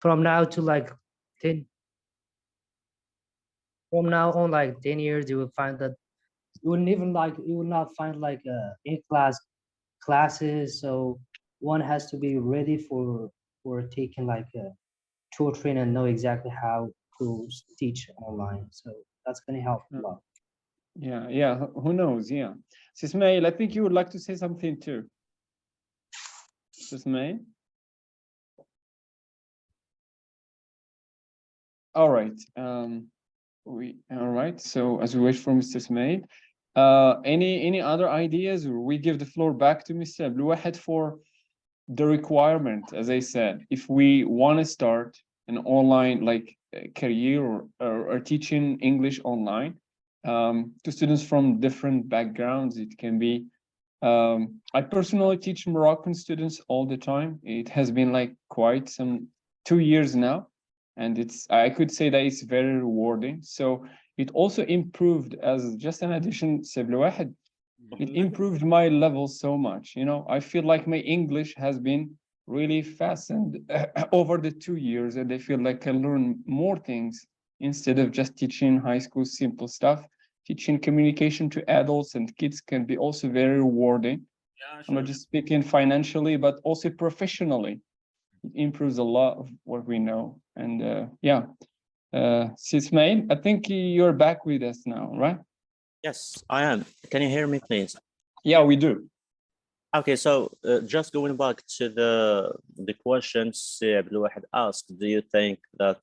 from now to like 10 from now on like 10 years you will find that you wouldn't even like you will not find like in-class classes, so one has to be ready for taking like a tutoring and know exactly how to teach online, so that's going to help a lot. Yeah, who knows? Yeah. Ismail, I think you would like to say something too. Ismail? All right. All right. So as we wait for Mr. Ismail, any other ideas, or we give the floor back to Mr. Abdul Wahid for the requirement, as I said, if we want to start an online like career or teaching English online to students from different backgrounds. It can be, I personally teach Moroccan students all the time. It has been like quite some 2 years now, and I could say that it's very rewarding. So it also improved, as just an addition, Sabli Wahed, it improved my level so much. I feel like my English has been really fastened over the 2 years, and I feel like I learn more things instead of just teaching high school simple stuff. Teaching communication to adults and kids can be also very rewarding. Yeah, I'm not just speaking financially, but also professionally. It improves a lot of what we know. And yeah, Sismail, I think you're back with us now, right? Yes, I am. Can you hear me, please? Yeah, we do. Okay, so just going back to the questions Abdul Wahid asked, do you think that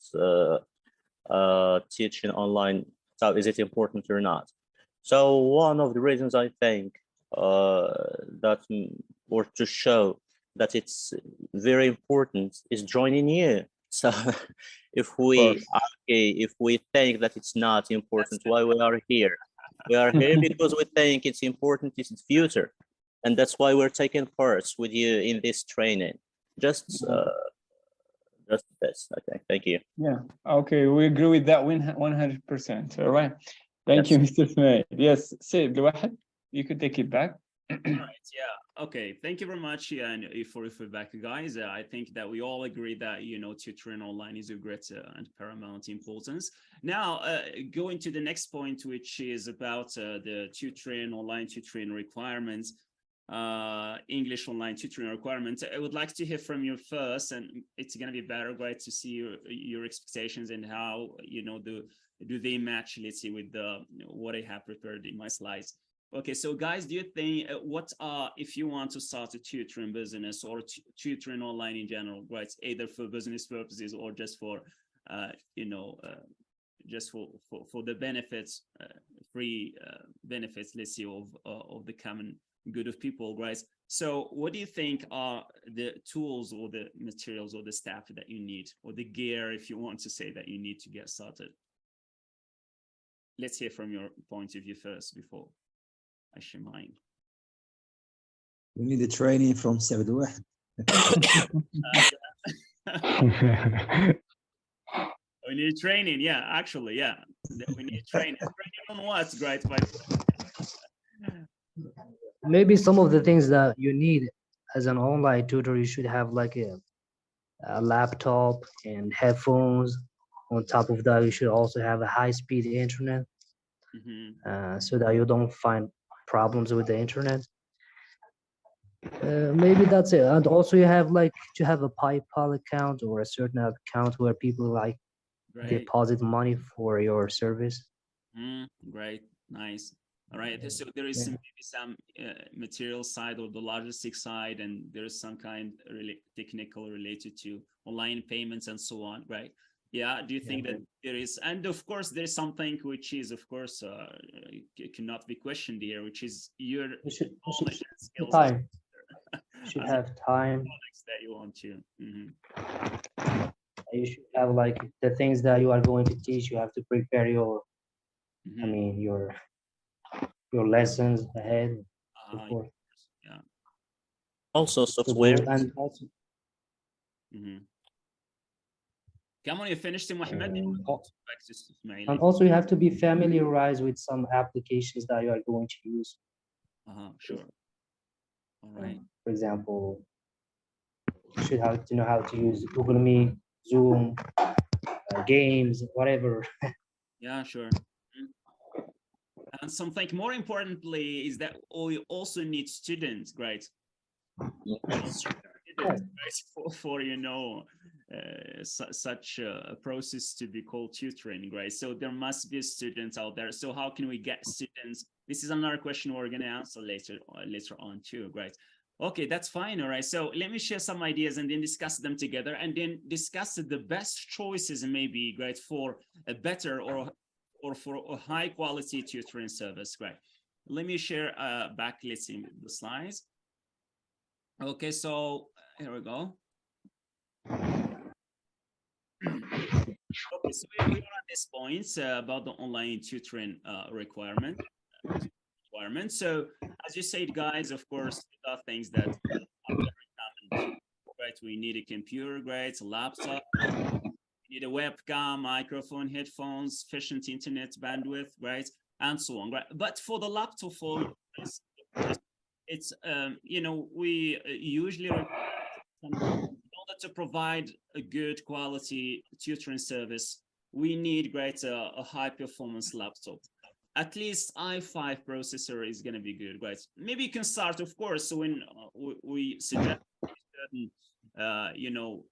teaching online, so is it important or not? So one of the reasons I think that or to show that it's very important is joining you. So if we think that it's not important, why we are here? We are here because we think it's important in the future, and that's why we're taking parts with you in this training. Just this. Okay, thank you. Yeah. Okay, we agree with that 100%. All right. Thank Yes. you, Mr. Ismail. Yes, Sib, you could take it back. All right, yeah, okay, thank you very much. Yeah, and for your feedback, guys. I think that we all agree that tutoring online is a great and paramount importance. Now going to the next point, which is about the online tutoring requirements, English online tutoring requirements. I would like to hear from you first, and it's going to be better, right, to see your expectations and how do they match, let's see, with what I have prepared in my slides. Okay, so guys, do you think if you want to start a tutoring business or tutoring online in general, right, either for business purposes or just for just for the benefits, free benefits, let's say, of the common good of people, right? So what do you think are the tools or the materials or the staff that you need, or the gear, if you want to say, that you need to get started? Let's hear from your point of view first before I share mine. We need the training from Sabli Wahed. We need training, yeah, actually, yeah. We need training. Training on what, right? Maybe some of the things that you need as an online tutor, you should have like a laptop and headphones. On top of that, you should also have a high-speed internet, so that you don't find problems with the internet. Maybe that's it. And also you have like to have a PayPal account or a certain account where people like deposit money for your service. Great, nice. All right, so there is maybe some material side or the logistics side, and there's some kind really technical related to online payments and so on, right? Yeah, do you think that there is, and of course there's something which is, of course, cannot be questioned here, which is your knowledge and skills. Time. You should have time that you want to. You should have like the things that you are going to teach. You have to prepare your I mean your lessons ahead. Yeah. Also software. And also come on, you finished, Mohammed. And also you have to be familiarized with some applications that you are going to use. Sure. All right. For example, you should have to know how to use Google Meet, Zoom, games, whatever. Yeah, sure. And something more importantly is that we also need students, right? Yes. Students, right? For you know, such a process to be called tutoring, right? So there must be students out there. So how can we get students? This is another question we're going to answer later on too, right? Okay, that's fine. All right. So let me share some ideas and then discuss them together, and then discuss the best choices maybe, right, for a better or for a high quality tutoring service, right? Let me share back, let's see the slides. Okay, so here we go. Okay, so we are at this point about the online tutoring requirement. So as you said, guys, of course, there are things that are very common, right? We need a computer, right? A laptop, we need a webcam, microphone, headphones, efficient internet bandwidth, right? And so on, right? But for the laptop phone, it's you know, we usually in order to provide a good quality tutoring service, we need a high performance laptop. At least i5 processor is going to be good, right? Maybe you can start, of course, when we suggest certain, you know,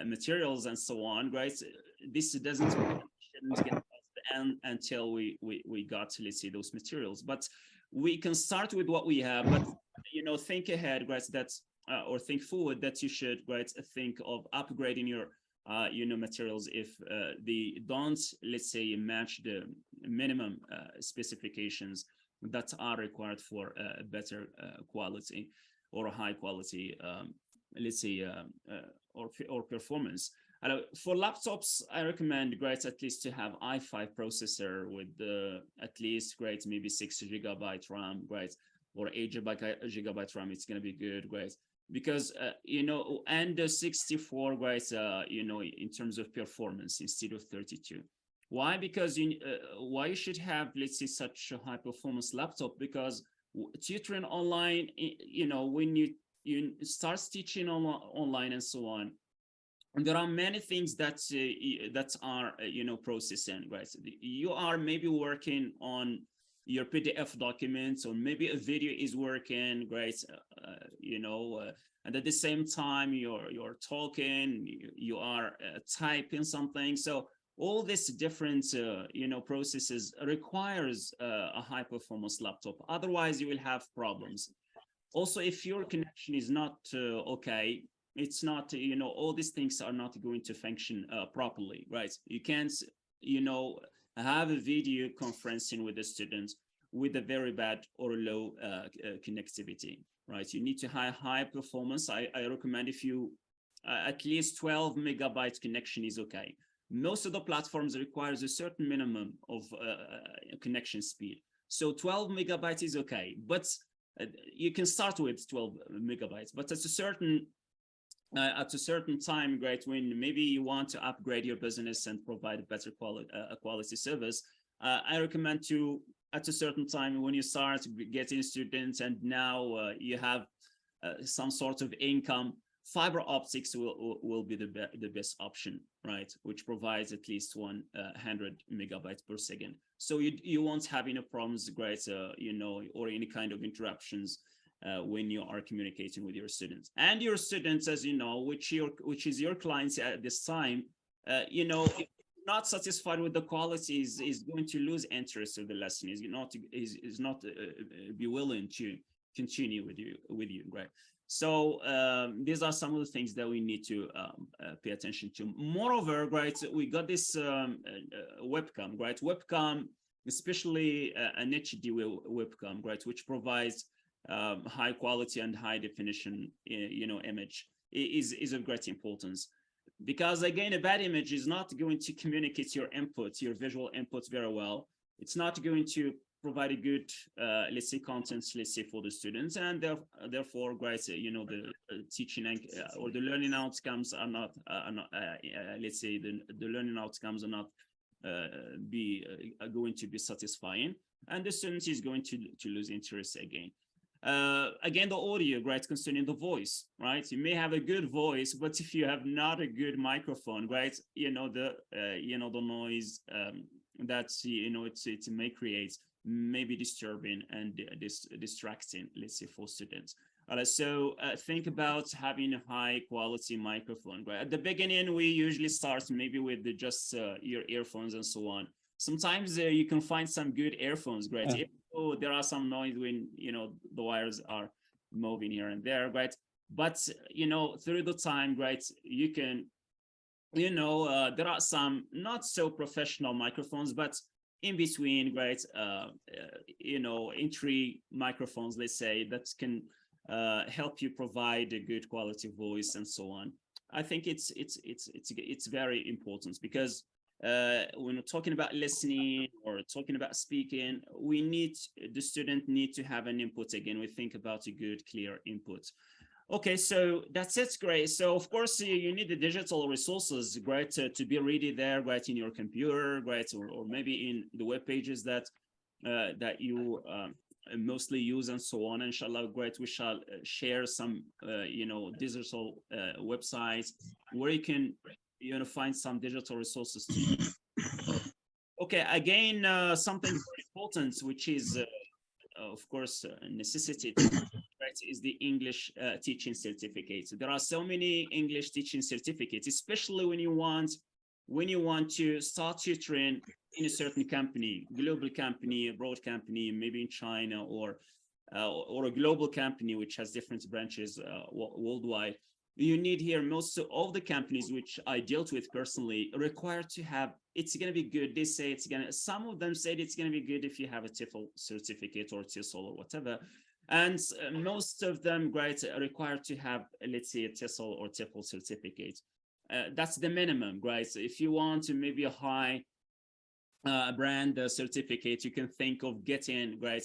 materials and so on, right? This shouldn't get until we got, let's say, those materials. But we can start with what we have, but you know, think ahead, right? That's or think forward that you should, right, think of upgrading your you know, materials if they don't, let's say, match the minimum specifications that are required for a better quality or a high quality, let's say, or performance. For laptops, I recommend, right, at least to have i5 processor with at least, right, maybe 6 GB RAM, right, or 8 GB RAM. It's going to be good, right? Because you know, and the 64, right, you know, in terms of performance instead of 32. Why? Because why you should have, let's say, such a high performance laptop? Because tutoring online, you know, when you start teaching online and so on, and there are many things that are you know, processing, right? So you are maybe working on your PDF documents, or maybe a video is working, right? You know, and at the same time you're talking, you are typing something. So all this different you know, processes requires a high performance laptop. Otherwise you will have problems. Also, if your connection is not okay, it's not, you know, all these things are not going to function properly, right? You can't, you know, have a video conferencing with the students with a very bad or low connectivity, right? You need to have high performance. I recommend, if you at least 12 megabytes connection is okay. Most of the platforms requires a certain minimum of connection speed. So 12 megabytes is okay, but you can start with 12 megabytes, but at a certain time, right, when maybe you want to upgrade your business and provide a better quality service, I recommend to, at a certain time when you start getting students and now you have some sort of income, fiber optics will be the best option, right? Which provides at least 100 megabytes per second. So you won't have any problems, right? You know, or any kind of interruptions when you are communicating with your students. And your students, as you know, which is your clients at this time, you know, if not satisfied with the quality, is going to lose interest in the lesson. Is not be willing to continue with you, right? So these are some of the things that we need to pay attention to. Moreover, right, we got this webcam, right? Webcam, especially an HD webcam, right, which provides high quality and high definition, you know, image is of great importance. Because again, a bad image is not going to communicate your input, your visual input very well. It's not going to provide a good, let's say, content, let's say, for the students, and therefore, right, you know, the teaching or the learning outcomes are not, let's say, the learning outcomes are not going to be satisfying, and the student is going to lose interest again. Again, the audio, right, concerning the voice, right? You may have a good voice, but if you have not a good microphone, right, the noise that it may create may be disturbing and distracting, let's say, for students. So think about having a high quality microphone, right? At the beginning, we usually start maybe with just your earphones and so on. Sometimes you can find some good earphones, right? Yeah. Oh, there are some noise when the wires are moving here and there, right? But through the time, right, you can there are some not so professional microphones, but in between, right, entry microphones, let's say, that can help you provide a good quality voice and so on. I think it's very important, because when we're talking about listening or talking about speaking, the student need to have an input. Again, we think about a good, clear input. Okay, so that's it, great. So of course you need the digital resources, great, to be ready there, right, in your computer, right, or maybe in the web pages that you mostly use and so on. Inshallah, great, we shall share some digital websites where you can find some digital resources too. Okay, again, something very important, which is of course a necessity, right, is the English teaching certificate. There are so many English teaching certificates, especially when you want to start tutoring in a certain company, global company, abroad company, maybe in China, or a global company which has different branches worldwide. You need here, most of the companies which I dealt with personally require to have, it's going to be good. They say some of them said it's going to be good if you have a TEFL certificate or TESOL or whatever. And most of them, right, require to have, let's say, a TESOL or TEFL certificate. That's the minimum, right? So if you want to maybe a high brand certificate, you can think of getting, right,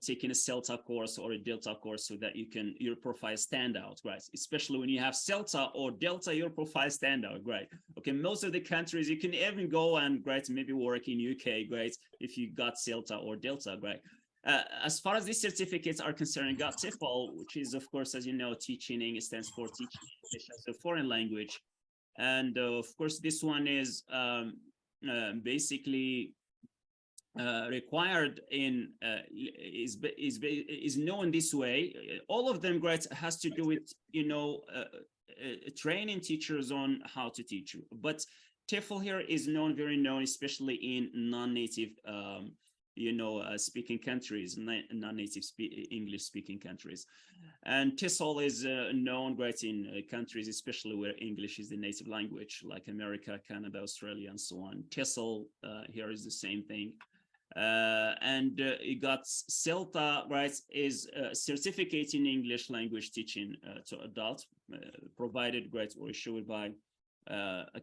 taking a CELTA course or a Delta course, so that your profile stand out, right? Especially when you have CELTA or Delta, your profile stand out, right? Okay, most of the countries you can even go and, right, maybe work in UK, right, if you got CELTA or Delta, right? As far as these certificates are concerned, you got TEFL, which is, of course, as you know, teaching English, stands for teaching English as a foreign language. And of course, this one is basically required in is known this way. All of them, right, has to do with training teachers on how to teach you. But TEFL here is very known, especially in non-native speaking countries, non-native English speaking countries. And TESOL is known, right, in countries, especially where English is the native language, like America, Canada, Australia, and so on. TESOL here is the same thing. And it got CELTA, right, is a certificate in English language teaching to adults, provided, right, or issued by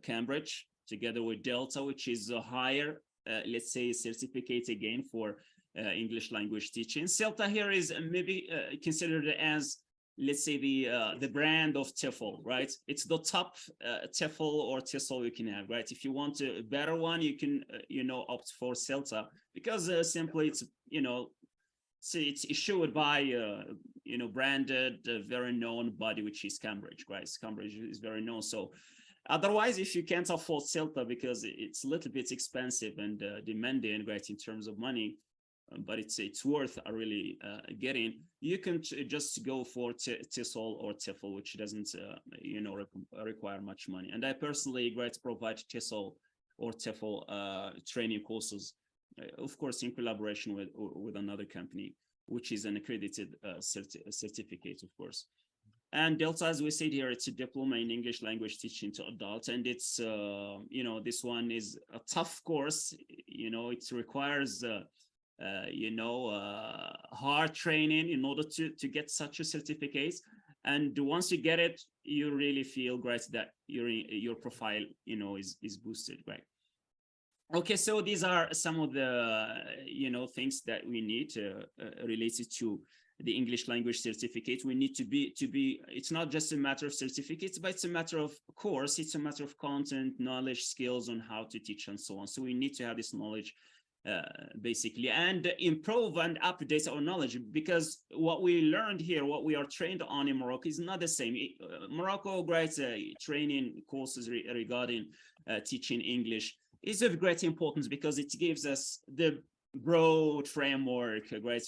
Cambridge, together with Delta, which is a higher, let's say, certificate again for English language teaching. CELTA here is maybe considered as, let's say, the brand of TEFL, right? It's the top TEFL or TESOL you can have, right? If you want a better one, you can, opt for CELTA, because simply it's, it's issued by, branded, very known body, which is Cambridge, right? Cambridge is very known. So otherwise, if you can't afford CELTA because it's a little bit expensive and demanding, right, in terms of money, but it's worth really getting, you can just go for TESOL or TEFL, which doesn't require much money. And I personally, right, provide TESOL or TEFL training courses, of course, in collaboration with another company, which is an accredited certificate, of course. And Delta, as we said here, it's a diploma in English language teaching to adults, and it's this one is a tough course. It requires hard training in order to get such a certificate. And once you get it, you really feel great that your profile is boosted, right? Okay, so these are some of the things that we need related to the English language certificate. We need to be it's not just a matter of certificates, but it's a matter of course, it's a matter of content, knowledge, skills on how to teach and so on. So we need to have this knowledge basically, and improve and update our knowledge, because what we learned here, what we are trained on in Morocco is not the same. Morocco, great training courses regarding teaching English is of great importance because it gives us the broad framework, great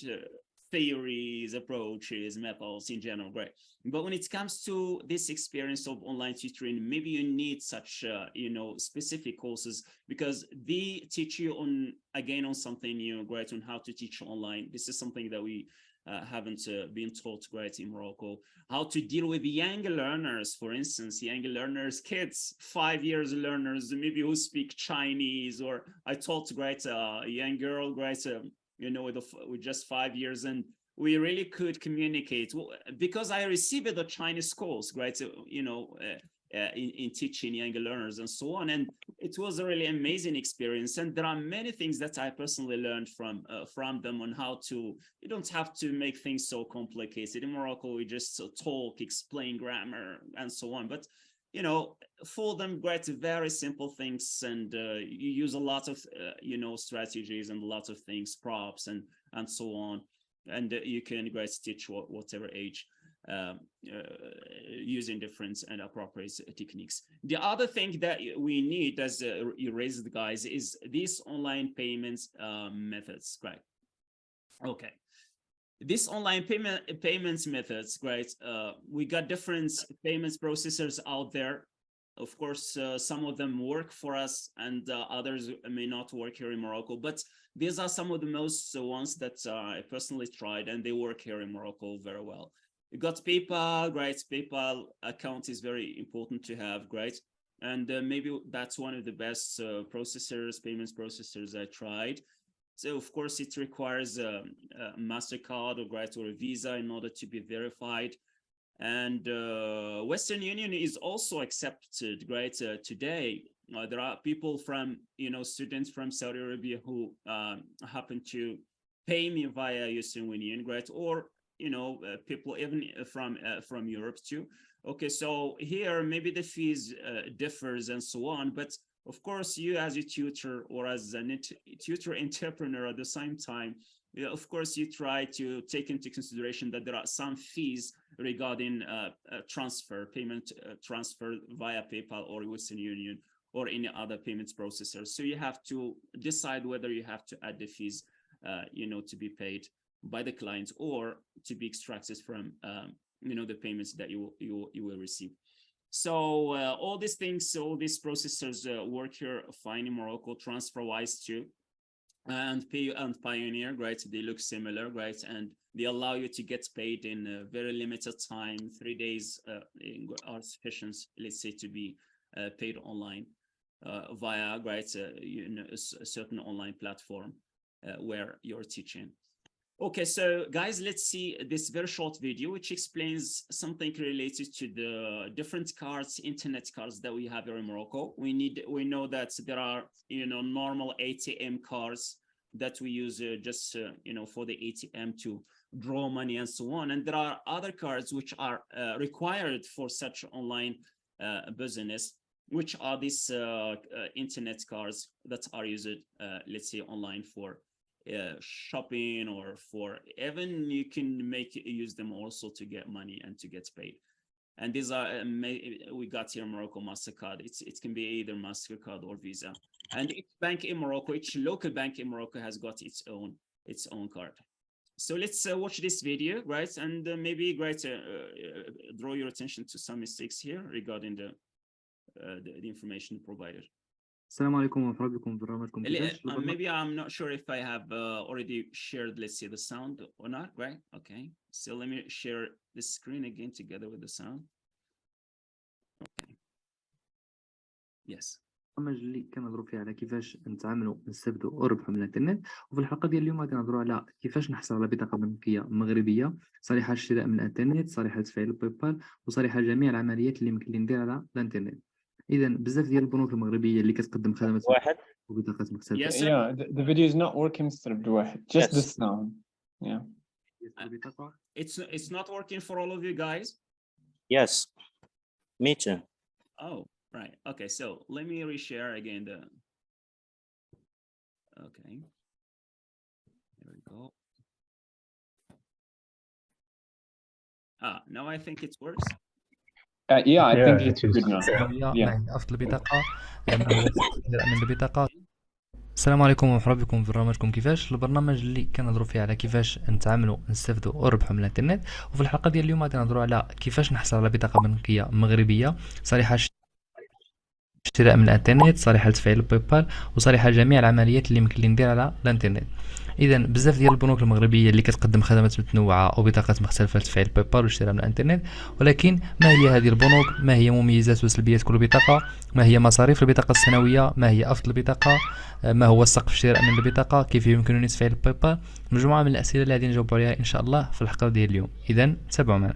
theories, approaches, methods in general, great. But when it comes to this experience of online tutoring, maybe you need such, specific courses because they teach you on something new, great, on how to teach online. This is something that we haven't been taught great in Morocco. How to deal with young learners, for instance, young learners, kids, 5 years learners, maybe who speak Chinese, or I taught great a young girl, great, with just 5 years, and we really could communicate because I received the Chinese course, right? So, in teaching younger learners and so on, and it was a really amazing experience. And there are many things that I personally learned from them on how to. You don't have to make things so complicated. In Morocco, we just talk, explain grammar, and so on. But for them, great, very simple things, and you use a lot of strategies and a lot of things, props and so on, and you can great teach whatever age using different and appropriate techniques. The other thing that we need, as you raised, guys, is these online payments methods, right? Okay. This online payments methods, right? We got different payments processors out there. Of course, some of them work for us, and others may not work here in Morocco. But these are some of the most ones that I personally tried, and they work here in Morocco very well. You got PayPal, right? PayPal account is very important to have, right? And maybe that's one of the best payments processors I tried. So of course it requires a MasterCard or a Visa in order to be verified. And Western Union is also accepted, right? Today, there are people from, students from Saudi Arabia who happen to pay me via Western Union, right? Or people even from Europe too. Okay, so here maybe the fees differs and so on, but of course you as a tutor or as a tutor entrepreneur at the same time, of course you try to take into consideration that there are some fees regarding payment transfer via PayPal or Western Union or any other payments processor. So you have to decide whether you have to add the fees, to be paid by the client or to be extracted from the payments that you will receive. So all these things, all these processors work here fine in Morocco, TransferWise too, and Pay and Pioneer, right? They look similar, right? And they allow you to get paid in a very limited time. 3 days are sufficient, let's say, to be paid online via, right, a certain online platform where you're teaching. Okay, so guys, let's see this very short video, which explains something related to the different cards, internet cards that we have here in Morocco. We know that there are, normal ATM cards that we use just, for the ATM to draw money and so on. And there are other cards which are required for such online business, which are these internet cards that are used, let's say, online for shopping, or for even you can use them also to get money and to get paid. And these are we got here in Morocco MasterCard. It can be either MasterCard or Visa. And each bank in Morocco, each local bank in Morocco has got its own card. So let's watch this video, right? And maybe draw your attention to some mistakes here regarding the information provided. السلام عليكم ومرحبا بكم في برنامجكم كيفاش. Maybe I'm not sure if I have already shared, let's say, the sound or not, right? Okay, so let me share the screen again together with the sound. Okay. Yes. البرنامج اللي كنهضروا فيه على كيفاش نتعاملوا نستافدوا ونربحوا من الانترنت، وفي الحلقه ديال اليوم غادي نهضروا على كيفاش نحصل على بطاقه بنكيه مغربيه صالحه للشراء من الانترنت، صالحه لتفعيل بايبال، وصالحه لجميع العمليات اللي يمكن لي ندير على الانترنت. اذا بزاف ديال البنوك المغربيه اللي كتقدم خدمات وبطاقات مختلفه. Yes, sir. Yeah, the video is not working, Mr. Abdouahed. Just the sound. Yeah. It's not working for all of you guys. Yes, me too. Oh, right. Okay, so let me reshare again okay. go. Now I think it works. Yeah, I think Yeah, it's it is. good now. الثانوية Yeah. ما هي أفضل بطاقة، ما هو السبب من البطاقة. السلام عليكم ومرحبا بكم في برنامجكم كيفاش، البرنامج اللي كنهضروا فيه على كيفاش نتعاملوا نستافدوا ونربحوا من الانترنت. وفي الحلقة ديال اليوم غادي نهضروا على كيفاش نحصل على بطاقة بنكية مغربية صريحة الشراء من الانترنت، صريحة لتفعيل باي بال، وصريحة لجميع العمليات اللي يمكن لي ندير على الانترنت. اذا بزاف ديال البنوك المغربيه اللي كتقدم خدمات متنوعه وبطاقات مختلفه لتفعيل باي بال والشراء من الانترنت، ولكن ما هي هذه البنوك؟ ما هي مميزات وسلبيات كل بطاقه؟ ما هي مصاريف البطاقه السنويه؟ ما هي افضل بطاقه؟ ما هو سقف الشراء من البطاقه؟ كيف يمكنني تفعيل باي بال؟ مجموعه من الاسئله اللي غادي نجاوبوا عليها ان شاء الله في الحلقه ديال اليوم. اذا تابعوا معنا.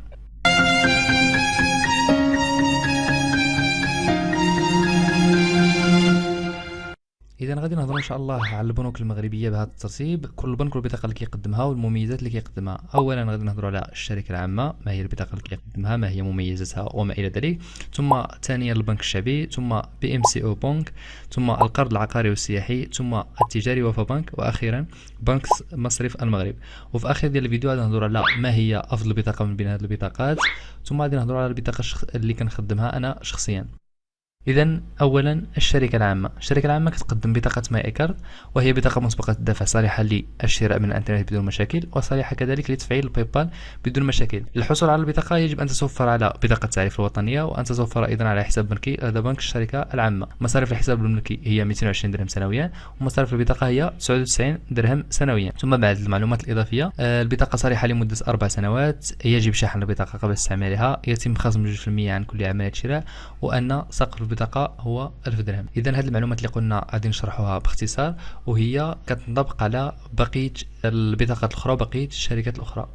اذا غادي نهضروا ان شاء الله على البنوك المغربيه بهذا الترتيب، كل بنك والبطاقه اللي كيقدمها والمميزات اللي كيقدمها. اولا غادي نهضروا على الشركه العامه، ما هي البطاقه اللي كيقدمها، ما هي مميزاتها وما الى ذلك. ثم ثانيا البنك الشعبي، ثم بي ام سي او بنك، ثم القرض العقاري والسياحي، ثم التجاري وفا بنك، واخيرا بنك مصرف المغرب. وفي اخر ديال الفيديو غادي نهضروا على ما هي افضل بطاقه من بين هذه البطاقات، ثم غادي نهضروا على البطاقه اللي كنخدمها انا شخصيا. إذا أولا الشركة العامة. الشركة العامة كتقدم بطاقة ماي إي كارد، وهي بطاقة مسبقة الدفع صالحة للشراء من الإنترنت بدون مشاكل، وصالحة كذلك لتفعيل الباي بال بدون مشاكل. للحصول على البطاقة يجب أن تتوفر على بطاقة التعريف الوطنية، وأن تتوفر أيضا على حساب بنكي لدى بنك الشركة العامة. مصاريف الحساب البنكي هي 220 درهم سنويا، ومصاريف البطاقة هي 99 درهم سنويا. ثم بعد المعلومات الإضافية، البطاقة صالحة لمدة 4 سنوات، يجب شحن البطاقة قبل استعمالها، يتم خصم 2% عن كل عملية شراء، وأن سقف البطاقة هو 1000 درهم. اذا هذه المعلومات اللي قلنا غادي نشرحوها باختصار، وهي كتنطبق على بقيه البطاقات الاخرى وبقيه الشركات الاخرى.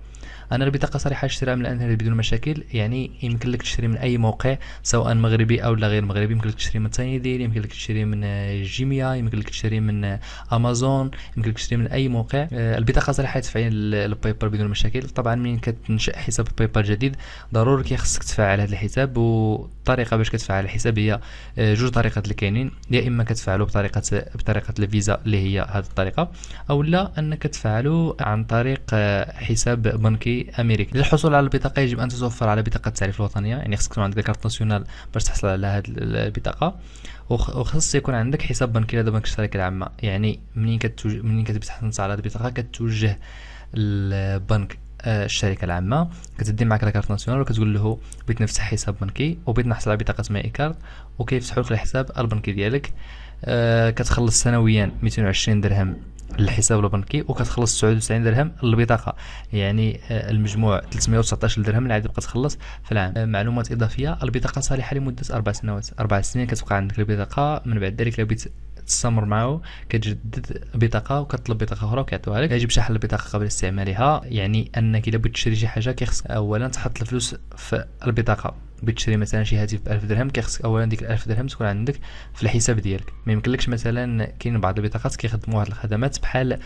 انا البطاقه صريحه الشراء من الانترنت بدون مشاكل، يعني يمكن لك تشتري من اي موقع سواء مغربي او لا غير مغربي. يمكن لك تشتري من تايني ديل، يمكن لك تشتري من جيميا، يمكن لك تشتري من امازون، يمكن لك تشتري من اي موقع. البطاقه صريحه تفعيل الباي بال بدون مشاكل. طبعا من كتنشئ حساب باي بال جديد ضروري كيخصك تفعل هذا الحساب، والطريقه باش كتفعل الحساب هي جوج طريقات اللي كاينين. يا اما كتفعلوا بطريقه الفيزا اللي هي هذه الطريقه، او لا انك تفعلوا عن طريق حساب بنكي امريكي. للحصول على البطاقه يجب ان تتوفر على بطاقه التعريف الوطنيه، يعني خصك تكون عندك كارت ناسيونال باش تحصل على هذه البطاقه، وخص يكون عندك حساب بنكي لدى بنك الشركه العامه. يعني منين كتبي تحصل على هذه البطاقه كتوجه البنك الشركه العامه، كتدي معك لاكارت ناسيونال وكتقول له بغيت نفتح حساب بنكي وبغيت نحصل على بطاقه ماي إي كارد، وكيفتحوا لك الحساب البنكي ديالك. كتخلص سنويا 220 درهم للحساب البنكي، وكتخلص 99 درهم للبطاقه، يعني المجموع 319 درهم اللي عاد تبقى تخلص في العام. معلومات اضافيه، البطاقه صالحه لمده 4 سنوات، 4 سنين كتبقى عندك البطاقه. من بعد ذلك لو بغيت تستمر معه كتجدد بطاقه وكتطلب بطاقه اخرى وكيعطوها لك. يجب شحن البطاقه قبل استعمالها، يعني انك الا بغيت تشري شي حاجه كيخصك اولا تحط الفلوس في البطاقه. بغيت تشري مثلا شي هاتف ب1000 درهم، كيخصك اولا ديك 1000 درهم تكون عندك في الحساب ديالك. ما يمكنلكش مثلا، كاين بعض البطاقات كيخدموا واحد الخدمات بحال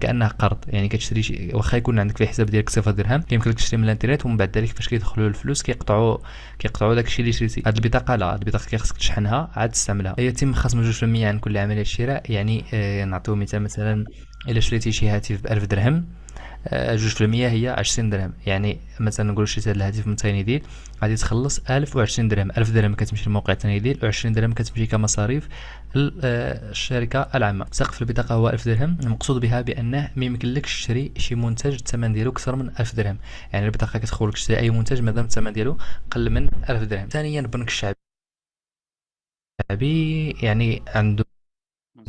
كانها قرض، يعني كتشري شي واخا يكون عندك في الحساب ديالك 0 درهم يمكنلك تشري من الانترنت، ومن بعد ذلك فاش كيدخلوا الفلوس كيقطعوا داكشي اللي شريتي. هاد البطاقه لا، هاد البطاقه كيخصك تشحنها عاد تستعملها. يتم خصم 2% عن كل عمليه شراء، يعني نعطيو مثلا الا شريتي شي هاتف ب 1000 درهم 2% هي 20 درهم. يعني مثلا نقول شريت هذا الهاتف من تايني ديل غادي تخلص 1020 درهم. 1000 درهم كتمشي لموقع تايني ديل، و20 درهم كتمشي كمصاريف الشركه العامه. سقف البطاقه هو 1000 درهم. المقصود بها بانه ما يمكنلكش تشري شي منتج الثمن ديالو اكثر من 1000 درهم، يعني البطاقه كتخولك تشري اي منتج مادام الثمن ديالو قل من 1000 درهم. ثانيا البنك الشعبي يعني عنده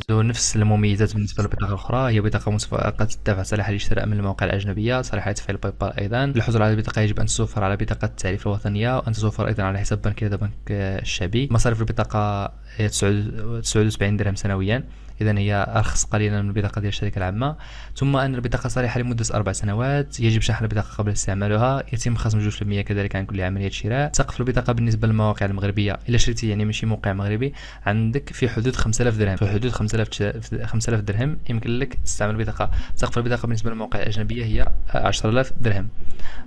نفس المميزات بالنسبه للبطاقه الاخرى. هي بطاقه مسبقه الدفع صالحه للشراء من المواقع الاجنبيه، صالحه لتفعيل باي بال ايضا. للحصول على البطاقه يجب ان تتوفر على بطاقه التعريف الوطنيه، وان تتوفر ايضا على حساب بنكي لدى بنك الشعبي. مصاريف البطاقه هي 79 درهم سنويا، اذا هي ارخص قليلا من البطاقه ديال الشركه العامه. ثم ان البطاقه صالحه لمده 4 سنوات، يجب شحن البطاقه قبل استعمالها، يتم خصم 2% كذلك عن كل عمليه شراء. سقف البطاقه بالنسبه للمواقع المغربيه الا شريتي يعني ماشي موقع مغربي عندك في حدود 5000 درهم، في حدود 5000 درهم يمكن لك تستعمل البطاقه. سقف البطاقه بالنسبه للمواقع الاجنبيه هي 10000 درهم.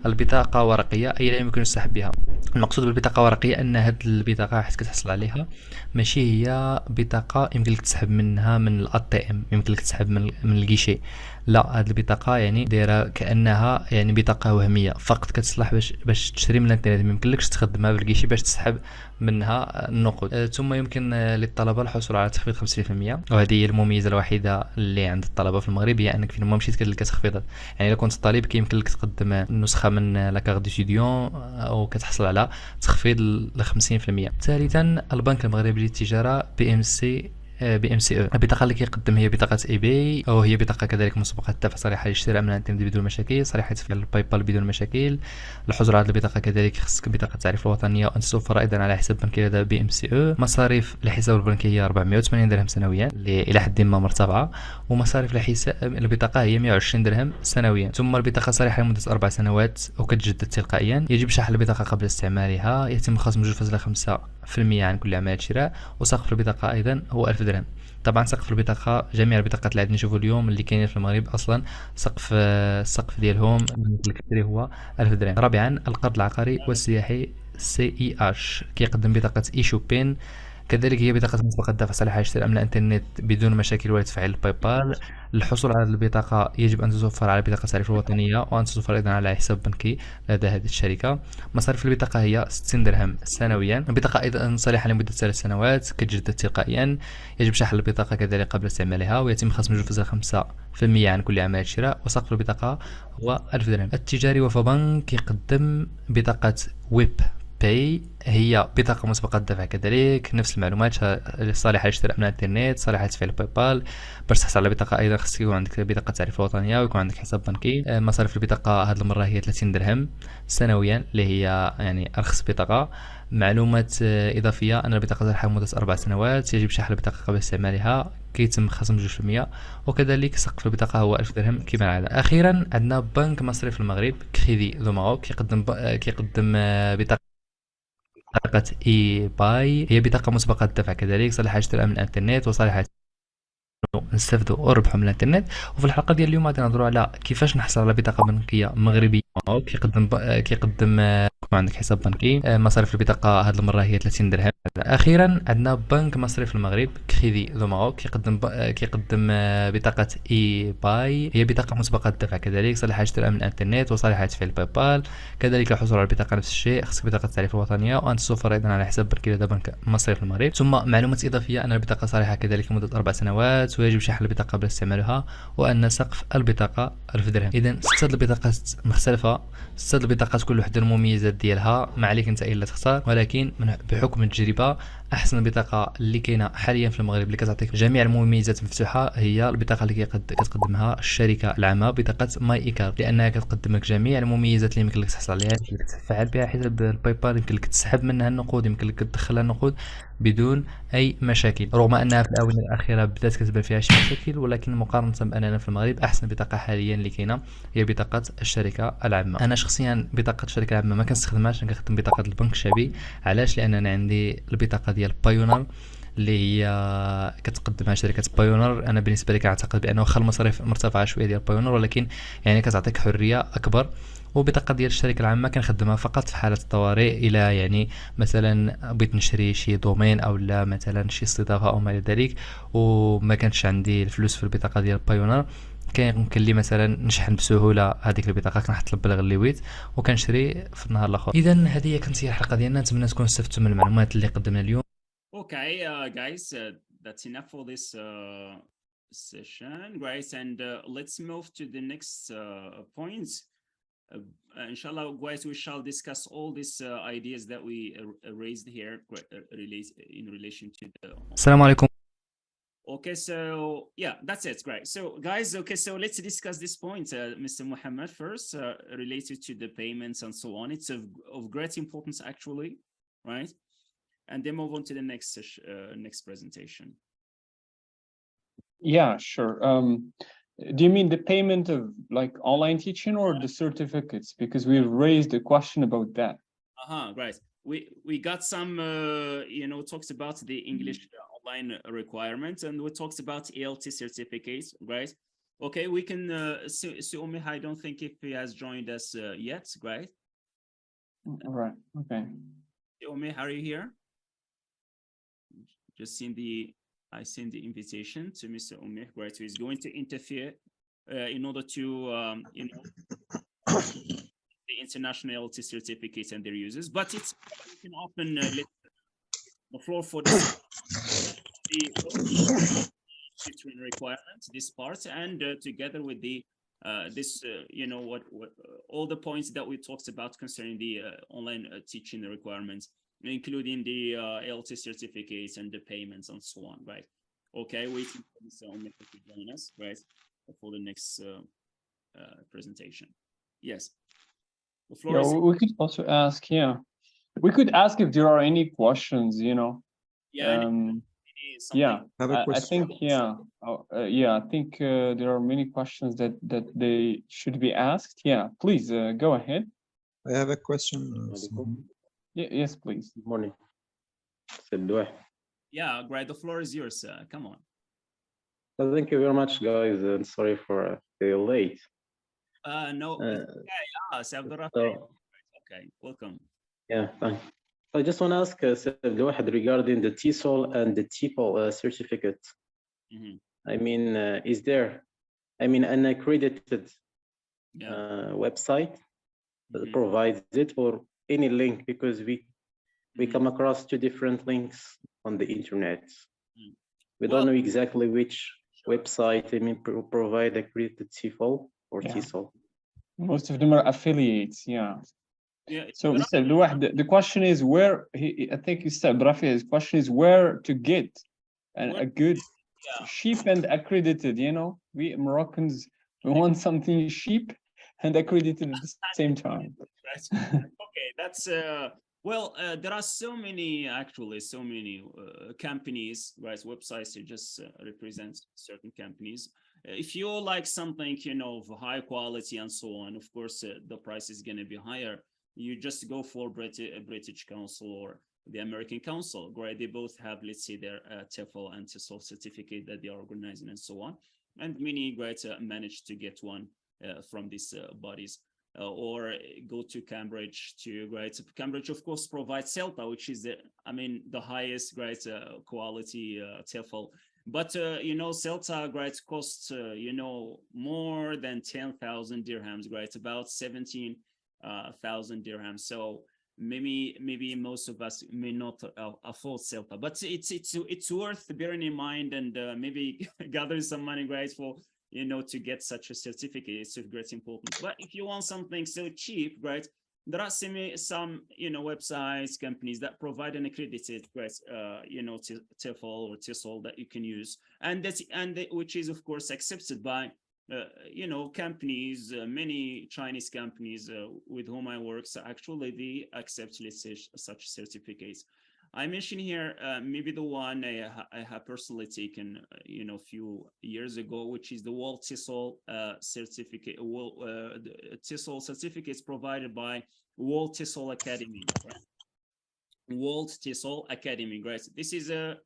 البطاقه ورقيه اي لا يمكن السحب بها. المقصود بالبطاقه ورقيه ان هذه البطاقه حيت كتحصل عليها ماشي هي بطاقه يمكن لك تسحب منها من الATM يمكن لك تسحب من الكيشي. لا، هاد البطاقه يعني دايره كانها يعني بطاقه وهميه فقط، كتصلح باش تشري من الانترنت، ما يمكنلكش تخدمها بالكيشي باش تسحب منها النقود. ثم يمكن للطلبه الحصول على تخفيض 50%، وهذه هي المميزه الوحيده اللي عند الطلبه في المغرب، هي انك فين ما مشيت كدير لك تخفيضات. يعني الا كنت طالب كيمكن لك تقدم نسخه من لاكارت ديتيديون او كتحصل على تخفيض ل 50%. ثالثا، البنك المغربي للتجاره بي ام سي او. البطاقه اللي كيقدم هي بطاقه اي بي، او هي بطاقه كذلك مسبقه الدفع، صريحه للشراء من الانترنت بدون مشاكل، صريحه تفعيل الباي بال بدون مشاكل. الحصول على هذه البطاقه كذلك خصك بطاقه التعريف الوطنيه، وان توفر ايضا على حساب بنكي لدى بي ام سي او. مصاريف الحساب البنكي هي 480 درهم سنويا، اللي الى حد ما مرتفعه، ومصاريف الحساب البطاقه هي 120 درهم سنويا. ثم البطاقه صريحه لمده 4 سنوات وكتجدد تلقائيا. يجب شحن البطاقه قبل استعمالها، يتم خصم 2.5% عن كل عمليه شراء، وسقف البطاقه ايضا هو 1000 درهم. طبعا سقف البطاقه جميع البطاقات اللي عندنا نشوفوا اليوم اللي كاينين في المغرب اصلا السقف ديالهم الكثير هو 1000 درهم. رابعا، القرض العقاري والسياحي CEH كيقدم بطاقه ايشو بين، كذلك هي بطاقة مسبقة الدفع، صالحة للشراء من الانترنت بدون مشاكل ولا تفعيل الباي بال. للحصول على البطاقة يجب أن تتوفر على بطاقة التعريف الوطنية، وأن تتوفر أيضا على حساب بنكي لدى هذه الشركة. مصاريف البطاقة هي 60 درهم سنويا. البطاقة أيضا صالحة لمدة 3 سنوات كتجدد تلقائيا. يجب شحن البطاقة كذلك قبل استعمالها، ويتم خصم 2.5% عن كل عملية شراء، وسقف البطاقة هو 1000 درهم. التجاري وفا بنك يقدم بطاقة ويب باي، هي بطاقة مسبقة الدفع كذلك، نفس المعلومات، صالحة للشراء من الانترنت، صالحة لتفعيل باي بال. باش تحصل على البطاقة أيضا خصك يكون عندك بطاقة التعريف الوطنية ويكون عندك حساب بنكي. مصاريف البطاقة هذه المرة هي 30 درهم سنويا، اللي هي يعني أرخص بطاقة. معلومات إضافية، أن البطاقة صالحة لمدة 4 سنوات، يجب شحن البطاقة قبل استعمالها، كيتم خصم 2%، وكذلك سقف البطاقة هو 1000 درهم كما العادة. أخيرا عندنا بنك مصرف المغرب كريدي دو ماروك كيقدم بطاقة اي باي، هي بطاقة مسبقة الدفع كذلك، صالحة للشراء من الانترنت، وصالحة نستافدوا وربحوا من الانترنت. وفي الحلقه ديال اليوم غادي نهضروا على كيفاش نحصل على بطاقه بنكيه مغربيه كيقدم يكون عندك حساب بنكي. مصاريف البطاقه هذه المره هي 30 درهم. اخيرا عندنا بنك مصرف المغرب كريدي دو ماروك كيقدم بطاقه اي باي، هي بطاقه مسبقه الدفع كذلك، صالحه للشراء من الانترنت، وصالحه لتفعيل باي بال. كذلك الحصول على البطاقه نفس الشيء، خصك بطاقه التعريف الوطنيه، وان توفر ايضا على حساب بنكي لدى بنك مصرف المغرب. ثم معلومات اضافيه، ان البطاقه صالحه كذلك لمده 4 سنوات، ويجب شحن البطاقه قبل استعمالها، وان سقف البطاقه 1000 درهم. اذا 6 البطاقات مختلفه، 6 البطاقات كل وحده المميزات ديالها، ما عليك انت الا تختار، ولكن بحكم التجربه احسن بطاقه اللي كاينه حاليا في المغرب اللي كتعطيك جميع المميزات مفتوحه هي البطاقه اللي كتقدمها الشركه العامه، بطاقه ماي ايكار، لانها كتقدم لك جميع المميزات اللي يمكن لك تحصل عليها، يمكن لك تفعل بها حساب الباي بال، يمكن لك تسحب منها النقود، يمكن لك تدخلها النقود بدون اي مشاكل، رغم انها في الاونه الاخيره بدات كتبان فيها شي مشاكل، ولكن مقارنه باننا في المغرب احسن بطاقه حاليا اللي كاينه هي بطاقه الشركه العامه. انا شخصيا بطاقه الشركه العامه ما كنستخدمهاش، كنخدم بطاقه البنك الشعبي. علاش؟ لان انا عندي البطاقه ديال بايونر اللي هي كتقدمها شركه بايونر. انا بالنسبه لي كنعتقد بانه واخا المصاريف مرتفعه شويه ديال بايونر، ولكن يعني كتعطيك حريه اكبر. وبطاقه ديال الشركه العامه كنخدمها فقط في حاله الطوارئ، الى يعني مثلا بغيت نشري شي دومين او لا مثلا شي استضافه او ما الى ذلك، وما كانش عندي الفلوس في البطاقه ديال بايونر، كيمكن لي مثلا نشحن بسهوله هذيك البطاقه، كنحط المبلغ اللي بغيت وكنشري في النهار الاخر. اذا هذه كانت هي الحلقه ديالنا، نتمنى تكونوا استفدتوا من المعلومات اللي قدمنا اليوم. Okay, guys, that's enough for this session, guys, and let's move to the next points. Inshallah, guys, we shall discuss all these ideas that we raised here in relation to the. السلام عليكم. Okay, so yeah, that's it. Great. So, guys, okay, so let's discuss this point, Mr. Muhammad, first, related to the payments and so on. It's of great importance, actually, right? And then move on to the next presentation. Yeah, sure. Do you mean the payment of like online teaching or the certificates? Because we've raised a question about that. Right. We got some talks about the English online requirements, and we talked about ELT certificates, right? Okay, we can Suomi, I don't think if he has joined us yet, right? All right. Okay. Suomi, are you here? Just seen the I send the invitation to Mr. Umeh, right, who is going to interfere in order to, you know, the international LT certificates and their users. But it's, you can often let the floor for this, the requirements, this part, and together with the this, you know, what all the points that we talked about concerning the online teaching requirements, including the LT certificates and the payments and so on, right? Okay, waiting for Mr. Umeh to join us, right, for the next presentation. Yes, the floor Yeah, is. we could also ask, we could ask if there are any questions, you know. Yeah, Yeah, I have a I question. think, I think there are many questions that they should be asked. Yeah, please go ahead. I have a question. Yes, please. Good morning. yeah, great. The floor is yours. Come on. So thank you very much, guys, and sorry for being late. No, it's Abdul Rafi. So, Okay, welcome. yeah, thanks. I just want to ask Abdul regarding the TESOL and the TEFL certificate. Mhm. I mean, is there, I mean, an accredited Yeah. website that Mhm. provides it, or any link? Because we Mhm. come across two different links on the internet. Mm. We Well- don't know exactly which website, I mean, provide accredited TEFL or Yeah. TESOL. Most of them are affiliates. Yeah. Yeah. So, but Mr. Abdulwahid, the question is where I think Mr. Abdurafi, his question is where to get a good, Yeah. cheap and accredited. You know, we Moroccans, we want something cheap and accredited at the same time. Right. Okay, that's well, there are so many companies, right? Websites that just represent certain companies. If you like something, you know, of high quality and so on, of course, the price is going to be higher. You just go for British Council or the American Council, right? They both have, let's say, their TEFL and TESOL certificate that they are organizing and so on. And many, right, manage to get one from these bodies. Or go to Cambridge Cambridge, of course, provides CELTA, which is the highest quality TEFL. But you know, CELTA costs you know, more than 10,000 dirhams, right? About 17,000 dirhams. So maybe most of us may not afford CELTA, but it's worth bearing in mind, and maybe gather some money, for, you know, to get such a certificate. It's of great importance. But if you want something so cheap, right, there are some you know, websites, companies that provide an accredited, you know, TEFL or TESOL that you can use, and which is of course accepted by you know, companies, many Chinese companies with whom I work. So actually, they accept, let's say, such certificates. I mentioned here maybe the one I have personally taken, you know, a few years ago, which is the World TESOL certificate. The TESOL certificates provided by World TESOL Academy. Right? World TESOL Academy, right? This is a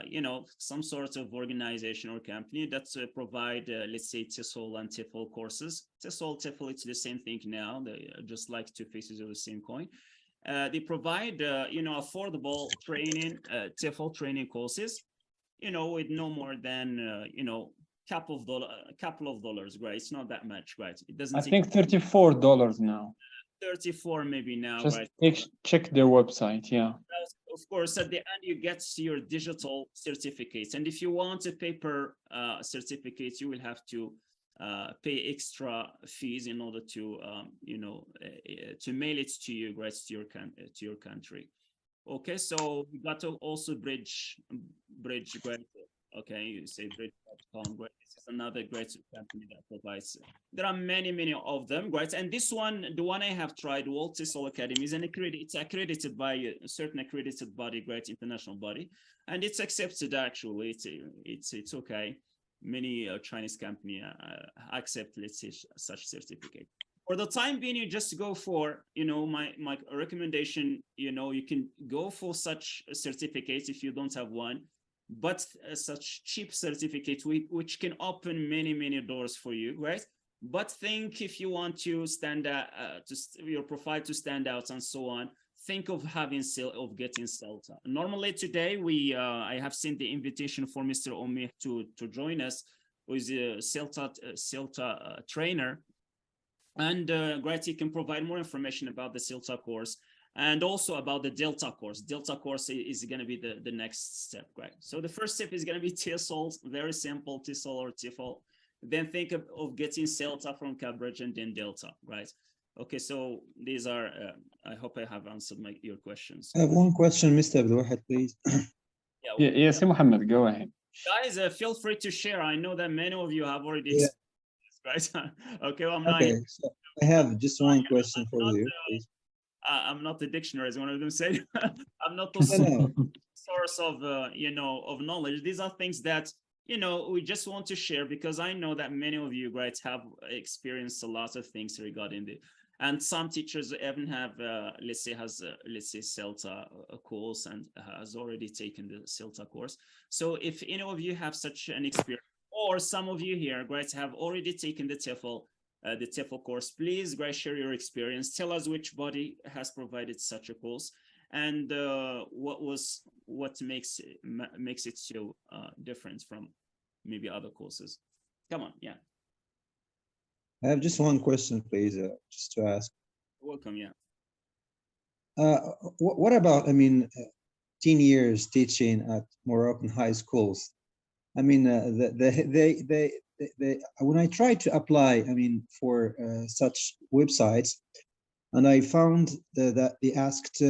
you know, some sort of organization or company that provide, let's say, TESOL and TEFL courses. TESOL, TEFL, it's the same thing now. They are just like two faces of the same coin. They provide, you know, affordable training, TEFL training courses, you know, with no more than, you know, couple of dollars, right? It's not that much, right? It doesn't. I think $34 now. 34 maybe now, Just right? check their website, yeah. Of course, at the end you get your digital certificates, and if you want a paper certificate, you will have to pay extra fees in order to you know, to mail it to you, right, to your country. Okay, so we got to also bridge, right? Okay, you say bridge.com, right? This is another great company that provides. There are many of them, right? And this one, the one I have tried, World TESOL Academy, is it's accredited by a certain accredited body, great international body, and it's accepted. Actually, it's okay. Many Chinese company accept, let's say, such certificate. For the time being, you just go for, you know, my recommendation. You know, you can go for such certificates if you don't have one, but such cheap certificate which can open many doors for you, right? But think, if you want to stand out, your profile to stand out and so on, think of getting CELTA. Normally today I have sent the invitation for Mr. Omih to join us, who is a CELTA trainer, and great, he can provide more information about the CELTA course and also about the Delta course. Delta course is going to be the next step, right? So the first step is going to be TESOL, very simple, TESOL or TEFL. Then think of getting CELTA from Cambridge and then Delta, right? Okay, so these are, I hope I have answered your questions. I have one question, Mr. Abdulwahid, please. Yes, Mohammed, go ahead. Guys, feel free to share. I know that many of you have already Yeah. experienced, right? Okay, well, I'm not, Okay, so I have just one question for you, please. I'm not the dictionary, as one of them said. I'm not the No, source of, of knowledge. These are things that, we just want to share, because I know that many of you, right, have experienced a lot of things regarding the, and some teachers even have, let's say CELTA course and has already taken the CELTA course. So if any of you have such an experience, or some of you here, guys, have already taken the TEFL course, please, guys, share your experience. Tell us which body has provided such a course, and what makes it so different from maybe other courses. Come on, yeah. I have just one question, please, just to ask. Welcome, yeah. What about, 10 years teaching at Moroccan high schools? I mean, when I tried to apply, for such websites, and I found that they asked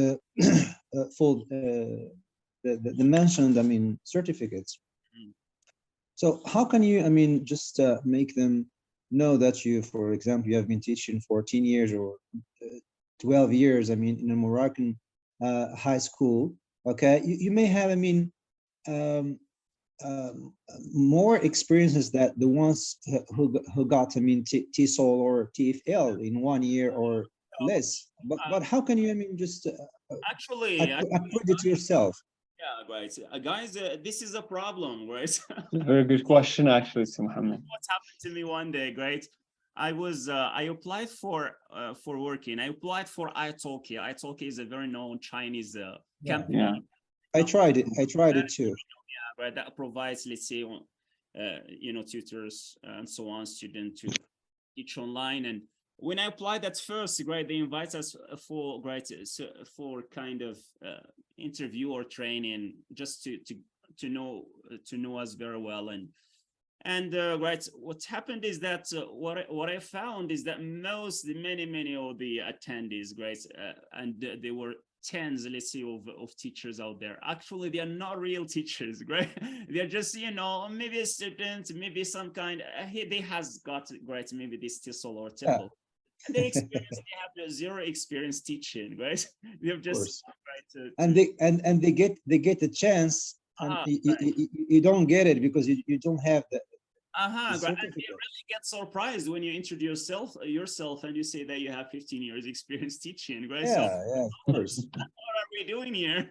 for the mentioned, certificates. So how can you, just make them know that you, for example, you have been teaching 14 years or 12 years, in a Moroccan high school, okay? You may have, more experiences that the ones who got, TESOL or TFL in 1 year or less. But how can you, just actually accredit yourself? Yeah, right. Guys, this is a problem, right? Very good question, actually, Mohammed. What happened to me one day, right? I applied for working. I applied for italki. Italki is a very known Chinese company. Yeah. I tried it too. Yeah, right. That provides, let's say, tutors and so on, students to teach online. And when I applied at first, right, they invite us for kind of interview or training, just to know us very well. And right, what happened is that what I found is that many of the attendees, right, and there were tens, let's say, of teachers out there. Actually, they are not real teachers, right? They're just, maybe a student, maybe some kind. They has got, right, maybe this TESOL or TEFL. Yeah. And they have zero experience teaching, right? They're just right. And they get the chance, and you don't get it because you don't have the And you really get surprised when you introduce yourself and you say that you have 15 years experience teaching, right? Yeah, of course. What are we doing here?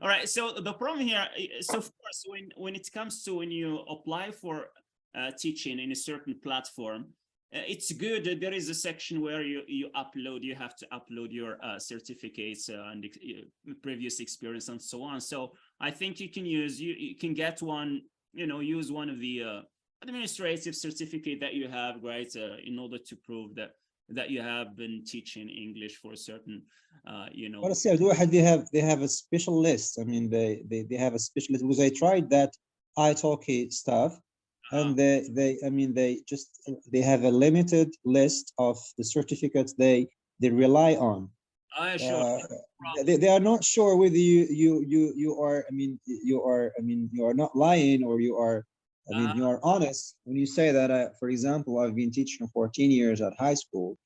All right. So the problem here, so of course, when it comes to when you apply for teaching in a certain platform, it's good. There is a section where you have to upload your certificates and previous experience and so on. So I think you can get one, use one of the administrative certificate that you have, right, in order to prove that you have been teaching English for a certain, Well, they have a special list. They have a special list, because I tried that italki stuff. And they have a limited list of the certificates they rely on. Sure. They are not sure whether you are not lying, or you are you are honest when you say that. For example, I've been teaching 14 years at high school.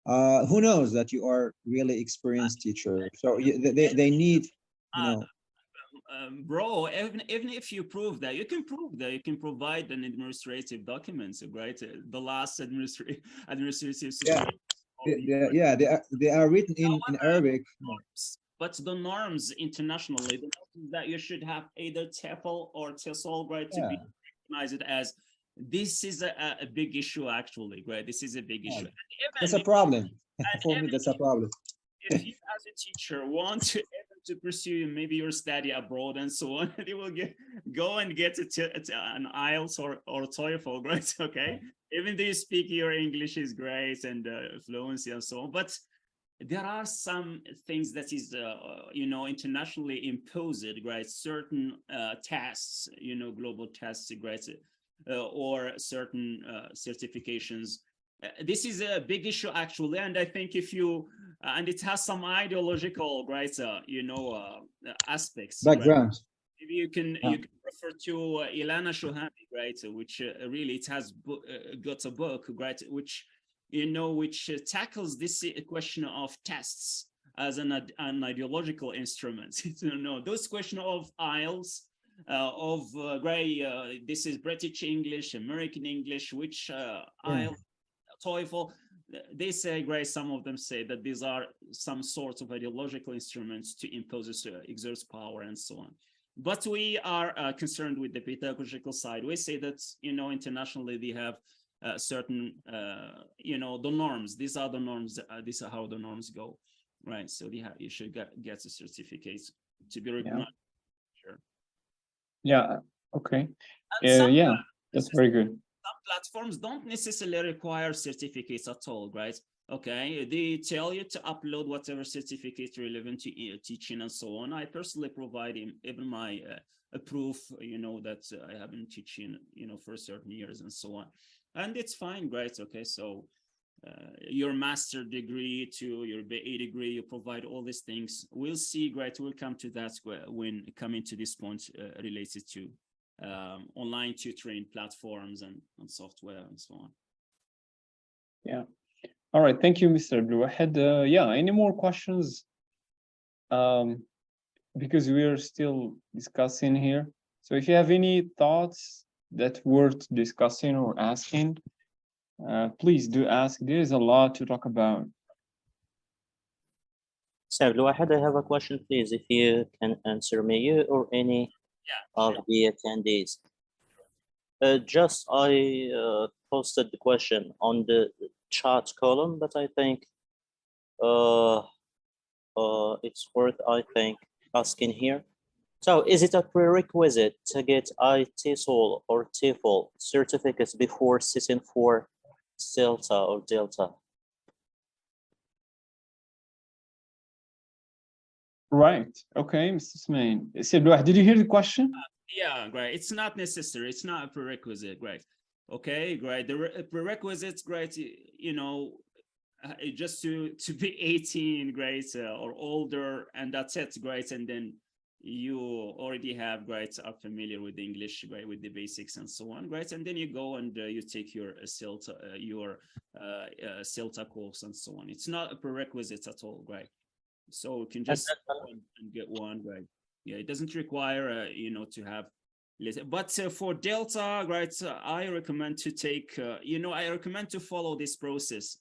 Who knows that you are really experienced teacher? So they need, bro, even if you prove that, you can provide an administrative document, right? The last administrative they are written in Arabic. But the norms internationally, the norms that you should have either TEFL or TESOL, right, to be recognized as. This is a big issue, actually, right? This is a big issue. That's a problem. For me, that's a problem. if you as a teacher want to pursue maybe your study abroad and so on, you will go and get an IELTS or TOEFL, right? Okay, even though you speak your English is great and fluency and so on, but there are some things that is internationally imposed, right? Certain tests, global tests, right? Or certain certifications. This is a big issue actually, and I think if you and it has some ideological, right? Aspects. Background. Right? Maybe you can refer to Ilana Shohani, right? Which really it has got a book, right? Which tackles this question of tests as an ideological instrument. Those question of IELTS, this is British English, American English, which IELTS, TOEFL, they say, some of them say that these are some sorts of ideological instruments to impose, exert power and so on. But we are concerned with the pedagogical side. We say that, internationally they have certain, the norms. These are the norms. These are how the norms go, right? So you should get a certificate to be recognized. Sure. Yeah. Okay. Yeah, that's very good. Some platforms don't necessarily require certificates at all, right? Okay, they tell you to upload whatever certificate relevant to teaching and so on. I personally provide even my proof, that I have been teaching, for certain years and so on. And it's fine, right? Okay, so your master degree to your BA degree, you provide all these things. We'll see, right? We'll come to that when coming to this point related to online tutoring platforms and software and so on. Yeah. All right. Thank you, Mr. Blue. I had, any more questions? Because we are still discussing here. So if you have any thoughts that worth discussing or asking, please do ask. There is a lot to talk about. So, Blue, I have a question, please, if you can answer me, you or any of the attendees. Just I posted the question on the chat column, but I think it's worth, asking here. So is it a prerequisite to get ITSOL or TEFL certificates before sitting for CELTA or Delta? Right. Okay, Mr. Smain. Did you hear the question? Yeah, great. It's not necessary. It's not a prerequisite, great. Okay, great. The prerequisites, great, just to be 18, great, or older, and that's it, great. And then you already have, great, are familiar with English, great, with the basics and so on, great. And then you go and you take your CELTA course and so on. It's not a prerequisite at all, great. So you can just go and get one, right? Yeah, it doesn't require, to have, but for Delta, right, I recommend to take, I recommend to follow this process.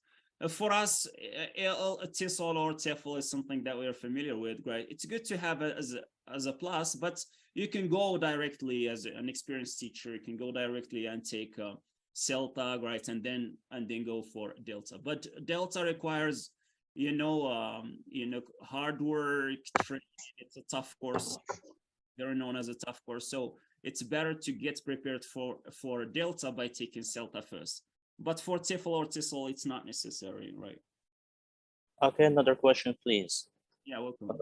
For us, TESOL or TEFL is something that we are familiar with, right? It's good to have it as a plus, but you can go directly as an experienced teacher. You can go directly and take CELTA, right, and then go for Delta. But Delta requires, hard work, training. It's a tough course. They're known as a tough course. So it's better to get prepared for Delta by taking CELTA first. But for TEFL or TESOL, it's not necessary, right? Okay, another question, please. Yeah, welcome.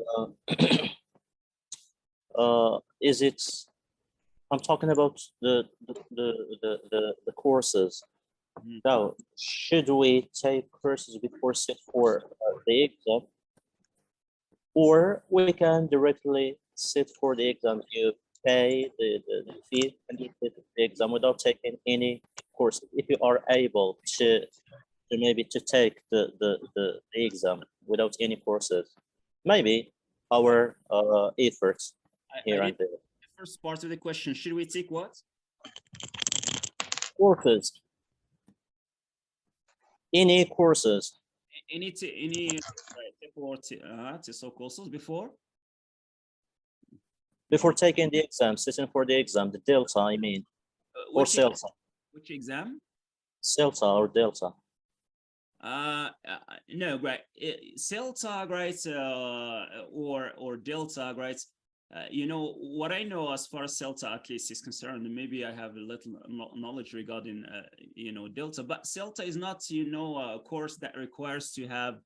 Is it? I'm talking about the courses. Now, should we take courses before sit for the exam, or we can directly sit for the exam? You pay the fee and you sit the exam without taking any courses. If you are able to maybe to take the exam without any courses, maybe our efforts here and there. The first part of the question: should we take what? Courses. Any courses? Any TESOL courses before? Before taking the exam, sitting for the exam, the Delta, I mean, or CELTA. Which exam? CELTA or Delta. No, right. Celta, right, or Delta, right? You know, what I know as far as Celta at least is concerned, maybe I have a little knowledge regarding, you know, Delta, but Celta is not, you know, a course that requires to have,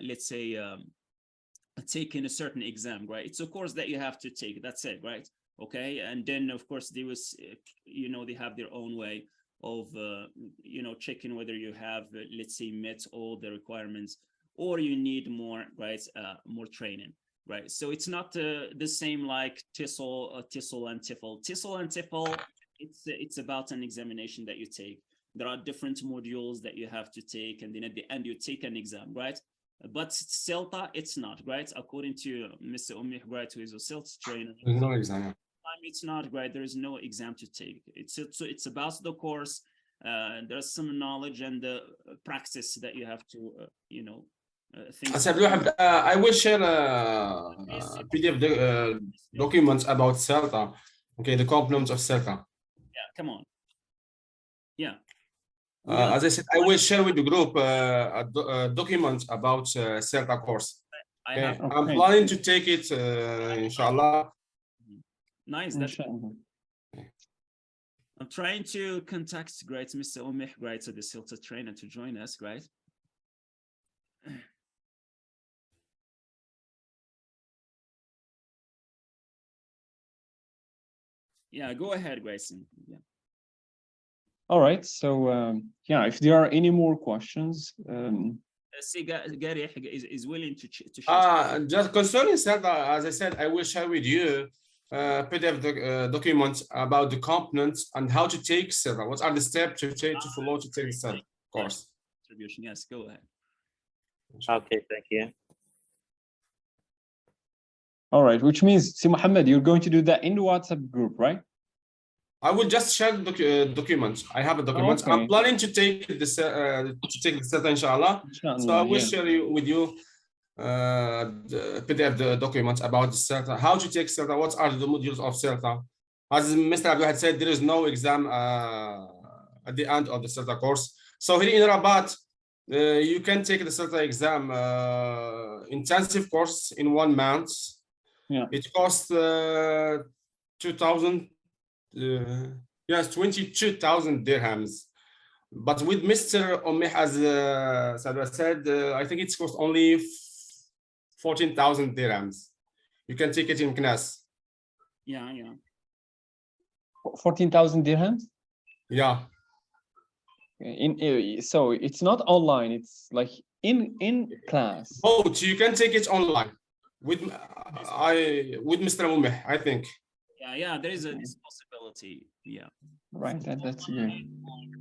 let's say, taking a certain exam, right? It's a course that you have to take, that's it, right? Okay, and then of course they was, you know, they have their own way of, you know, checking whether you have, let's say, met all the requirements or you need more, right? More training. Right, so it's not the same like TESOL and TEFL. TESOL and TEFL, it's about an examination that you take. There are different modules that you have to take, and then at the end you take an exam, right? But CELTA, it's not, right? According to Mr. Omih, right, who is a CELTA trainer, There's no exam. it's not, right? There is no exam to take. It's about the course. There's some knowledge and the practice that you have to, you know. I will share PDF documents about CELTA. Okay, the components of CELTA. Yeah, come on. Yeah. As I said, I will share with the group documents about CELTA course. Okay? I'm planning to take it, inshallah. Nice. That's I'm trying to contact Mr. Omih, right, so the CELTA trainer to join us, right? Yeah, go ahead, Grayson. Yeah. All right. So yeah, if there are any more questions, See, Gary is willing to share. Just concerning CELTA, as I said, I will share with you PDF documents about the components and how to take CELTA. What are the steps to follow to take the CELTA course? Distribution. Yes, go ahead. Okay, thank you. all right, which means, Si Mohammed, you're going to do that in the WhatsApp group, right? I will just share the documents. I have a document. Okay. I'm planning to take the CELTA, inshallah. So I will share with you the PDF the documents about the CELTA, how to take CELTA, what are the modules of CELTA. As Mr. Abdul had said, there is no exam at the end of the CELTA course. So here in Rabat, you can take the CELTA exam intensive course in 1 month. Yeah. It costs 22,000 dirhams. But with Mr. Omih, as Sadra said, I think it's cost only 14,000 dirhams. You can take it in Knas. Yeah, yeah. 14,000 dirhams? Yeah. So it's not online, it's like in class. Both, you can take it online with Mr. Omih, I think. Yeah, yeah, there is this possibility. Yeah. Right, that's good.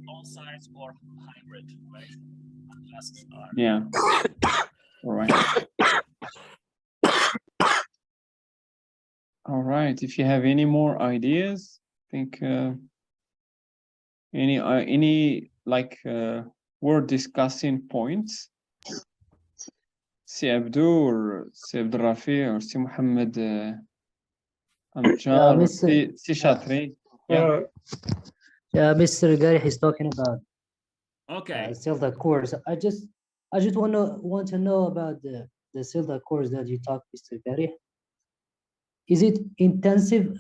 On-site or hybrid, right? Classes are. Yeah. All right. All right. If you have any more ideas, I think any like word discussing points. Si Abdul or Si Abdul Rafi or Si Mohammed Amjar or Si Shatri. Yeah. Yeah, Mr. Gary is talking about CELTA course. I just want to know about the CELTA course that you talked, Mr. Gary. Is it intensive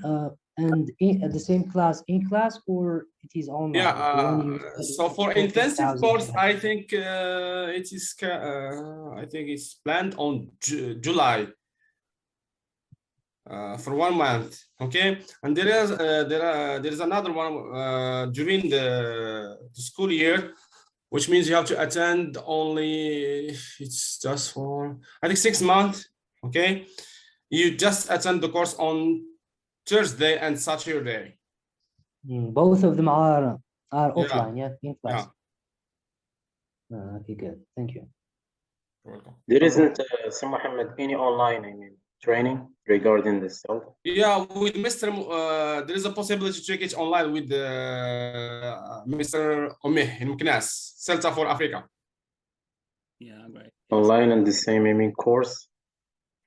and at the same class in class, or it is online? Yeah. So for intensive course, I think it's planned on July. For 1 month, okay, and there is another one during the school year, which means you have to attend only. It's just for I think 6 months, okay. You just attend the course on Thursday and Saturday. Both of them are offline, yeah, in class. Yeah. Okay, good. Thank you. You're welcome. There isn't, Sir Mohammed, any online, training regarding this CELTA? Yeah, with Mr. There is a possibility to take it online with Mr. Omih in Meknas, CELTA for Africa. Yeah, right. Online and the same, course?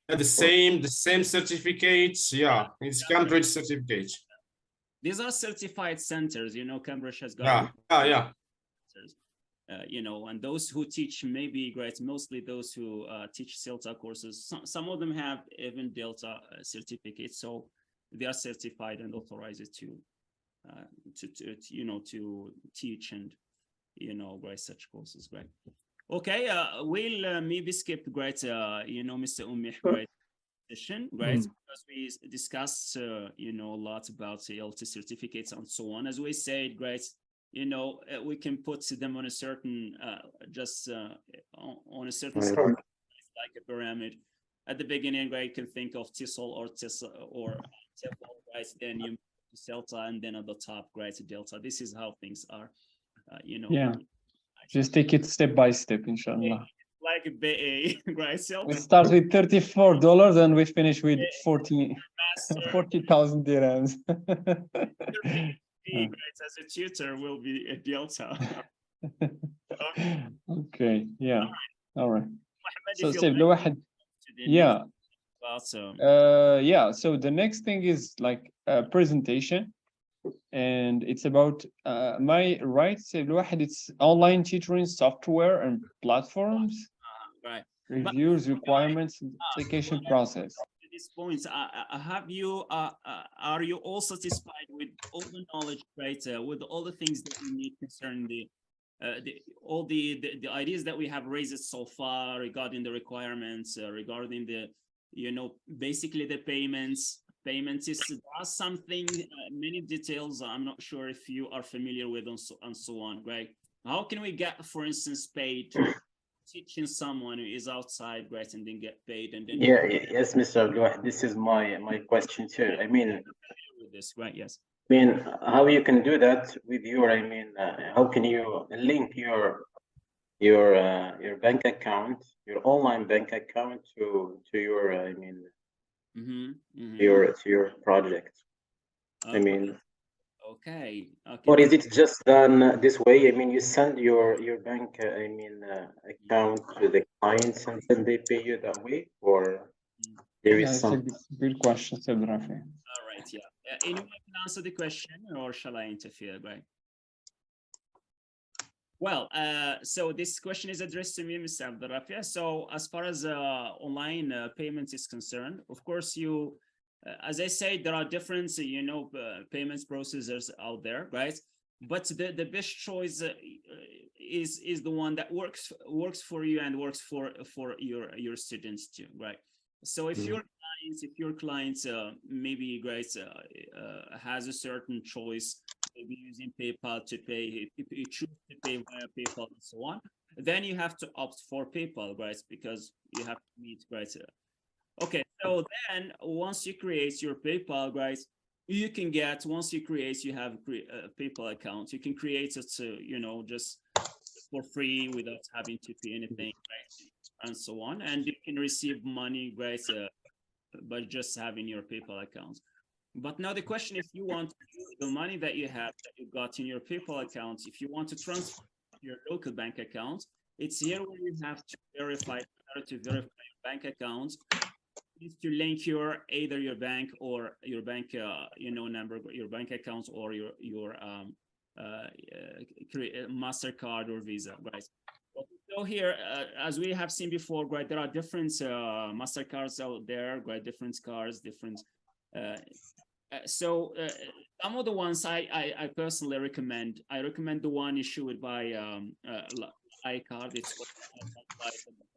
The same certificates. Yeah, it's Cambridge certificate. These are certified centers, Cambridge has got. Yeah. you know, and those who teach maybe great, mostly those who teach Celta courses, some of them have even Delta certificates, so they are certified and authorized to you know, to teach and, you know, great such courses. Great. Okay, we'll maybe skip great, you know, Mr. Umih, great session, right? Because we discussed, you know, a lot about LT certificates and so on. As we said, great, you know, we can put them on a certain, just on a certain scale, like a pyramid. At the beginning, right, you can think of TESOL or TESOL or TEFL, right? Then you Celta, and then at the top, right, Delta. This is how things are, you know. Yeah, just take it step by step, inshallah. Like a BA, right? We start with $34 and we finish with 40,000 dirhams. Great, as a tutor will be a Delta. Okay, yeah, all right. So if Saif, you'd لو like واحد, to the yeah. next about, Yeah, so the next thing is like a presentation, and it's about my right, Saif, لو واحد, it's online tutoring software and platforms, right. reviews, requirements, and application process. At this point, have you are you all satisfied with all the knowledge, right? With all the things that you need concerning all the ideas that we have raised so far regarding the requirements, regarding the, you know, basically the payments is something, many details I'm not sure if you are familiar with, and so on, right? How can we get, for instance, paid teaching someone who is outside, right, and then get paid, and then yes, Mr. Abdullah, this is my question too. I mean, with this, right? Yes. I mean, how you can do that with your, I mean, how can you link your bank account, your online bank account to your, I mean, to your project? I mean, okay. Or is it just done this way? I mean, you send your bank, I mean, account to the clients and then they pay you that way, or there is That's a some? good question, Saif Rafi. All right, yeah. Anyone can answer the question, or shall I interfere, right? Well, so this question is addressed to me, Mr. Abdurrafia. So as far as online payment is concerned, of course, you, as I said, there are different, you know, payments processors out there, right? But the best choice is the one that works for you and works for your students too, right? So if your clients maybe guys has a certain choice, maybe using PayPal to pay, if you choose to pay via PayPal and so on, then you have to opt for PayPal, guys, because you have to meet criteria. Okay, so then once you create your PayPal, guys, you can get, once you create, you have a PayPal account, you can create it to, you know, just for free without having to pay anything, right? And so on, and you can receive money, right, by just having your PayPal account. But now the question, if you want the money that you have, that you got in your PayPal account, if you want to transfer your local bank account, it's here where you have to verify your bank account. Is to link either your bank or your bank, you know, number, your bank account, or your MasterCard or Visa, right? So here, as we have seen before, right, there are different MasterCards out there, right, different cards, different. So some of the ones I personally recommend, the one issued by iCard. It's by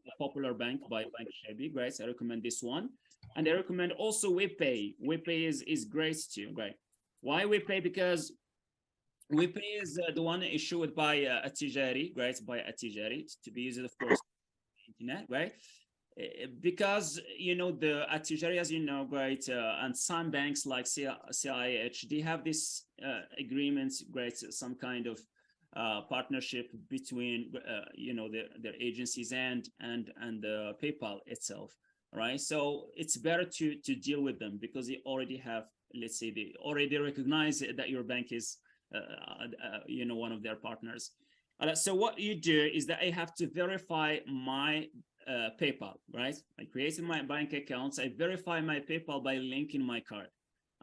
a popular bank, by Bank Shabi, right? I recommend this one, and I recommend also WebPay. WebPay is great too, right? Why WebPay? Because WebPay is the one issued by Atijari, right? By Atijari, to be used, of course, on the internet, right? Because, you know, the Atijari, as you know, right, and some banks like CIH, they have this agreements, right? Some kind of partnership between, you know, their agencies and PayPal itself, right? So it's better to deal with them because they already have, let's say, they already recognize that your bank is, you know, one of their partners. So what you do is that I have to verify my PayPal, right? I created my bank accounts. I verify my PayPal by linking my card.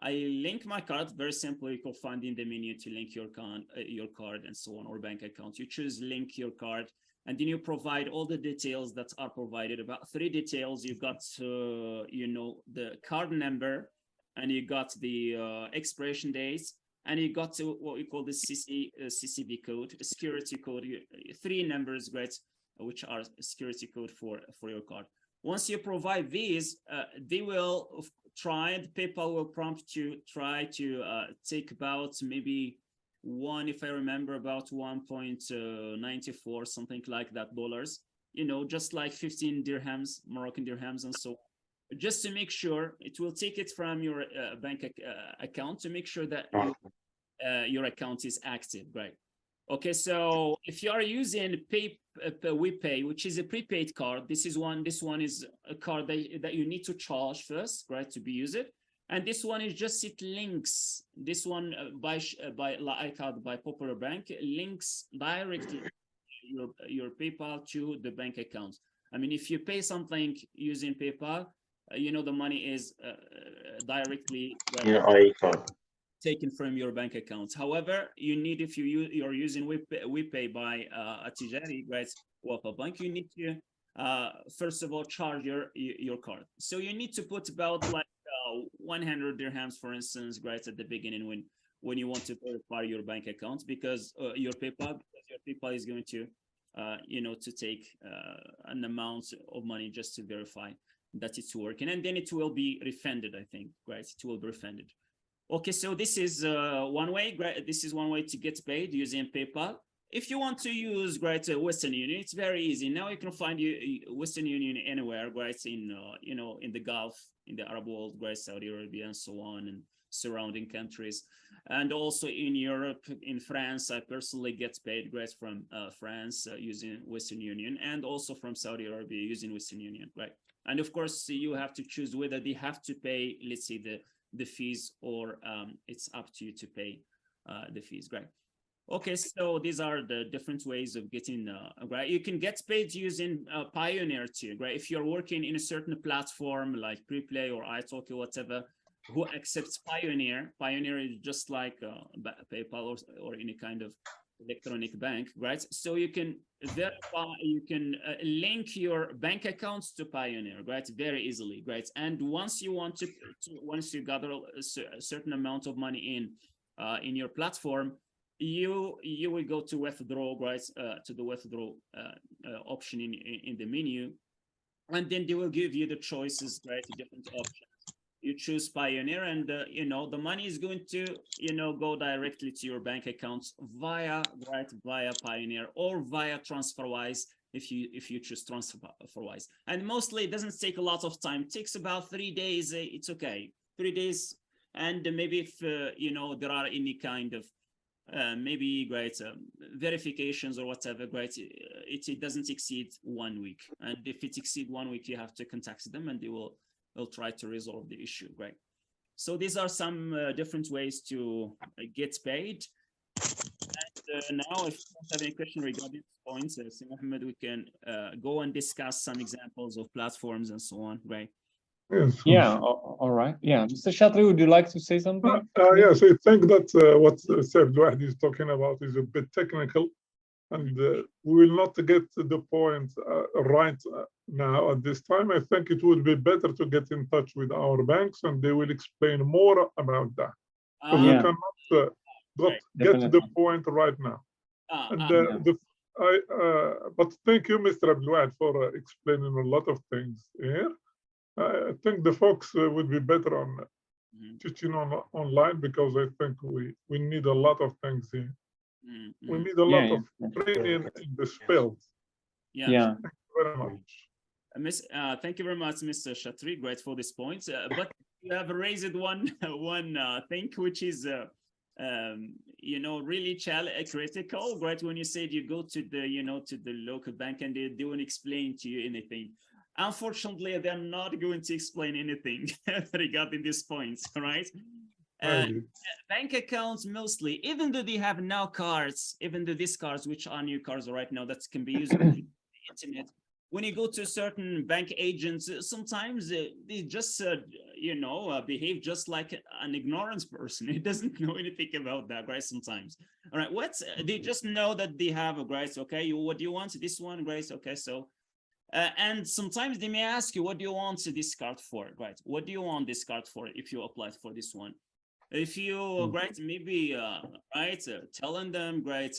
I link my card. Very simple. You can find in the menu to link your card and so on, or bank account. You choose link your card, and then you provide all the details that are provided. About 3 details. You got, you know, the card number, and you got the expiration dates, and you got to what we call the CCV code, security code. 3 numbers, right, which are security code for your card. Once you provide these, they will PayPal will prompt you, try to take about maybe if I remember, about 1.94, something like that, dollars, you know, just like 15 dirhams, Moroccan dirhams, and so on. Just to make sure, it will take it from your bank account to make sure that your account is active, right? Okay, so if you are using WePay, which is a prepaid card, this one is a card that you need to charge first, right, to be used. And this one is just, it links, this one by iCard, by Popular Bank, links directly your PayPal to the bank account. I mean, if you pay something using PayPal, you know, the money is directly taken from your bank account. However, you need, if you're using WePay by Atijari, right, Wafa Bank, you need to first of all charge your card. So you need to put about like 100 dirhams, for instance, right, at the beginning when you want to verify your bank account, because your PayPal is going to you know, to take an amount of money just to verify that it's working, and then it will be refunded, I think, right? It will be refunded. Okay, so this is one way. This is one way to get paid using PayPal. If you want to use, right, Western Union, it's very easy. Now you can find Western Union anywhere, right? In you know, in the Gulf, in the Arab world, right, Saudi Arabia, and so on, and surrounding countries, and also in Europe, in France. I personally get paid, right, from France using Western Union, and also from Saudi Arabia using Western Union, right? And of course, you have to choose whether they have to pay, let's say, the fees, or it's up to you to pay the fees, right? Okay, so these are the different ways of getting, right? You can get paid using Pioneer too, right? If you're working in a certain platform like Preplay or italki or whatever, who accepts Pioneer. Pioneer is just like PayPal or any kind of electronic bank, right? So you can verify, you can link your bank accounts to Pioneer, right? Very easily, right? And once you want to once you gather a certain amount of money in your platform, you will go to withdraw, right? To the withdraw option in the menu, and then they will give you the choices, right? Different options. You choose Pioneer, and you know, the money is going to, you know, go directly to your bank accounts via Pioneer, or via TransferWise if you choose TransferWise. And mostly it doesn't take a lot of time. It takes about 3 days. It's okay, 3 days. And maybe if you know, there are any kind of maybe great verifications or whatever, great, it doesn't exceed 1 week. And if it exceeds 1 week, you have to contact them, and they'll try to resolve the issue, right? So these are some different ways to get paid. And now, if you have any question regarding this point, Sir Mohammed, we can go and discuss some examples of platforms and so on, right? Yes. Yeah, all right. Yeah, Mr. Shatri, would you like to say something? Yes, I think that what Saif Louahdi is talking about is a bit technical, and we will not get to the point right now at this time. I think it would be better to get in touch with our banks, and they will explain more about that. Because we cannot get to the point right now. But thank you, Mr. Abdelouad, for explaining a lot of things here. I think the folks would be better on teaching online, because I think we need a lot of things here. We need a lot of training in this field. Yeah. Thank you very much. Thank you very much, Mr. Shatri. Great for this point. But you have raised one thing, which is you know, really critical, right? When you said you go to the, you know, to the local bank and they don't explain to you anything. Unfortunately, they're not going to explain anything regarding this point, right? Bank accounts mostly, even though they have now cards, even though these cards, which are new cards right now, that can be used on the internet. When you go to certain bank agents, sometimes they just you know, behave just like an ignorant person. He doesn't know anything about that, right? Sometimes, all right, they just know that they have a Grace. Okay, what do you want? This one, Grace. Okay, so and sometimes they may ask you, what do you want this card for, right? What do you want this card for if you applied for this one? If you, right, maybe, right, telling them, right,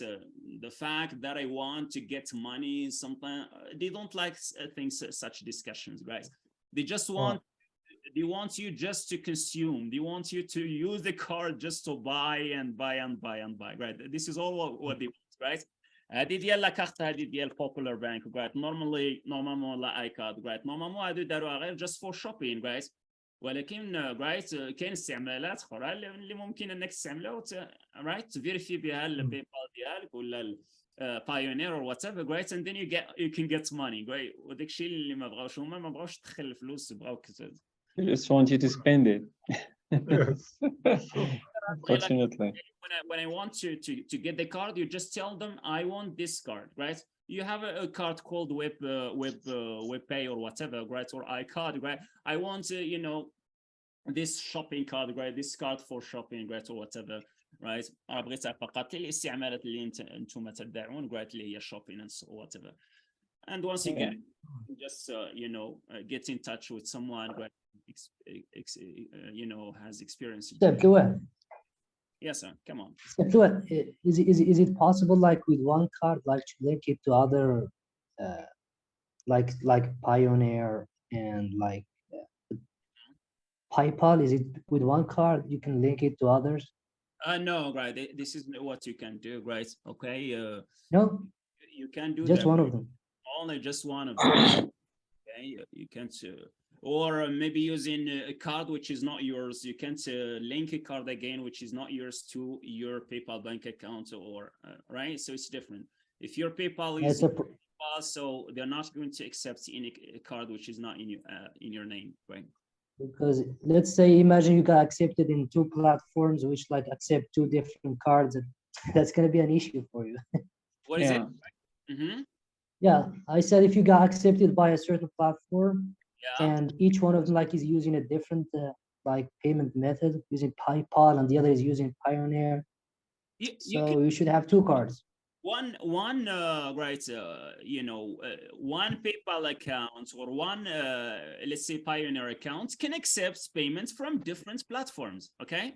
the fact that I want to get money, something, they don't like things, such discussions, right? They just want, they want you just to consume. They want you to use the card just to buy and buy and buy and buy, right? This is all what they want, right? هذه ديال لا كارت هذه ديال Popular Bank, right? Normalement لا اي كارد, right? Normalement هادو داروها غير just for shopping, right? ولكن right كاين استعمالات اخرى اللي ممكن انك تستعملها right تفيريفي بها الباي بال ديالك ولا Pioneer or whatever, right? And then you can get money, right? وداك الشيء اللي ما بغاوش هما ما بغاوش تدخل الفلوس, بغاوك They just want you to spend it. Yes. Fortunately. When I want to get the card, you just tell them I want this card, right? You have a card called WebPay or whatever, right? Or iCard, right? I want you know, this shopping card, right? This card for shopping, right? Or whatever, right? بغيتها فقط للاستعمالات اللي انتم تدعون, right? اللي هي shopping and so whatever. And once you get it, you just you know, get in touch with someone, right? You know, has experience. Yes, sir. Come on. Is it possible, like with one card, like to link it to other, like Pioneer and like PayPal? Is it with one card you can link it to others? No, right. This is what you can do, right? Okay. No, you can do just that. one of them. Only just one of them. Okay, you can't. Or maybe using a card which is not yours. You can't link a card again which is not yours to your PayPal bank account, or right. So it's different. If your PayPal is PayPal, so they're not going to accept any card which is not in your name, right? Because let's say, imagine you got accepted in two platforms which like accept two different cards. That's going to be an issue for you. What is it? Mm-hmm. Yeah, I said if you got accepted by a certain platform, and each one of them like is using a different like payment method, using PayPal, and the other is using Pioneer. So you should have two cards. One right, you know, one PayPal account or one let's say Pioneer account can accept payments from different platforms. Okay,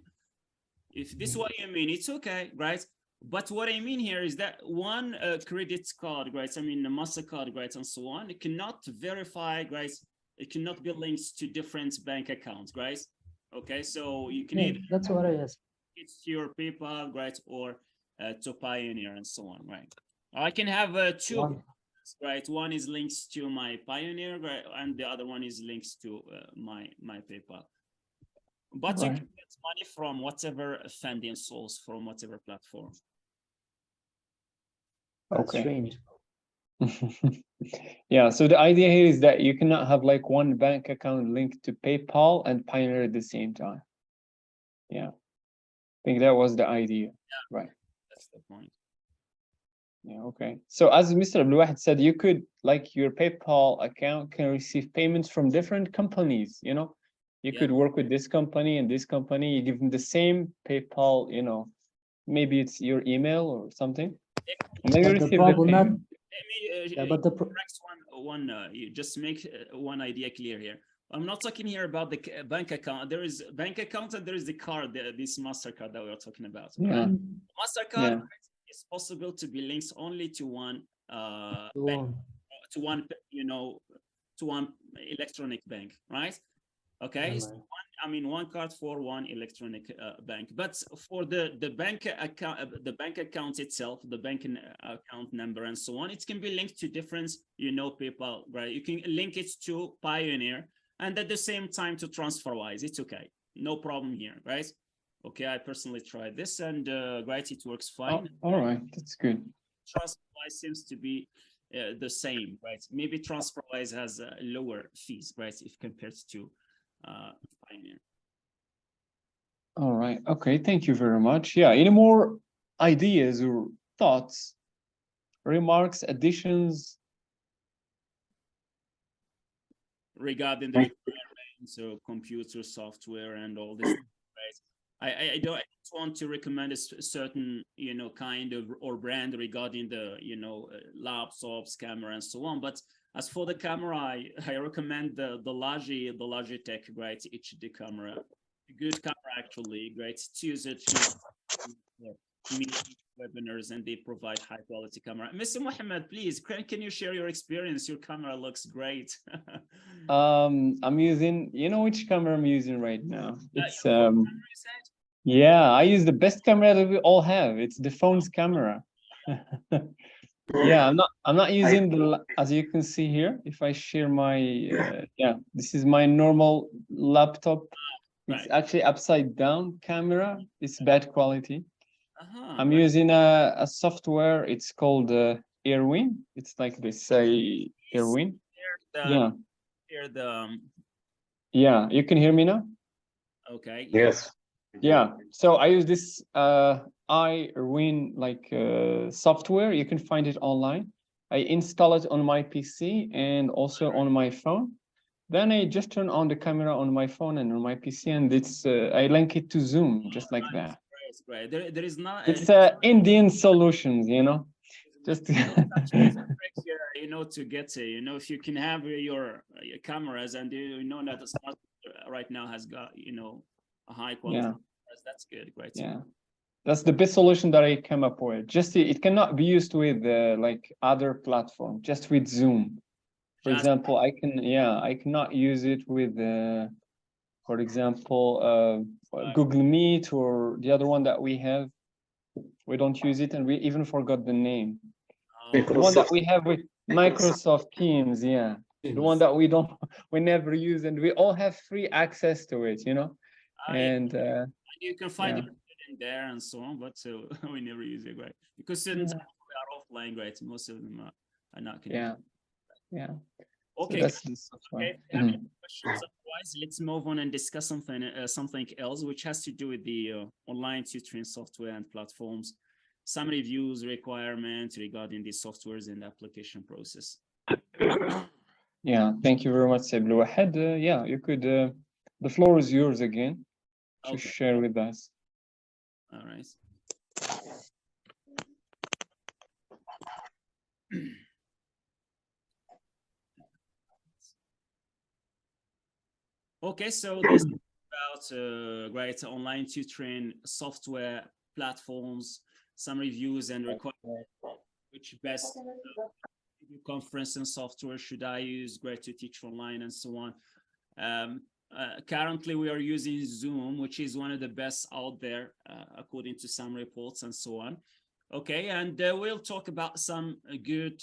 if this is what you mean, it's okay, right? But what I mean here is that one credit card, right? I mean, a MasterCard, right, and so on, it cannot verify, right? It cannot be linked to different bank accounts, right? Okay, so you can either that's what I asked. It's to your PayPal, right, or to Pioneer and so on, right? I can have two, right? One is linked to my Pioneer, right, and the other one is linked to my PayPal. But you can get money from whatever funding source, from whatever platform. That's strange. Yeah, so the idea here is that you cannot have like one bank account linked to PayPal and Pioneer at the same time. Yeah, I think that was the idea. Yeah, right. That's the point. Yeah, okay. So as Mr. Abdelwahed said, you could, like, your PayPal account can receive payments from different companies, you know? You could work with this company and this company, you give them the same PayPal, you know, maybe it's your email or something. And then you receive the payment. But the you just make one idea clear here. I'm not talking here about the bank account. There is bank account and there is the card, this MasterCard that we are talking about. Yeah. MasterCard is possible to be linked only to one bank, to one, you know, to one electronic bank, right? Okay, so one card for one electronic bank. But for the bank account itself, the bank account number and so on, it can be linked to different, you know, PayPal, right? You can link it to Pioneer and at the same time to TransferWise. It's okay, no problem here, right? Okay, I personally tried this and right, it works fine. All right, that's good. TransferWise seems to be the same, right? Maybe TransferWise has lower fees, right, if compared to Pioneer. All right. Okay. Thank you very much. Yeah. Any more ideas or thoughts, remarks, additions? Regarding the so computer software and all this. Right? I don't want to recommend a certain, you know, kind of or brand regarding the, you know, laptops, camera, and so on. But as for the camera, I recommend the Logitech, right, HD camera. A good camera, actually, great. To use it to meet webinars, and they provide high quality camera. Mr. Mohammed, please, can you share your experience? Your camera looks great. I'm using, you know which camera I'm using right now? It's yeah, I use the best camera that we all have. It's the phone's camera. Yeah, I'm not using the, as you can see here, if I share my yeah, this is my normal laptop. It's actually upside down camera. It's bad quality. I'm using a software. It's called Airwin. It's like this Airwin. Yeah. Yeah, you can hear me now? Okay. Yes. Yeah. So I use this Airwin like software. You can find it online. I install it on my PC and also on my phone. Then I just turn on the camera on my phone and on my PC, and it's I link it to Zoom just like that. Right. There is not. It's Indian solutions, you know. Just you know, to get you know, if you can have your cameras, and you know that the smart right now has got, you know, a high quality. Yeah. That's good. Great. Yeah. That's the best solution that I came up with. Just it cannot be used with like other platform, just with Zoom. For example, I cannot use it with, for example, Google Meet or the other one that we have. We don't use it, and we even forgot the name. The one that we have with Microsoft Teams, yeah. The one that we never use, and we all have free access to it, you know. And you can find it in there and so on, but we never use it, right? Because since we are offline, right? Most of them are not connected. Yeah. Okay. Okay. Questions? Otherwise, let's move on and discuss something else, which has to do with the online tutoring software and platforms. Some reviews, requirements regarding these softwares and application process. Yeah. Thank you very much, Seblu. Ahead, yeah, you could. The floor is yours again to share with us. All right. Okay, so this is about great online tutoring software platforms, some reviews and requirements, which best conferencing software should I use, great to teach online and so on. Currently, we are using Zoom, which is one of the best out there, according to some reports and so on. Okay, and we'll talk about some good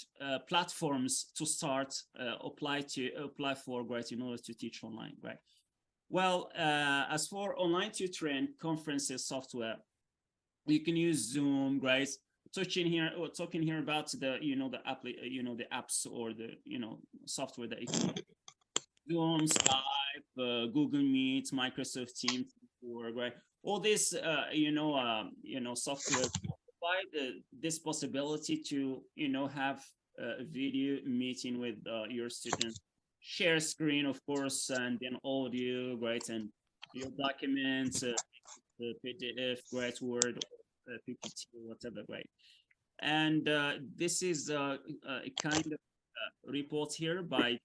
platforms to start apply for, great, in order to teach online, right? Well, as for online tutoring conferences software, you can use Zoom, right? Talking here about the, you know, the app, you know, the apps or the, you know, software that you can use. Zoom, Skype, Google Meet, Microsoft Teams, right? All this, you know, software provide this possibility to, you know, have a video meeting with your students, share screen, of course, and then audio, right? And your documents, the PDF, great, Word, PPT, whatever, right? And this is a kind of report here by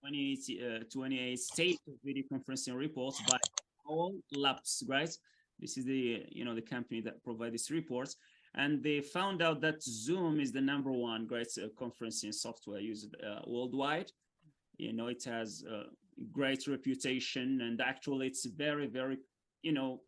28 state video conferencing reports by all labs, right? This is the, you know, the company that provides this report, and they found out that Zoom is the #1 great conferencing software used worldwide. You know, it has a great reputation, and actually it's very, very, you know,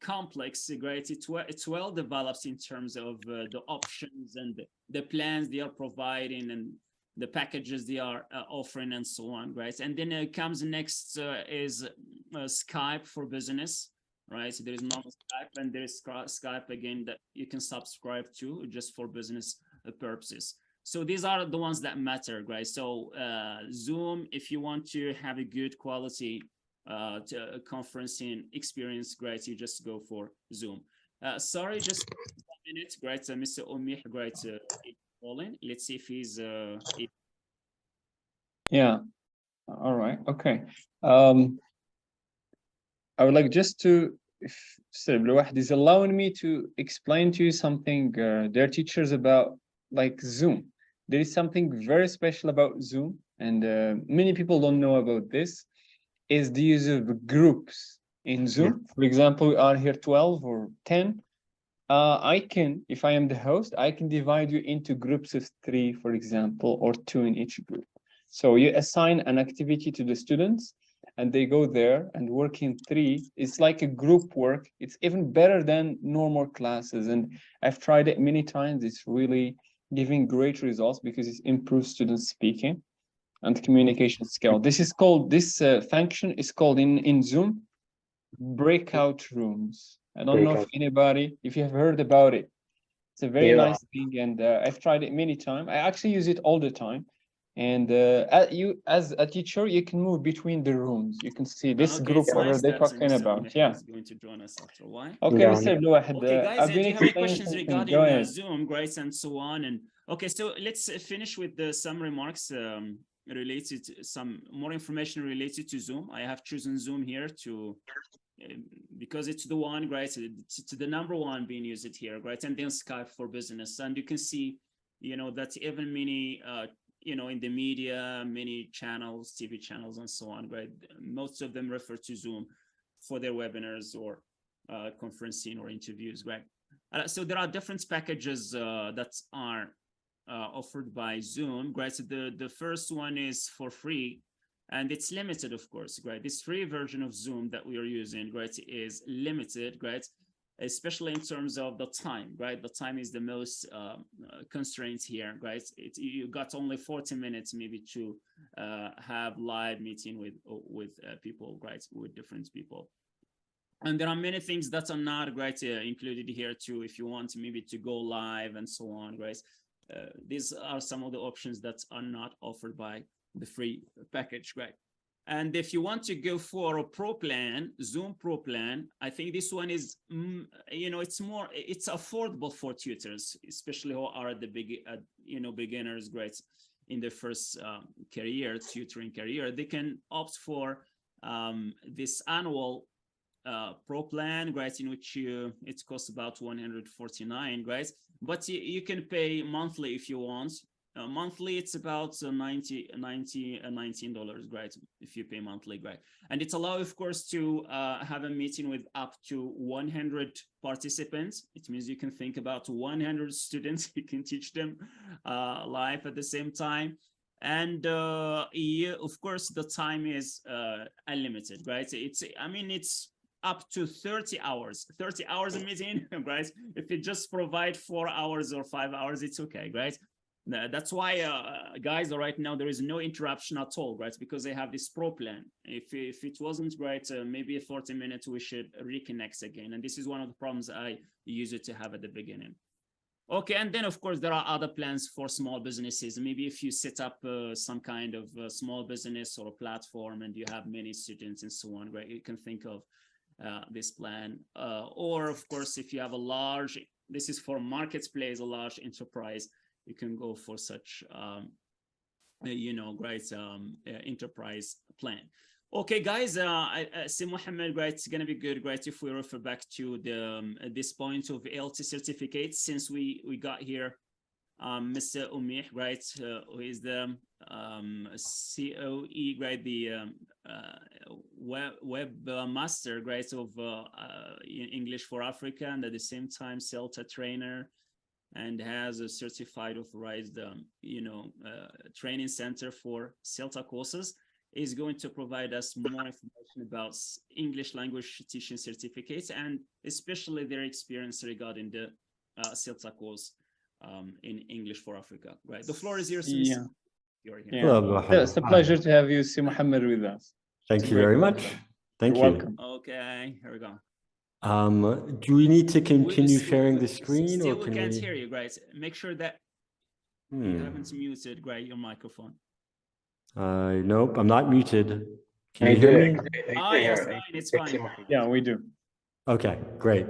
complex, great. It's well developed in terms of the options and the plans they are providing and the packages they are offering and so on, right? And then it comes next is Skype for business, right? So there is normal Skype, and there is Skype again that you can subscribe to just for business purposes. So these are the ones that matter, right? So Zoom, if you want to have a good quality conferencing experience, great, you just go for Zoom. Sorry, just 1 minute, great, Mr. Omih, great, calling. Let's see if he's yeah. All right. Okay. I would like just to, if Abdulwahid is allowing me to explain to you something their teachers about like Zoom. There is something very special about Zoom, and many people don't know about this, is the use of groups in Zoom. For example, we are here 12 or 10. I can, if I am the host, I can divide you into groups of 3, for example, or 2 in each group. So you assign an activity to the students and they go there and work in 3. It's like a group work. It's even better than normal classes. And I've tried it many times. It's really giving great results because it improves students speaking and communication skill. This is called, this function is called in Zoom, breakout rooms. I don't know if anybody, if you have heard about it. It's a very nice thing, and I've tried it many times. I actually use it all the time. And you, as a teacher, you can move between the rooms. You can see this group over they're talking about. Yeah. Going to join us after a while. Okay, Mr. Abdulwahid, Okay, guys, I've do been you have any explaining questions something. regarding Go ahead. Zoom, grades, and so on? And okay, so let's finish with some remarks related to some more information related to Zoom. I have chosen Zoom here to because it's the one, right? It's the number one being used here, right? And then Skype for business, and you can see, you know, that even many, you know, in the media, many channels, TV channels, and so on, right? Most of them refer to Zoom for their webinars or conferencing or interviews, right? So there are different packages that are offered by Zoom, right? So the first one is for free, and it's limited, of course, right? This free version of Zoom that we are using, right, is limited, right? Especially in terms of the time, right? The time is the most constraint here, right? You got only 40 minutes maybe to have live meeting with people, right? With different people. And there are many things that are not, right, included here too, if you want maybe to go live and so on, right? These are some of the options that are not offered by the free package, right? And if you want to go for a pro plan, Zoom Pro plan, I think this one is, you know, it's affordable for tutors, especially who are at the you know, beginners, right, in their first tutoring career. They can opt for this annual pro plan, right, in which it costs about $149, right? But you can pay monthly if you want. Monthly, it's about $19, right, if you pay monthly, right? And it allows, of course, to have a meeting with up to 100 participants. It means you can think about 100 students. You can teach them live at the same time. And of course, the time is unlimited, right? It's up to 30 hours a meeting, right? If you just provide 4 hours or 5 hours, it's okay, right? That's why, guys, right now there is no interruption at all, right? Because they have this pro plan. If it wasn't right, maybe 40 minutes, we should reconnect again. And this is one of the problems I used to have at the beginning. Okay, and then of course there are other plans for small businesses. Maybe if you set up some kind of small business or a platform and you have many students and so on, right? You can think of this plan. Or of course, if you have a large, this is for marketplace, a large enterprise, you can go for such, you know, great enterprise plan. Okay, guys, see Mohammed, right, it's gonna be good, right, if we refer back to the this point of LT certificate, since we got here Mr. Umih, right, who is the COE, right, the webmaster, right, of English for Africa, and at the same time CELTA trainer, and has a certified authorized, you know, training center for CELTA courses, is going to provide us more information about English language teaching certificates, and especially their experience regarding the CELTA course in English for Africa. Right, the floor is yours. Yeah. You're here. Yeah. Hello, It's a pleasure to have you, Si Mohammed, with us. Thank you very much. Thank You're you. welcome. Okay, here we go. Do we need to continue sharing the screen, Still, or we can can't we? hear you, right? Make sure that you haven't muted, right, your microphone. Nope, I'm not muted. Can I you do. hear me? Yes, fine, it's fine. Yeah, we do. Okay, great.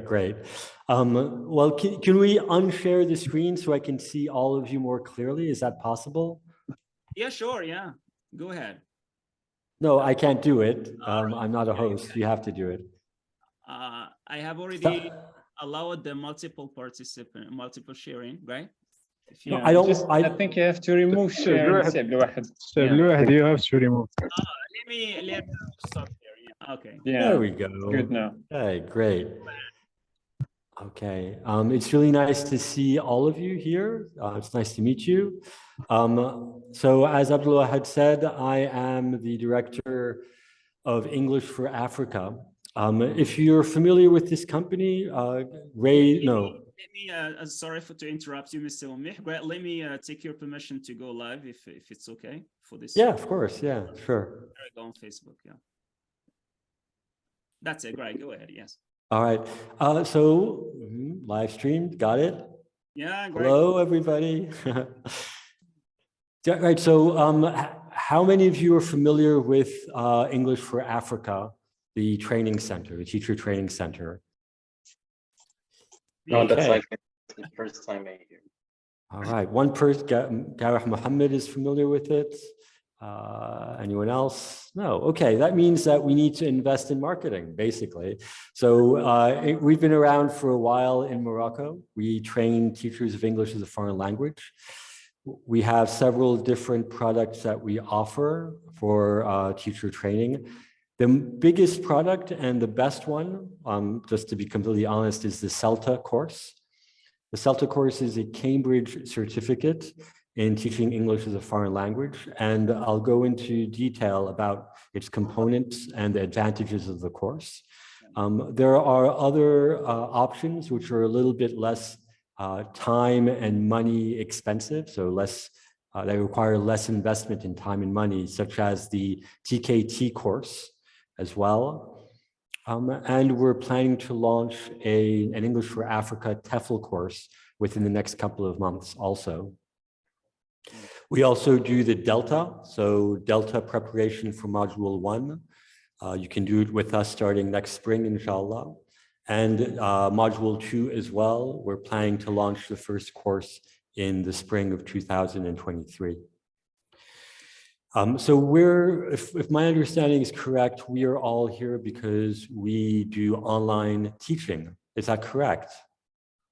Well, can we unshare the screen so I can see all of you more clearly? Is that possible? Yeah, sure, yeah. Go ahead. No, I can't do it. I'm not a host. You have to do it. I have already allowed the multiple sharing, right? No, I don't. I think you have to remove sharing. You have to remove. Let me stop here. Yeah. Okay. Yeah. There we go. Good now. Okay, great. Okay, it's really nice to see all of you here. It's nice to meet you. So as Abdullah had said, I am the director of English for Africa. If you're familiar with this company, Let me, sorry to interrupt you, Mr. Omih. Let me take your permission to go live if it's okay for this. Yeah, of course. Yeah, sure. Go on Facebook. Yeah. That's it. Great. Go ahead. Yes. All right. Live stream. Got it? Yeah. Great. Hello, everybody. Yeah, right. So how many of you are familiar with English for Africa, the training center, the teacher training center? No, that's like the first time I hear. All right, one person, Gareth Mohammed, is familiar with it. Anyone else? No. Okay, that means that we need to invest in marketing, basically. So we've been around for a while in Morocco. We train teachers of English as a foreign language. We have several different products that we offer for teacher training. The biggest product and the best one, just to be completely honest, is the CELTA course. The CELTA course is a Cambridge certificate in teaching English as a foreign language, and I'll go into detail about its components and the advantages of the course. There are other options which are a little bit less time and money expensive, so they require less investment in time and money, such as the TKT course as well. And we're planning to launch an English for Africa TEFL course within the next couple of months also. We also do the Delta, so Delta preparation for Module 1. You can do it with us starting next spring, inshallah. And Module 2 as well. We're planning to launch the first course in the spring of 2023. So if my understanding is correct, we are all here because we do online teaching. Is that correct?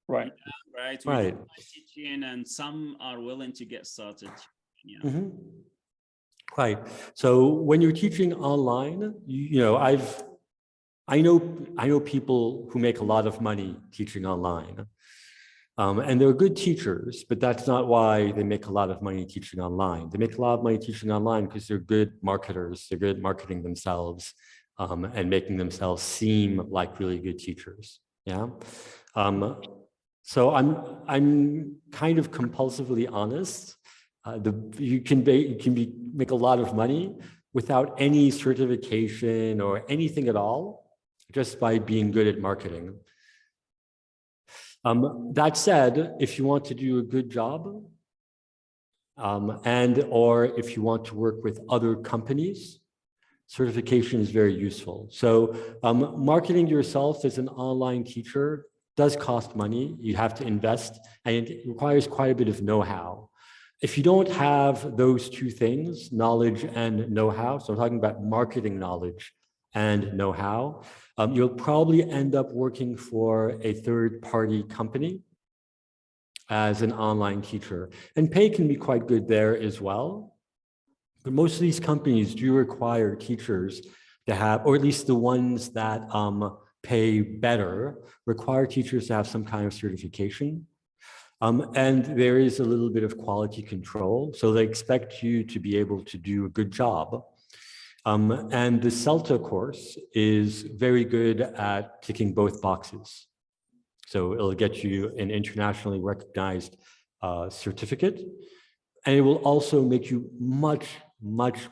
Right. Right. Right. Teaching, and some are willing to get started. Yeah. Mm-hmm. Right. So when you're teaching online, I know people who make a lot of money teaching online. And they're good teachers, but that's not why they make a lot of money teaching online. They make a lot of money teaching online because they're good marketers. They're good at marketing themselves and making themselves seem like really good teachers. Yeah. So I'm kind of compulsively honest. You can make a lot of money without any certification or anything at all, just by being good at marketing. That said, if you want to do a good job, or if you want to work with other companies, certification is very useful. So marketing yourself as an online teacher does cost money. You have to invest, and it requires quite a bit of know-how. If you don't have those two things, knowledge and know-how, so I'm talking about marketing knowledge and know-how, you'll probably end up working for a third-party company as an online teacher. And pay can be quite good there as well. But most of these companies do require teachers to have, or at least the ones that pay better, require teachers to have some kind of certification. And there is a little bit of quality control. So they expect you to be able to do a good job. And the CELTA course is very good at ticking both boxes. So it'll get you an internationally recognized certificate, and it will also make you much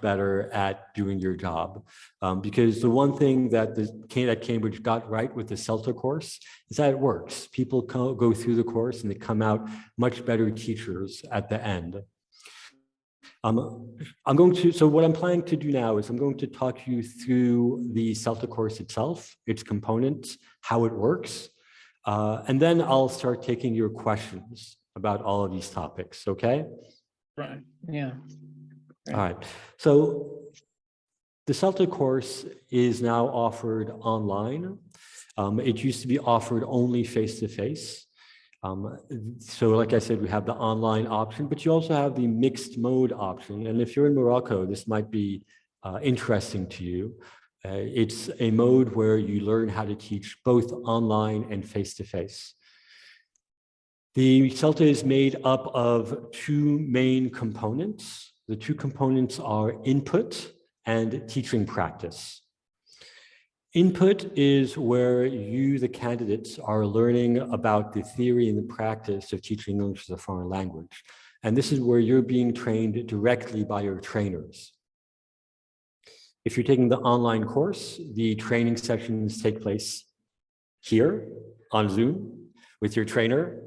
better at doing your job. Because the one thing that Cambridge got right with the CELTA course is that it works. People go through the course and they come out much better teachers at the end. So what I'm planning to do now is I'm going to talk you through the CELTA course itself, its components, how it works, and then I'll start taking your questions about all of these topics, okay? Right, yeah. All right, so The CELTA course is now offered online. It used to be offered only face-to-face. So like I said, we have the online option, but you also have the mixed mode option. And if you're in Morocco, this might be interesting to you. It's a mode where you learn how to teach both online and face-to-face. The CELTA is made up of two main components. The two components are input and teaching practice. Input is where you, the candidates, are learning about the theory and the practice of teaching English as a foreign language. And this is where you're being trained directly by your trainers. If you're taking the online course, the training sessions take place here on Zoom with your trainer.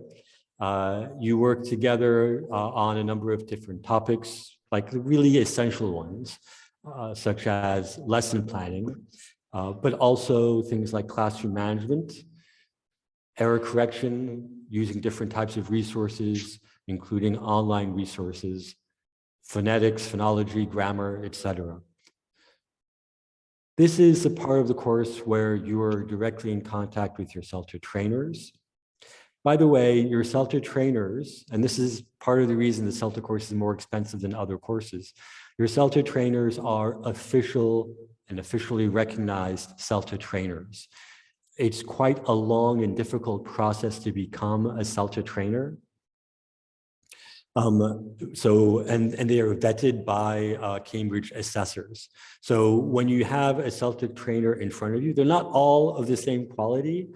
You work together on a number of different topics, like the really essential ones, such as lesson planning, but also things like classroom management, error correction, using different types of resources, including online resources, phonetics, phonology, grammar, etc. This is the part of the course where you're directly in contact with your CELTA trainers. By the way, your CELTA trainers, and this is part of the reason the CELTA course is more expensive than other courses, your CELTA trainers are official and officially recognized CELTA trainers. It's quite a long and difficult process to become a CELTA trainer. And they are vetted by Cambridge assessors. So when you have a CELTA trainer in front of you, they're not all of the same quality,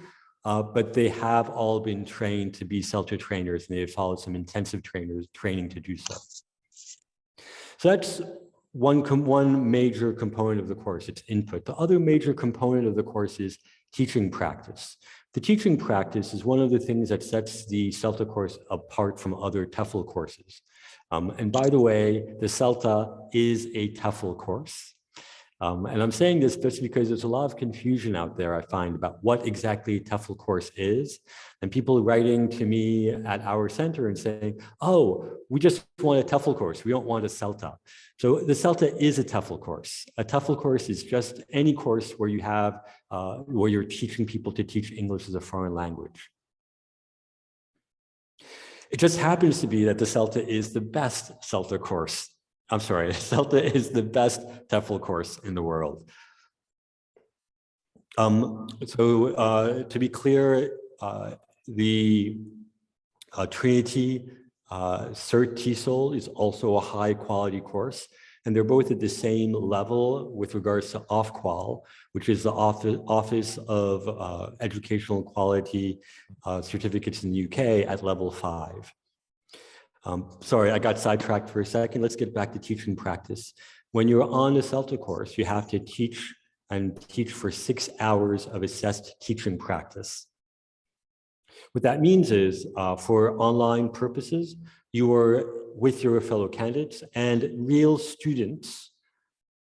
but they have all been trained to be CELTA trainers, and they have followed some intensive training to do so. So that's one major component of the course, it's input. The other major component of the course is teaching practice. The teaching practice is one of the things that sets the CELTA course apart from other TEFL courses. And by the way, the CELTA is a TEFL course. And I'm saying this just because there's a lot of confusion out there, I find, about what exactly a TEFL course is. And people writing to me at our center and saying, oh, we just want a TEFL course, we don't want a CELTA. So the CELTA is a TEFL course. A TEFL course is just any course where you have, where you're teaching people to teach English as a foreign language. It just happens to be that the CELTA is the best CELTA course. I'm sorry, CELTA is the best TEFL course in the world. To be clear, the Trinity Cert TESOL is also a high quality course, and they're both at the same level with regards to Ofqual, which is the Office of Educational Quality Certificates in the UK at level 5. Sorry, I got sidetracked for a second. Let's get back to teaching practice. When you're on a CELTA course, you have to teach for 6 hours of assessed teaching practice. What that means is, for online purposes, you are with your fellow candidates and real students.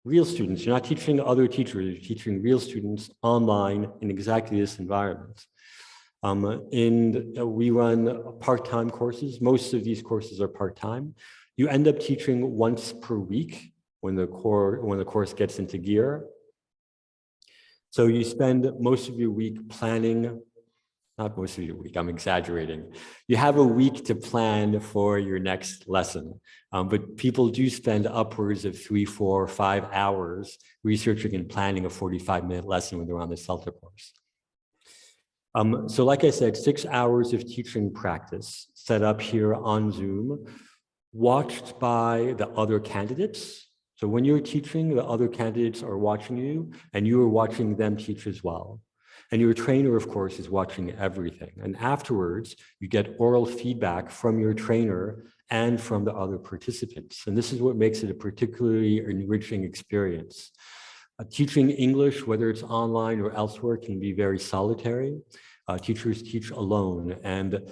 You're not teaching other teachers, you're teaching real students online in exactly this environment. We run part-time courses. Most of these courses are part-time. You end up teaching once per week when the course gets into gear. So you spend most of your week planning, not most of your week, I'm exaggerating. You have a week to plan for your next lesson, but people do spend upwards of 3, 4, 5 hours researching and planning a 45-minute lesson when they're on the CELTA course. So like I said, 6 hours of teaching practice set up here on Zoom, watched by the other candidates. So when you're teaching, the other candidates are watching you and you are watching them teach as well. And your trainer, of course, is watching everything. And afterwards, you get oral feedback from your trainer and from the other participants. And this is what makes it a particularly enriching experience. Teaching English, whether it's online or elsewhere, can be very solitary. Teachers teach alone. And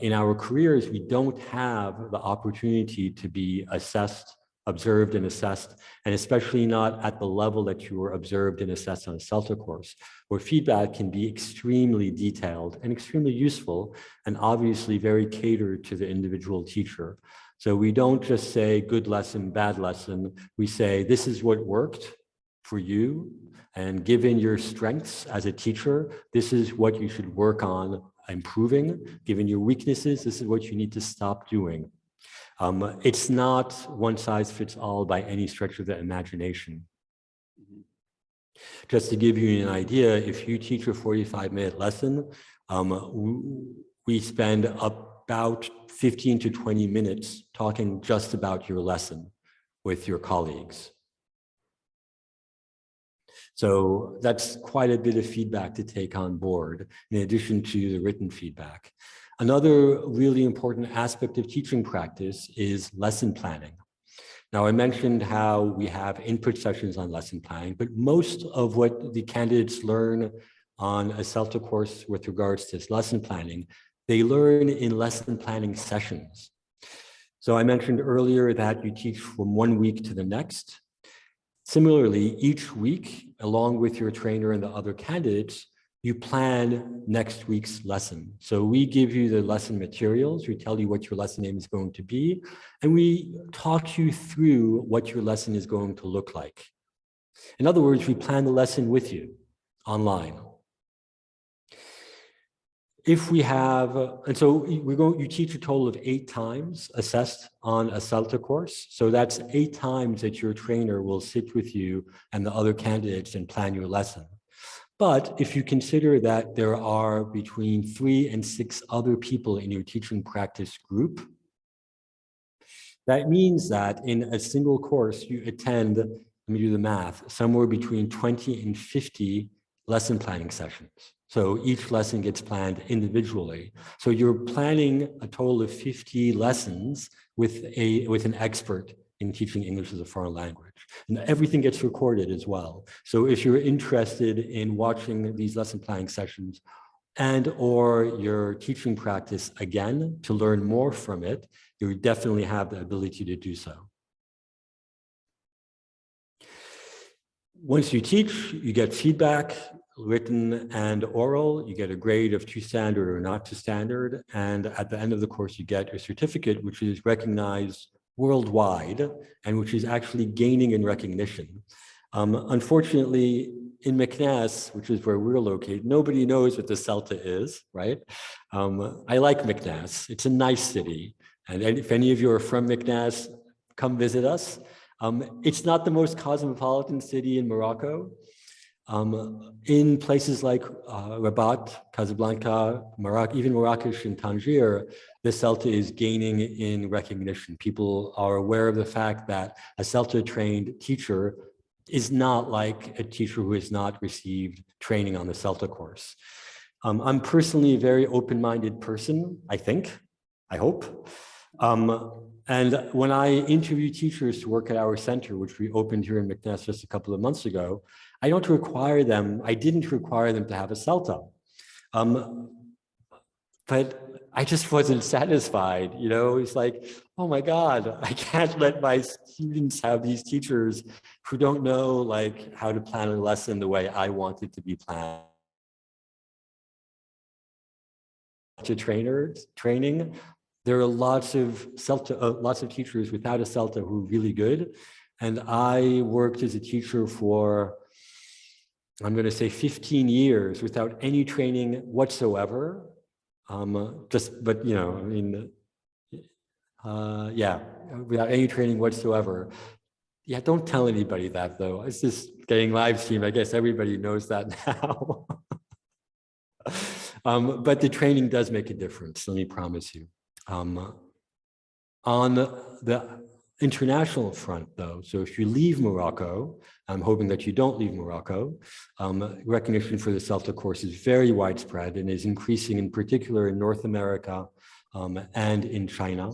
in our careers, we don't have the opportunity to be observed and assessed, and especially not at the level that you were observed and assessed on a CELTA course, where feedback can be extremely detailed and extremely useful, and obviously very catered to the individual teacher. So we don't just say good lesson, bad lesson. We say this is what worked for you, and given your strengths as a teacher, this is what you should work on improving. Given your weaknesses, this is what you need to stop doing. It's not one size fits all by any stretch of the imagination. Just to give you an idea, if you teach a 45-minute lesson, we spend about 15 to 20 minutes talking just about your lesson with your colleagues. So that's quite a bit of feedback to take on board, in addition to the written feedback. Another really important aspect of teaching practice is lesson planning. Now, I mentioned how we have input sessions on lesson planning, but most of what the candidates learn on a CELTA course with regards to lesson planning, they learn in lesson planning sessions. So I mentioned earlier that you teach from one week to the next. Similarly, each week, along with your trainer and the other candidates, you plan next week's lesson. So we give you the lesson materials, we tell you what your lesson name is going to be, and we talk you through what your lesson is going to look like. In other words, we plan the lesson with you online. If we have, and so you teach a total of 8 times assessed on a CELTA course. So that's 8 times that your trainer will sit with you and the other candidates and plan your lesson. But if you consider that there are between 3 and 6 other people in your teaching practice group, that means that in a single course, you attend, let me do the math, somewhere between 20 and 50 lesson planning sessions. So each lesson gets planned individually. So you're planning a total of 50 lessons with an expert in teaching English as a foreign language. And everything gets recorded as well. So if you're interested in watching these lesson planning sessions and or your teaching practice again to learn more from it, you definitely have the ability to do so. Once you teach, you get feedback, written and oral. You get a grade of 2 standard or not 2 standard. And at the end of the course, you get a certificate, which is recognized worldwide and which is actually gaining in recognition. Unfortunately, in McNass, which is where we're located, nobody knows what the CELTA is, right? I like McNass. It's a nice city. And if any of you are from McNass, come visit us. It's not the most cosmopolitan city in Morocco. In places like Rabat, Casablanca, even Marrakesh and Tangier, the CELTA is gaining in recognition. People are aware of the fact that a CELTA-trained teacher is not like a teacher who has not received training on the CELTA course. I'm personally a very open-minded person, I think, I hope. And when I interview teachers to work at our center, which we opened here in McNass just a couple of months ago, I didn't require them to have a CELTA. But I just wasn't satisfied, you know. It's like, oh my God, I can't let my students have these teachers who don't know like how to plan a lesson the way I want it to be planned. To training, there are lots of teachers without a CELTA who are really good. And I worked as a teacher for, I'm going to say 15 years without any training whatsoever. But you know, I mean, yeah, without any training whatsoever. Yeah, don't tell anybody that though. It's just getting live streamed. I guess everybody knows that now. But the training does make a difference, let me promise you. On the international front though, so if you leave Morocco, I'm hoping that you don't leave Morocco, recognition for the CELTA course is very widespread and is increasing in particular in North America and in China.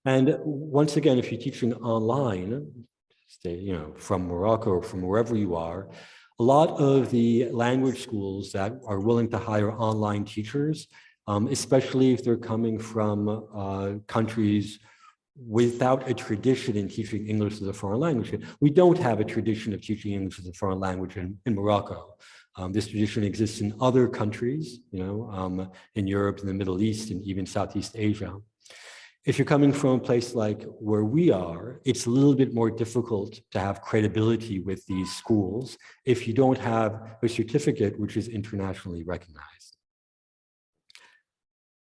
And once again, if you're teaching online, you know, from Morocco or from wherever you are, a lot of the language schools that are willing to hire online teachers, especially if they're coming from countries without a tradition in teaching English as a foreign language. We don't have a tradition of teaching English as a foreign language in Morocco. This tradition exists in other countries, you know, in Europe, in the Middle East, and even Southeast Asia. If you're coming from a place like where we are, it's a little bit more difficult to have credibility with these schools if you don't have a certificate which is internationally recognized.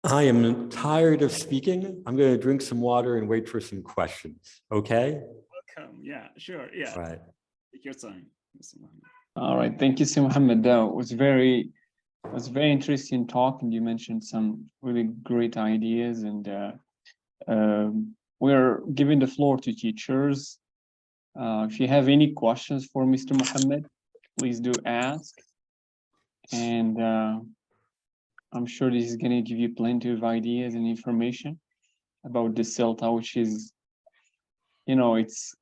I am tired of speaking. I'm going to drink some water and wait for some questions. Okay? Welcome. Yeah, sure. Yeah. All right. Take your time, Mr. Mohammed. All right, thank you, Sir Mohammed. That was very interesting talk, and you mentioned some really great ideas. And we're giving the floor to teachers. If you have any questions for Mr. Mohammed, please do ask. And I'm sure this is going to give you plenty of ideas and information about the CELTA, which is, you know, it's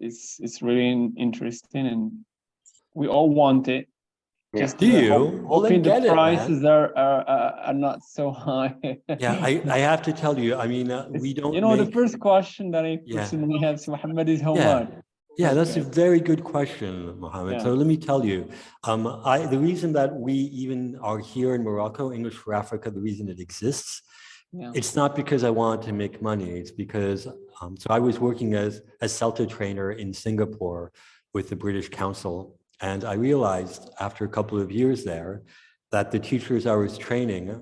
really interesting, and we all want it. Just do you? Well, then get the it, prices man. are not so high. Yeah, I have to tell you, I mean, we don't. You know, the make... first question that I personally have to Mohammed is how much. Yeah, that's a very good question, Mohammed. So let me tell you, the reason that we even are here in Morocco, English for Africa, the reason it exists, it's not because I wanted to make money. It's because, so I was working as a CELTA trainer in Singapore with the British Council. And I realized after a couple of years there that the teachers I was training,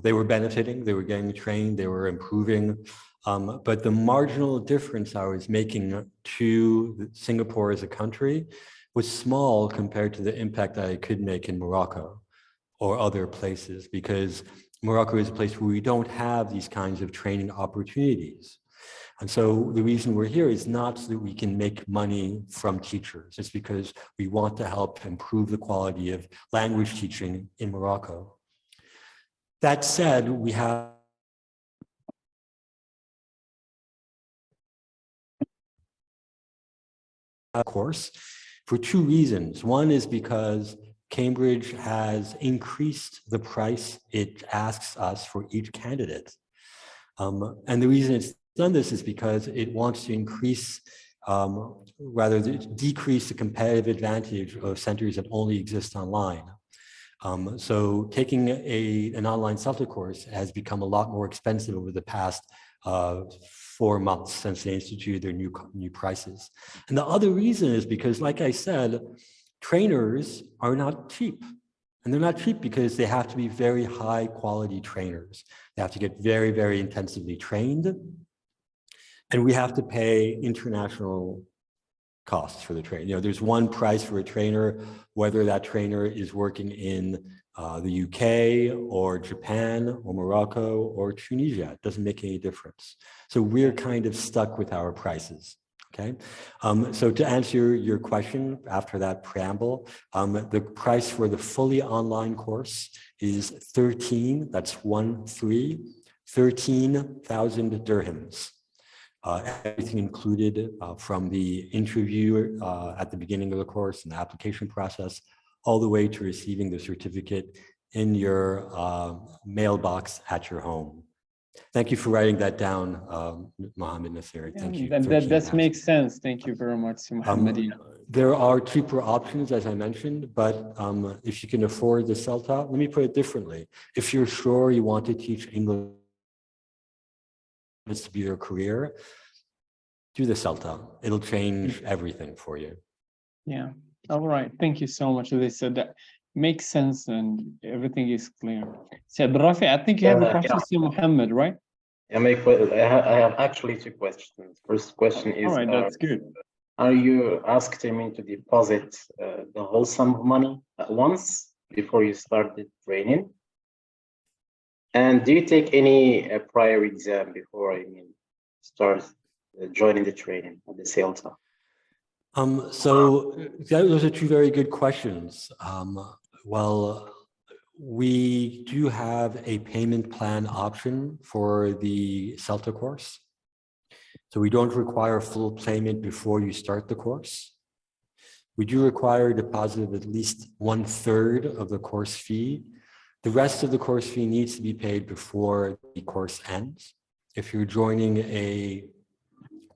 they were benefiting, they were getting trained, they were improving. But the marginal difference I was making to Singapore as a country was small compared to the impact that I could make in Morocco or other places, because Morocco is a place where we don't have these kinds of training opportunities. And so the reason we're here is not so that we can make money from teachers. It's because we want to help improve the quality of language teaching in Morocco. That said, we have a course for two reasons. One is because Cambridge has increased the price it asks us for each candidate. And the reason it's done this is because it wants to increase, rather decrease the competitive advantage of centers that only exist online. So taking an online CELTA course has become a lot more expensive over the past 4 months since they instituted their new prices. And the other reason is because, like I said, trainers are not cheap. And they're not cheap because they have to be very high quality trainers. They have to get very, very intensively trained. And we have to pay international costs for the training. You know, there's one price for a trainer, whether that trainer is working in the UK or Japan or Morocco or Tunisia. It doesn't make any difference. So we're kind of stuck with our prices. Okay, so to answer your question after that preamble, the price for the fully online course is 13,000 dirhams. Everything included from the interview at the beginning of the course and the application process, all the way to receiving the certificate in your mailbox at your home. Thank you for writing that down, Mohammed Nasiri. Thank you. That makes sense. Thank you very much, Mohammed. There are cheaper options, as I mentioned, but if you can afford the CELTA, let me put it differently. If you're sure you want to teach English to be your career, do the CELTA. It'll change everything for you. Yeah. All right. Thank you so much. They said that makes sense and everything is clear. So, Rafi, I think you have a question to Mohammed, right? I have actually two questions. First question is, all right, that's good. Are you asked him to deposit the whole sum of money at once before you start the training? And do you take any prior exam before start joining the training at the CELTA? So those are two very good questions. Well, we do have a payment plan option for the CELTA course. So we don't require full payment before you start the course. We do require a deposit of at least 1/3 of the course fee. The rest of the course fee needs to be paid before the course ends. If you're joining a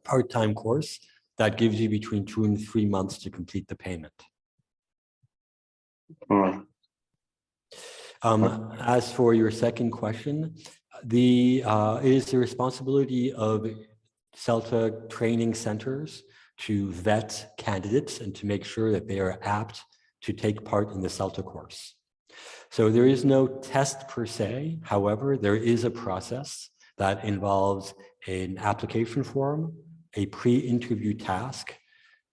part-time course, that gives you between 2 and 3 months to complete the payment. All right. As for your second question, It is the responsibility of CELTA training centers to vet candidates and to make sure that they are apt to take part in the CELTA course. So there is no test per se. However, there is a process that involves an application form, a pre-interview task.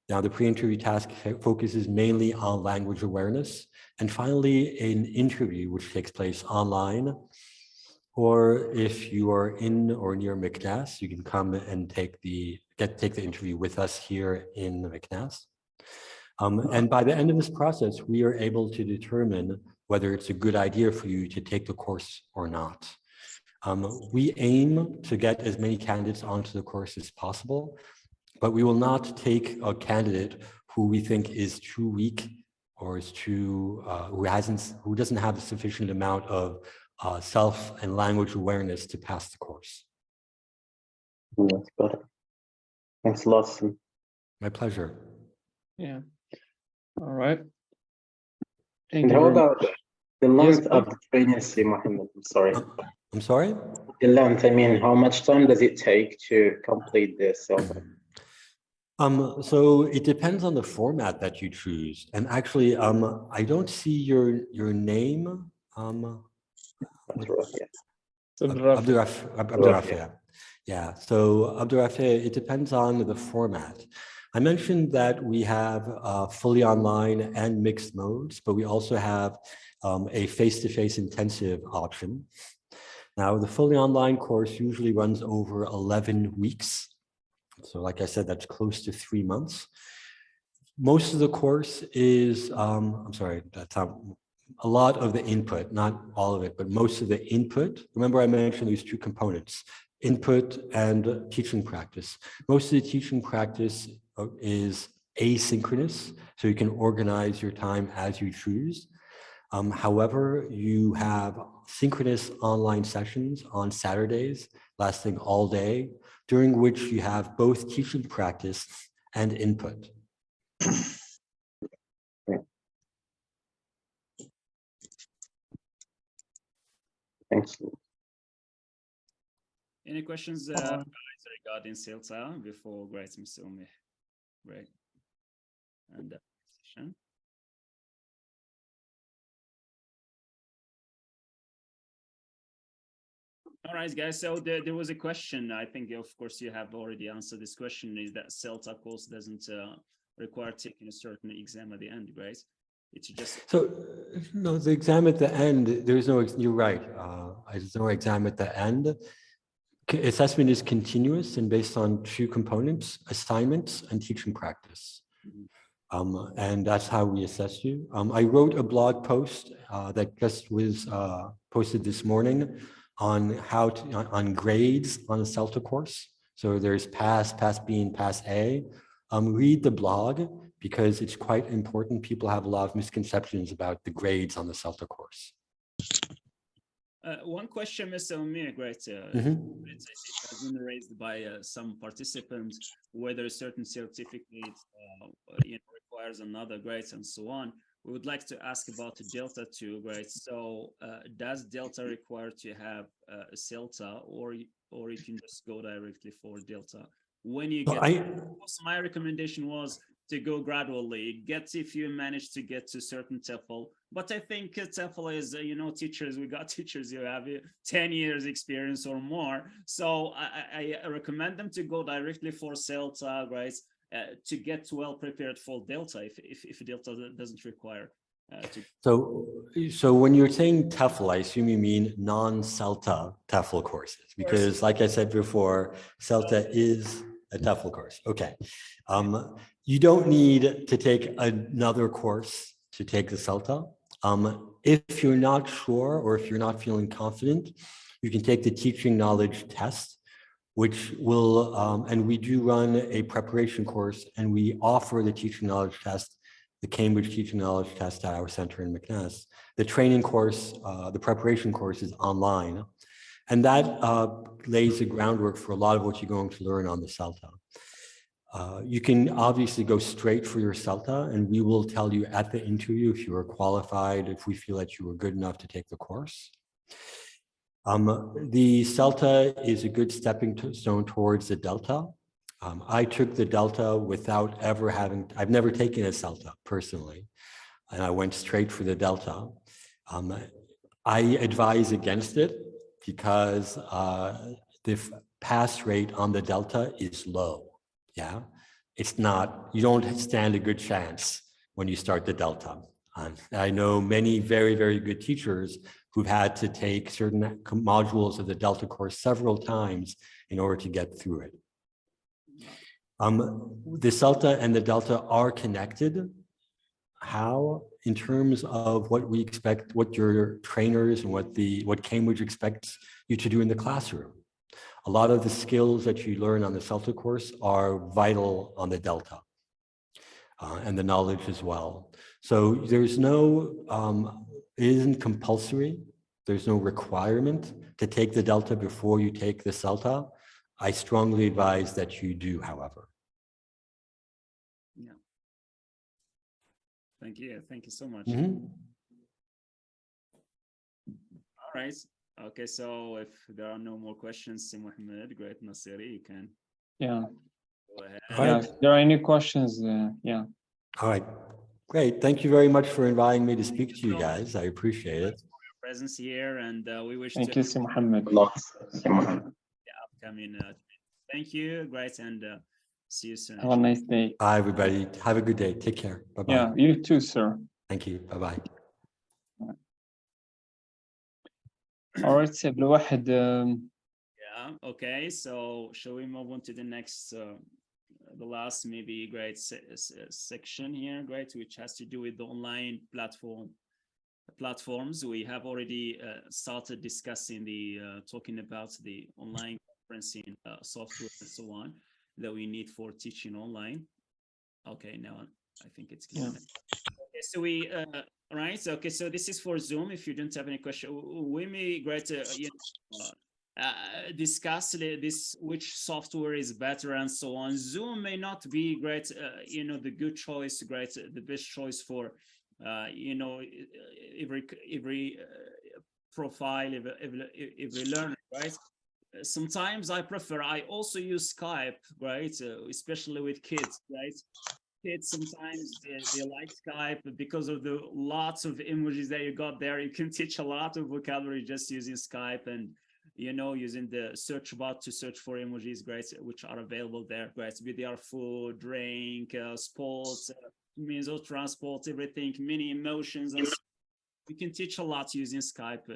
Now, the pre-interview task focuses mainly on language awareness. And finally, an interview, which takes place online. Or if you are in or near McNass, you can come and take the interview with us here in McNass. And by the end of this process, we are able to determine whether it's a good idea for you to take the course or not. We aim to get as many candidates onto the course as possible, but we will not take a candidate who we think is too weak or is too who doesn't have a sufficient amount of self and language awareness to pass the course. That's got it. Thanks a lot. My pleasure. Yeah. All right. And how about the length of the training, Mohammed? I'm sorry. I'm sorry? The length, I mean, how much time does it take to complete this? So it depends on the format that you choose. And actually, I don't see your name. Abdurrafia. Yeah, so Abdurrafia, it depends on the format. I mentioned that we have fully online and mixed modes, but we also have a face-to-face intensive option. Now, the fully online course usually runs over 11 weeks. So like I said, that's close to 3 months. Most of the course is, I'm sorry, that's a lot of the input, not all of it, but most of the input. Remember I mentioned these two components, input and teaching practice. Most of the teaching practice is asynchronous, so you can organize your time as you choose. However, you have synchronous online sessions on Saturdays, lasting all day, during which you have both teaching practice and input. Thanks. Any questions regarding CELTA before Mr. Umeh? Great. And session. All right, guys. So there was a question. I think, of course, you have already answered this question. Is that CELTA course doesn't require taking a certain exam at the end, right? It's just so no. The exam at the end, there's no. You're right. There's no exam at the end. Assessment is continuous and based on two components: assignments and teaching practice. And that's how we assess you. I wrote a blog post that just was posted this morning on how to, on grades on the CELTA course. So there's pass, pass B, and pass A. Read the blog because it's quite important. People have a lot of misconceptions about the grades on the CELTA course. One question, Mr. Umeh, great. It has been raised by some participants, whether a certain certificate requires another grade and so on. We would like to ask about the Delta 2 grade. So does Delta require to have a CELTA, or you can just go directly for Delta? When you get, my recommendation was to go gradually, if you manage to get to certain TEFL. But I think TEFL is, teachers, we got teachers who have 10 years experience or more. So I recommend them to go directly for CELTA, right? To get well prepared for Delta if Delta doesn't require. So when you're saying TEFL, I assume you mean non-CELTA TEFL courses, because like I said before, CELTA is a TEFL course. Okay. You don't need to take another course to take the CELTA. If you're not sure or if you're not feeling confident, you can take the teaching knowledge test, which will, and we do run a preparation course, and we offer the teaching knowledge test, the Cambridge Teaching Knowledge Test at our center in McNass. The training course, the preparation course is online, and that lays the groundwork for a lot of what you're going to learn on the CELTA. You can obviously go straight for your CELTA, and we will tell you at the interview if you are qualified, if we feel that you are good enough to take the course. The CELTA is a good stepping stone towards the Delta. I took the Delta without ever having, I've never taken a CELTA personally, and I went straight for the Delta. I advise against it because the pass rate on the Delta is low. Yeah, it's not, you don't stand a good chance when you start the Delta. I know many very, very good teachers who've had to take certain modules of the Delta course several times in order to get through it. The CELTA and the Delta are connected. How? In terms of what we expect, what your trainers and what Cambridge expects you to do in the classroom. A lot of the skills that you learn on the CELTA course are vital on the Delta, and the knowledge as well. So there's no, it isn't compulsory. There's no requirement to take the Delta before you take the CELTA. I strongly advise that you do, however. Yeah. Thank you. Thank you so much. Mm-hmm. All right. Okay. So if there are no more questions, Mohammed, great Nasiri, you can. Yeah. Go ahead. Yeah. If there are any questions, yeah. All right. Great. Thank you very much for inviting me to speak to you guys. I appreciate it. Presence here, and we wish Thank to you, Mohammed. upcoming. Thank you, great, and see you soon. Have a nice day. Bye, everybody. Have a good day. Take care. Bye-bye. Yeah, you too, sir. Thank you. Bye-bye. All right, سيب له واحد. Yeah. Okay. So shall we move on to the next, the last maybe great section here, great, which has to do with the online platforms. We have already started discussing talking about the online conferencing software and so on that we need for teaching online. Okay, now I think it's clear. Yeah. Okay, so we right. Okay, so this is for Zoom. If you don't have any question, we may great discuss this, which software is better and so on. Zoom may not be great, the good choice, great, the best choice for every profile, every learner, right? Sometimes I also use Skype, right? Especially with kids, right? Kids sometimes they like Skype because of the lots of emojis that you got there. You can teach a lot of vocabulary just using Skype and using the search bot to search for emojis, great, which are available there, great. Be they are food, drink, sports, means of transport, everything, many emotions, and you can teach a lot using Skype,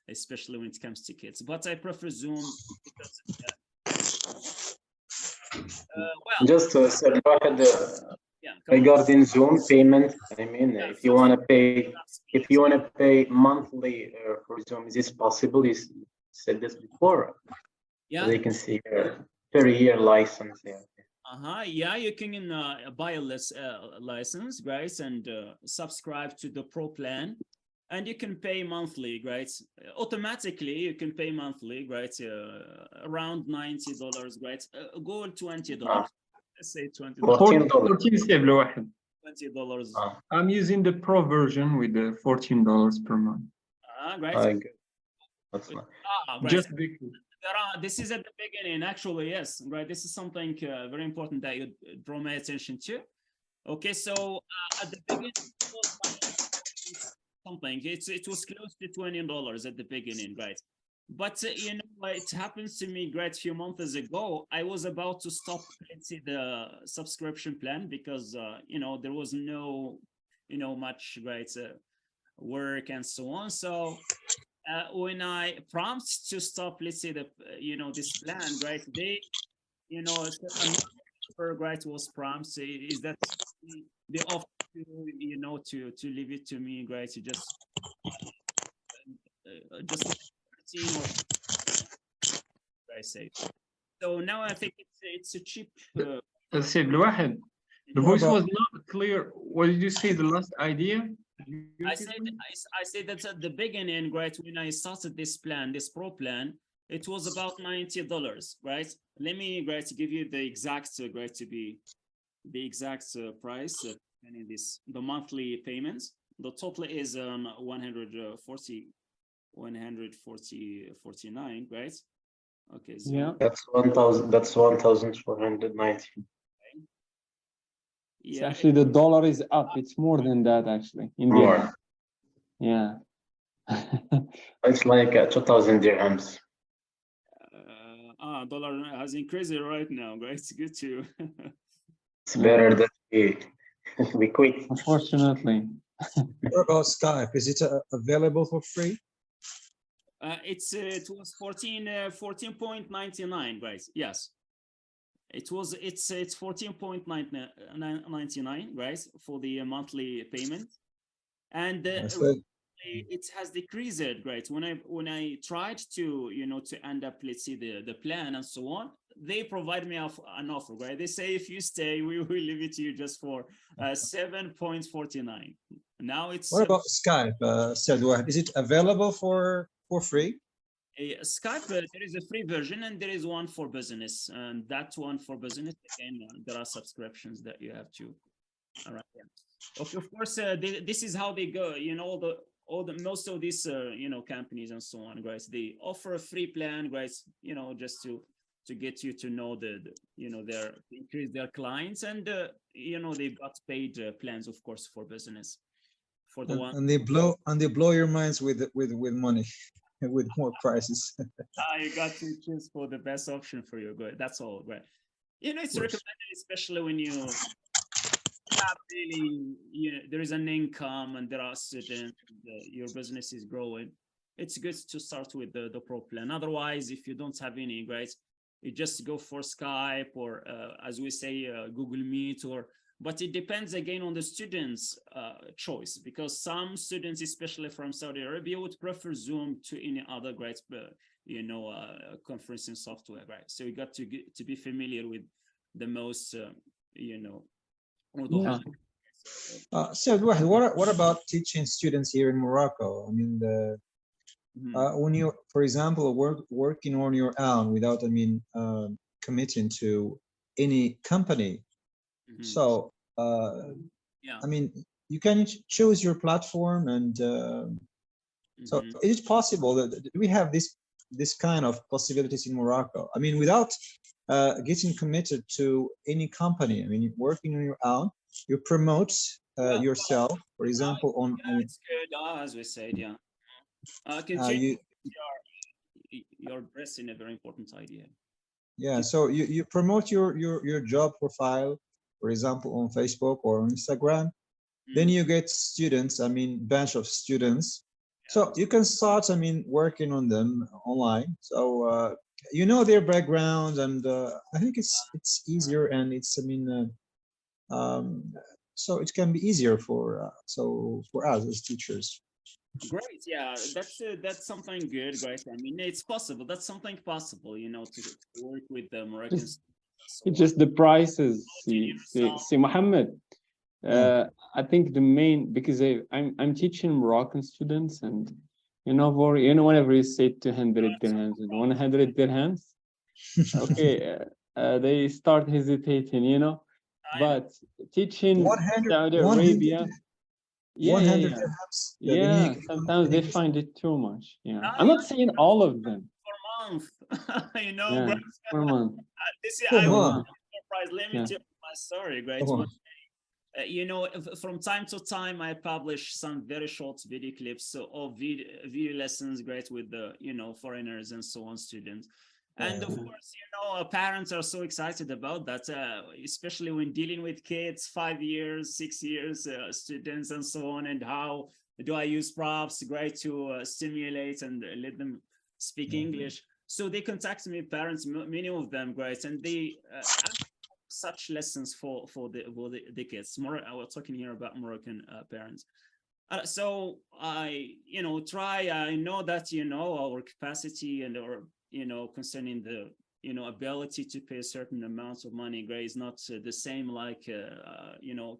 especially when it comes to kids. But I prefer Zoom because just regarding Zoom payment, I mean, if you want to pay monthly for Zoom, is this possible? You said this before. Yeah, so they can see your 30-year license there. Yeah, you can buy a license, right, and subscribe to the Pro plan, and you can pay monthly, right? Automatically, you can pay monthly, right? Around $90, right? Go $20. Let's say $20. $20. I'm using the Pro version with the $14 per month. Right. That's nice. Right. Just because. This is at the beginning, actually, yes, right. This is something very important that you draw my attention to. Okay, so at the beginning, it was close to $20 at the beginning, right? But it happens to me, great, few months ago. I was about to stop, the subscription plan because there was no much great work and so on. So when I prompt to stop, let's say this plan, right? They, right, was prompt is that they offer to leave it to me, right? To just I say. So now I think it's a cheap. The voice was not clear. What did you say? The last idea? I said that at the beginning, right, when I started this plan, this Pro plan, it was about $90, right? Let me, right, give you the exact, right, to be the exact price and the monthly payments. The total is $140 149, right? Okay, so Yeah. That's 1,000. That's 1,490. It's yeah, actually the dollar is up. It's more than that actually. In the More. yeah. It's like 2,000 dirhams. dollar has increased right now, right? It's good to. It's better that we quit. Unfortunately. What about Skype? Is it available for free? It was 14.99, guys. Yes, it's 14.99, guys, for the monthly payment, and it has decreased, right? When I tried to to end up, let's see, the plan and so on, they provide me an offer, right? They say if you stay, we will leave it to you just for 7.49. Now it's What about Skype? Said Wahed, is it available for free? Skype, there is a free version and there is one for business, and that one for business, again, there are subscriptions that you have to. All right, yeah. Of course, this is how they go. Most of these companies and so on, guys, they offer a free plan, guys, just to get you to know their increase their clients, and they got paid plans, of course, for business. For the one, and they blow your minds with money. With more prices. You got to choose for the best option for you. Good. That's all, right? It's recommended, especially when you have really, there is an income and there are students, your business is growing. It's good to start with the pro plan. Otherwise, if you don't have any, right, you just go for Skype or, as we say, Google Meet but it depends again on the students' choice, because some students, especially from Saudi Arabia, would prefer Zoom to any other great, conferencing software, right? So you got to be familiar with the most, So what about teaching students here in Morocco? I mean, when you, for example, working on your own without, committing to any company. So, I mean, you can choose your platform, and so is it possible that we have this kind of possibilities in Morocco? I mean, without getting committed to any company. I mean, working on your own, you promote yourself, for example, on. It's good, as we said, yeah. Continue your addressing a very important idea. Yeah, so you promote your job profile, for example, on Facebook or on Instagram. Then you get students, bunch of students. So you can start, working on them online. So their background, and I think it's easier, and it's so it can be easier for us as teachers. Great, yeah, that's something good, right? I mean, it's possible. That's something possible, to work with the Moroccans. It's just the prices. See, Mohammed. I think the main, because I'm teaching Moroccan students, and whenever you say 200 dirhams and 100 dirhams, okay, they start hesitating, but teaching Saudi Arabia. Yeah. Sometimes they find it too much. Yeah, I'm not saying all of them. For a month, Yeah, for a month. I was surprised. Let me tell my story, right? From time to time, I publish some very short video clips of video lessons, great, with the foreigners and so on, students. And of course, parents are so excited about that, especially when dealing with kids, 5 years, 6 years, students and so on, and how do I use props, great, to stimulate and let them speak English. So they contact me, parents, many of them, great, and they such lessons for the kids. We're talking here about Moroccan parents. So I, try. I know that our capacity and our concerning the ability to pay a certain amount of money, great, is not the same like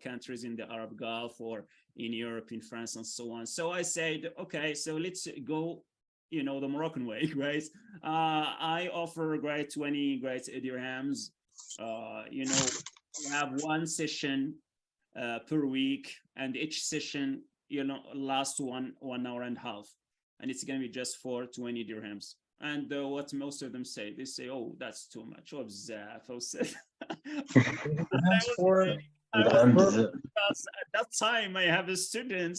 countries in the Arab Gulf or in Europe, in France, and so on. So I said, okay, so let's go the Moroccan way, right? I offer, great, 20 dirhams. We have one session per week, and each session lasts 1 hour and a half. and it's going to be just for 20 dirhams. And what most of them say, they say, oh, that's too much. Oh, bzaf. Because at that time I have a student,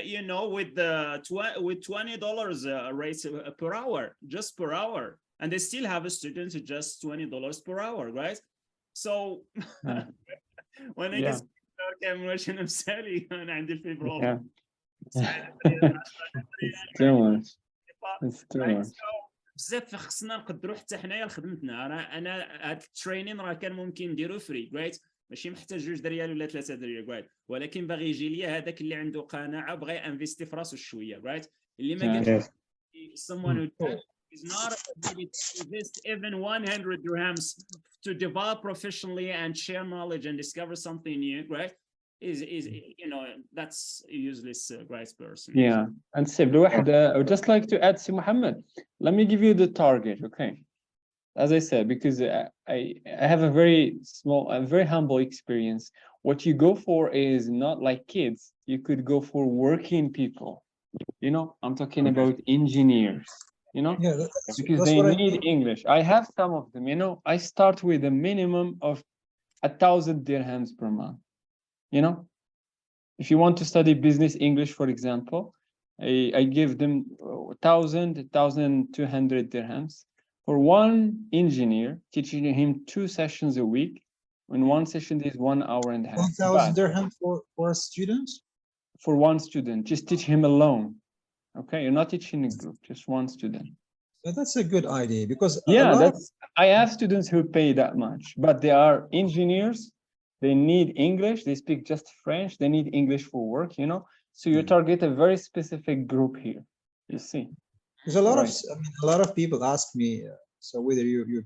you know, with the $20 rate per hour, just per hour, and they still have a student at just $20 per hour, right? So when I get كم واش نمثالي انا عندي الفيبر بزاف خصنا نقدروا حتى حنايا لخدمتنا. انا هاد الترينين راه كان ممكن نديرو فري رايت، ماشي محتاج 2 ريال ولا 3 ريال رايت، ولكن باغي يجي ليا هذاك اللي عنده قناعه بغى انفيستي في راسو شويه رايت، اللي ما قالش someone who is not ready to invest even 100 dirhams to develop professionally and share knowledge and discover something new, right? Is you know, that's a useless right person. Yeah, and Sib, I would just like to add, Si Muhammad, let me give you the target, okay? As I said, because I have a very small, a very humble experience. What you go for is not like kids. You could go for working people. You know, I'm talking about engineers. You know, because they need English. I have some of them. You know, I start with a minimum of 1,000 dirhams per month. You know, if you want to study business English, for example, I give them 1,200 dirhams for one engineer, teaching him 2 sessions a week. In one session is 1 hour and a half. 1,000 dirham for a student? For one student, just teach him alone. Okay, you're not teaching a group, just one student. That's a good idea, because I have students who pay that much, but they are engineers. They need English. They speak just French. They need English for work, you know. So you target a very specific group here. You see, there's a lot of people ask me, so whether you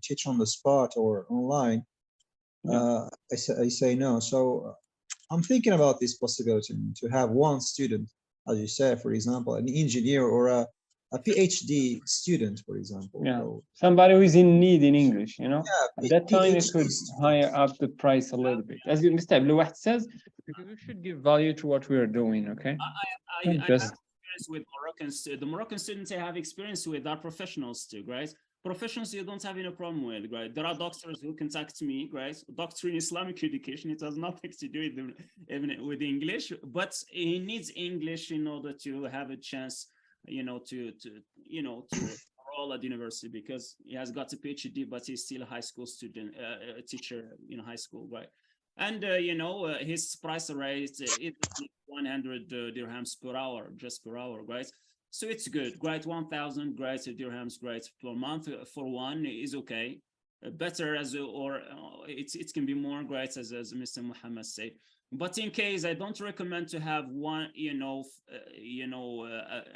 teach on the spot or online. I say no. So I'm thinking about this possibility to have one student, as you said, for example, an engineer or a PhD student, for example. Yeah, so, somebody who is in need in English, you know. Yeah, at that time you could higher up the price a little bit, as Mr. Abdulwahid says, because we should give value to what we are doing. Okay, I have experience with Moroccans. The Moroccan students I have experience with are professionals too, right? Professionals you don't have any problem with, right? There are doctors who contact me, right? Doctor in Islamic education, it has nothing to do with English, but he needs English in order to have a chance, you know, to enroll at university, because he has got a PhD, but he's still a high school student, a teacher in high school, right? And you know, his price rate is 100 dirhams per hour, just per hour, right? So it's good, right? 1,000 dirhams, per month for one is okay. Better as or it can be more, great, as Mr. Muhammad said. But in case, I don't recommend to have one,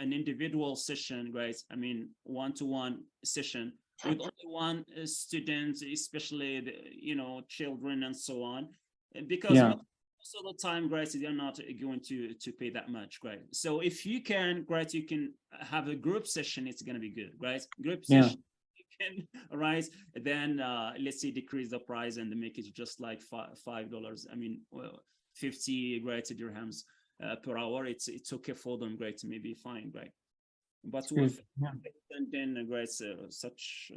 an individual session, right? I mean, one-to-one session with only one student, especially the, children and so on, because most of the time, right, they're not going to pay that much, right? So if you can, right, you can have a group session. It's going to be good, right? Group session. Right, then let's say decrease the price and make it just like $5. I mean, 50 dirhams per hour. It's okay for them, right? Maybe fine, right? But with and then such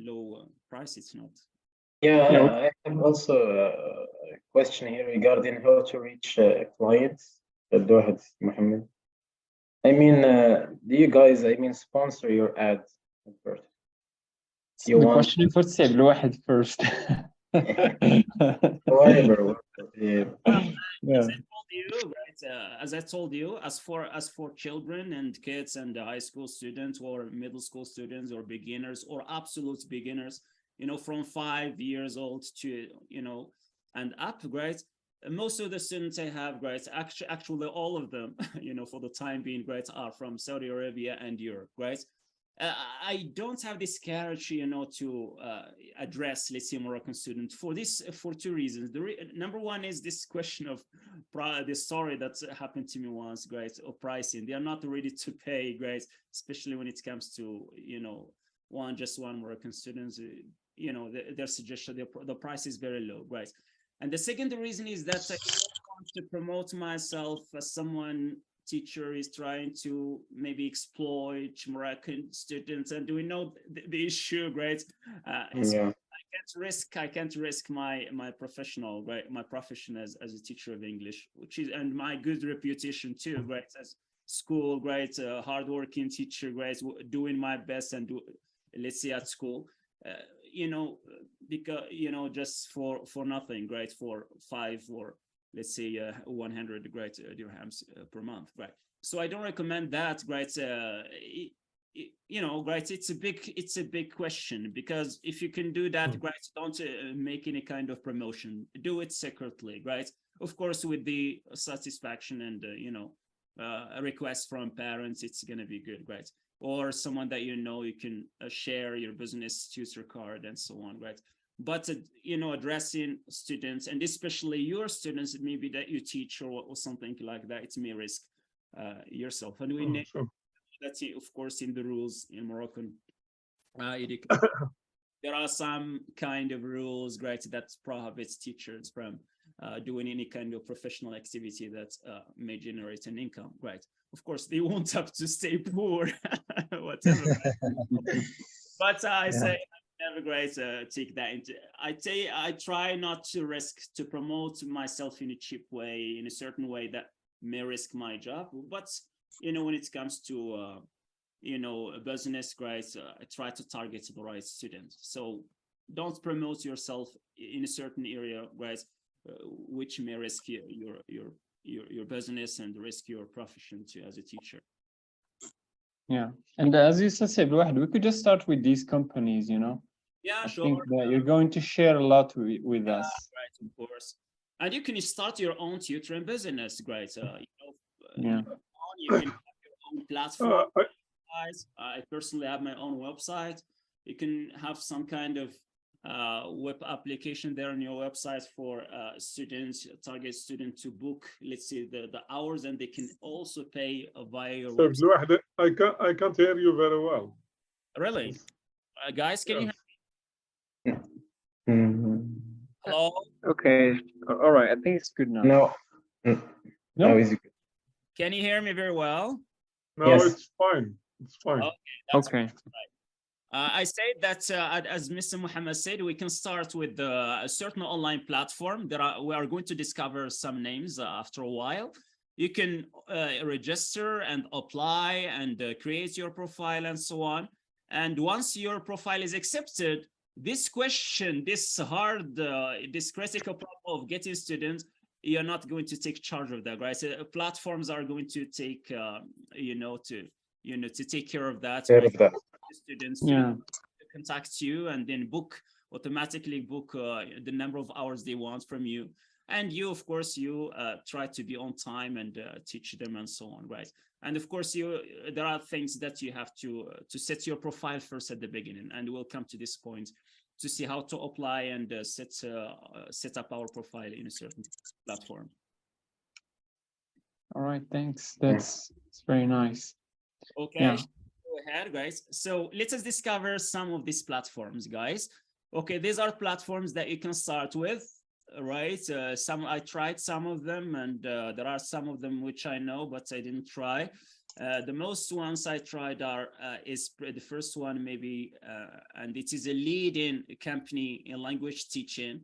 low price, it's not. Yeah, I have also a question here regarding how to reach clients. Go ahead, Mohammed. I mean, do you guys, sponsor your ads first? The question for Seb first. As I told you, as for children and kids and high school students or middle school students or beginners or absolute beginners, from 5 years old to and up, right? Most of the students I have, right, actually all of them, for the time being, right, are from Saudi Arabia and Europe, right? I don't have this courage, to address, let's say, Moroccan students for 2 reasons. Number one is this question of the story that happened to me once, right, or pricing. They are not ready to pay, right, especially when it comes to, just one Moroccan students, their suggestion, the price is very low, right? And the second reason is that I don't want to promote myself as someone teacher is trying to maybe exploit Moroccan students, and we know the issue, right? Yeah. I can't risk my professional, right? My profession as a teacher of English, which is, and my good reputation too, right? As school, right? Hardworking teacher, right? Doing my best and let's say at school, you know, because, you know, just for nothing, right? For 5 or let's say 100 dirhams per month, right? So I don't recommend that, right? You know, right, it's a big question, because if you can do that, right, don't make any kind of promotion, do it secretly, right? Of course, with the satisfaction and you know, a request from parents, it's going to be good, right? Or someone that you know, you can share your business tutor card and so on, right? But you know, addressing students, and especially your students maybe that you teach or something like that, it may risk yourself. And we know that's, of course, in the rules in Moroccan education. There are some kind of rules, right, that prohibits teachers from doing any kind of professional activity that may generate an income, right? Of course, they won't have to stay poor, whatever. But I say, never great take that into. I try not to risk to promote myself in a cheap way, in a certain way that may risk my job. But you know, when it comes to you know, a business, right, I try to target the right student. So don't promote yourself in a certain area, right, which may risk your business and risk your profession too as a teacher. Yeah, and as you said, we could just start with these companies, you know. Yeah, I sure. think that you're going to share a lot with us. Right, of course. And you can start your own tutoring business, right? You know, you can have your own platform. I personally have my own website. You can have some kind of web application there on your website for students, target student to book, let's say the hours, and they can also pay via your website. I can't hear you very well. Really? Guys, can you hear Mm-hmm. Hello? Okay, all right, I think it's good now. No, is it good? Can you hear me very well? No, Yes. it's fine. It's fine. Okay. I said that, as Mr. Muhammad said, we can start with a certain online platform. We are going to discover some names after a while. You can register and apply and create your profile and so on. And once your profile is accepted, this question, this hard, this critical problem of getting students, you're not going to take charge of that, right? So platforms are going to take, to take care of that. Students to contact you and then automatically book the number of hours they want from you. And you, of course, you try to be on time and teach them and so on, right? And of course, there are things that you have to set your profile first at the beginning, and we'll come to this point to see how to apply and set up our profile in a certain platform. All right, thanks. It's very nice. Okay, go ahead, guys. So let us discover some of these platforms, guys. Okay, these are platforms that you can start with, right? I tried some of them, and there are some of them which I know, but I didn't try. The most ones I tried is the first one maybe, and it is a leading company in language teaching.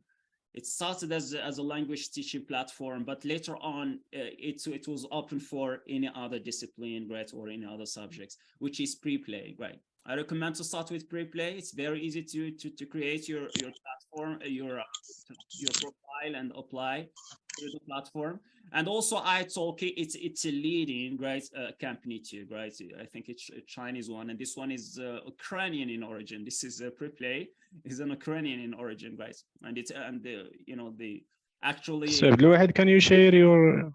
It started as a language teaching platform, but later on it was open for any other discipline, right, or any other subjects, which is Preplay, right? I recommend to start with Preplay. It's very easy to create your platform, your profile, and apply to the platform. And also italki, it's a leading, right, company too, right? I think it's a Chinese one, and this one is Ukrainian in origin. This is Preplay, is an Ukrainian in origin, right? And it's the actually. So, Abdulwahid, can you share your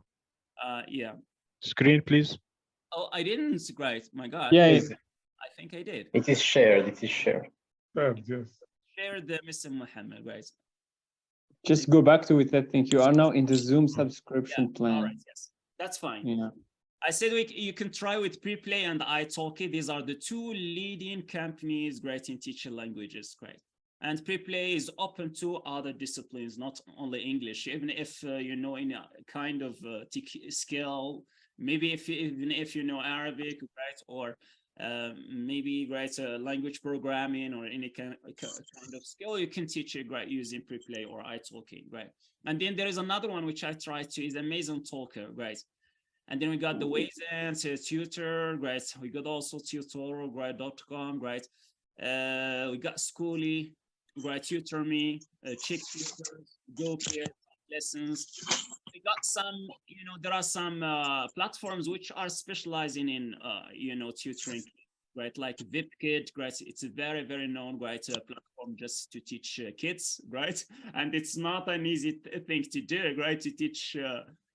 screen, please? Oh, I didn't. Right, my God. Yeah, I think I did. It is shared. It is shared. Yes. Share the Mr. Muhammad, right? Just go back to it. I think you are now in the Zoom subscription plan. All right, yes, that's fine. Yeah. I said you can try with Preplay and italki. These are the two leading companies, great, in teaching languages, great. And Preplay is open to other disciplines, not only English. Even if you know any kind of skill maybe even if you know Arabic, right, or maybe right language programming or any kind of skill, you can teach it right using Preplay or italki, right? And then there is another one which I tried to is Amazon Talker, right? And then we got the Wayzen, Tutor, right? We got also tutorial.com, right? We got Schooly, right? TutorMe, Chick Tutors, GoPeer, Lessons. We got some, you know, there are some platforms which are specializing in, you know, tutoring, right? Like VipKid, right? It's a very, very known, right, platform just to teach kids, right? And it's not an easy thing to do, right? To teach,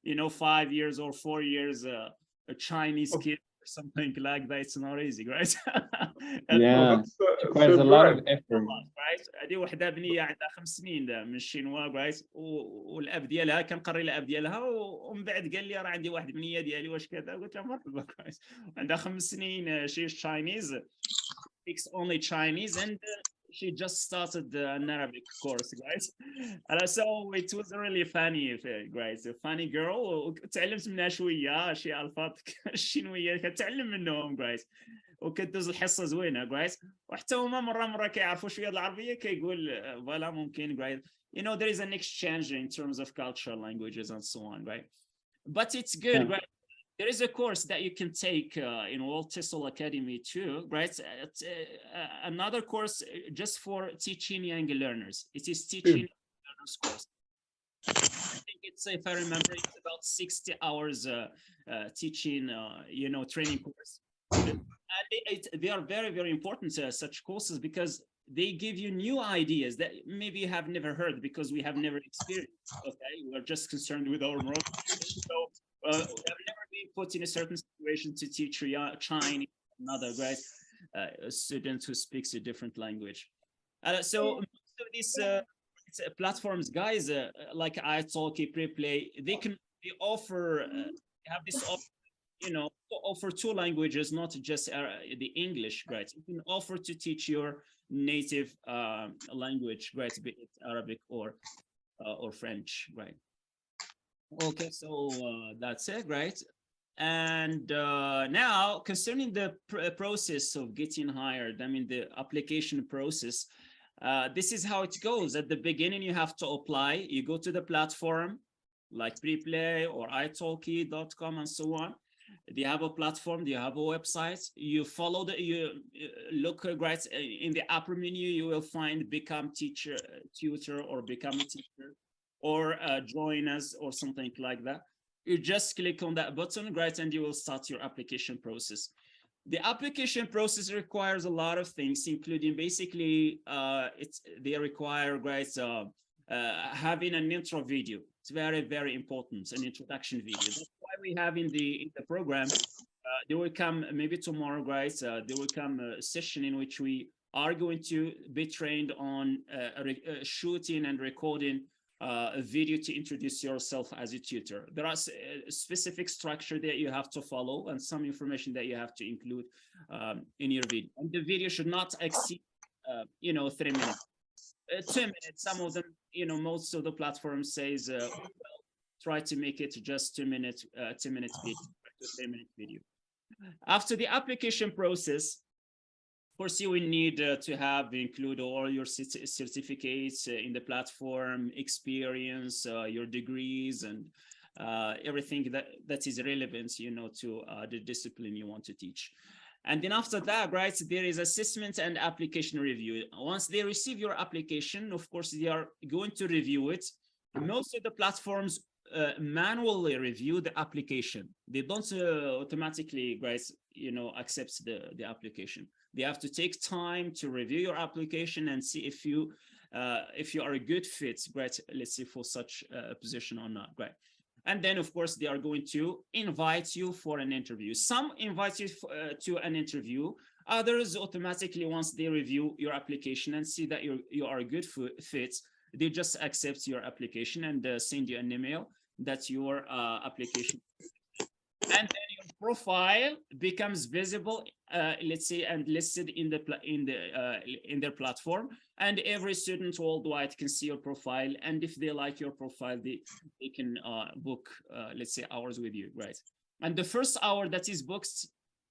you know, 5 years or 4 years a Chinese kid or something like that. It's not easy, right? Yeah, it requires a lot of effort. right. هذه وحده بنيه عندها 5 سنين من الشينوا right والاب ديالها كان قري الاب ديالها ومن بعد قال لي راه عندي واحد بنيه ديالي واش كذا قلت له مرحبا كويس عندها 5 سنين she's Chinese, speaks only Chinese and she just started an Arabic course, guys. And so it was really funny, guys. A funny girl. وتعلمت منها شويه شي الفاظ الشينويه كتعلم منهم, guys. وكدوز الحصه زوينه, guys. وحتى هما مره كيعرفوا شويه العربيه كيقول فوالا ممكن, guys. You know, there is an exchange in terms of cultural languages and so on, right? But it's good, right? There is a course that you can take in World TESOL Academy too, right? Another course just for teaching young learners. It is teaching learners course. I think it's, if I remember, it's about 60 hours teaching, you know, training course. And they are very, very important, such courses, because they give you new ideas that maybe you have never heard because we have never experienced, okay? We're just concerned with our own. So we have never been put in a certain situation to teach Chinese, another, right? A student who speaks a different language. So most of these platforms, guys, like italki, Preplay, they offer, have this offer, you know, offer 2 languages, not just the English, right? You can offer to teach your native language, right? Be it Arabic or French, right? Okay, so that's it, right? And now concerning the process of getting hired, I mean the application process, this is how it goes. At the beginning, you have to apply. You go to the platform like Preplay or italki.com and so on. They have a platform, they have a website. You follow you look right in the upper menu, you will find become teacher, tutor, or become a teacher, or join us or something like that. You just click on that button, right, and you will start your application process. The application process requires a lot of things, including basically they require, right, having an intro video. It's very, very important, an introduction video. That's why we have in the program, there will come maybe tomorrow, guys, there will come a session in which we are going to be trained on shooting and recording a video to introduce yourself as a tutor. There are a specific structure that you have to follow and some information that you have to include in your video. And the video should not exceed, you know, 3 minutes. 2 minutes, some of them, you know, most of the platforms says, well, try to make it just 2 minutes, 2 minutes video, 3 minute video. After the application process, of course, you will need to include all your certificates in the platform, experience, your degrees, and everything that is relevant, you know, to the discipline you want to teach. And then after that, right, there is assessment and application review. Once they receive your application, of course, they are going to review it. Most of the platforms manually review the application. They don't automatically, guys, you know, accept the application. They have to take time to review your application and see if you are a good fit, right? Let's say for such a position or not, right? And then, of course, they are going to invite you for an interview. Some invite you to an interview. Others automatically, once they review your application and see that you are a good fit, they just accept your application and send you an email that your application. And then your profile becomes visible, let's say, and listed in their platform. And every student worldwide can see your profile. And if they like your profile, they can book, let's say, hours with you, right? And the first hour that is booked,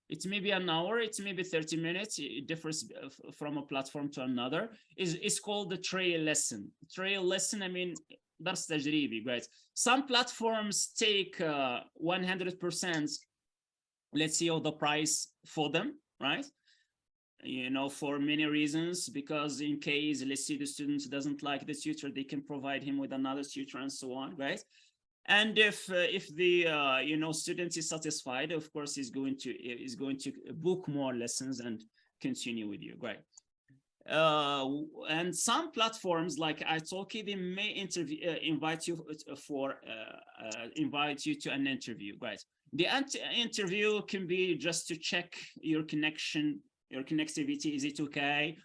it's maybe an hour, it's maybe 30 minutes. It differs from a platform to another. It's called the trial lesson. Trial lesson, I mean, درس تجريبي, right? Some platforms take 100%, let's say, of the price for them, right? You know, for many reasons, because in case, let's say, the student doesn't like the tutor, they can provide him with another tutor and so on, right? And if the you know, student is satisfied, of course, he's going to book more lessons and continue with you, right? And some platforms like Italki, they may invite you to an interview, right? The interview can be just to check your connection, your connectivity. Is it okay?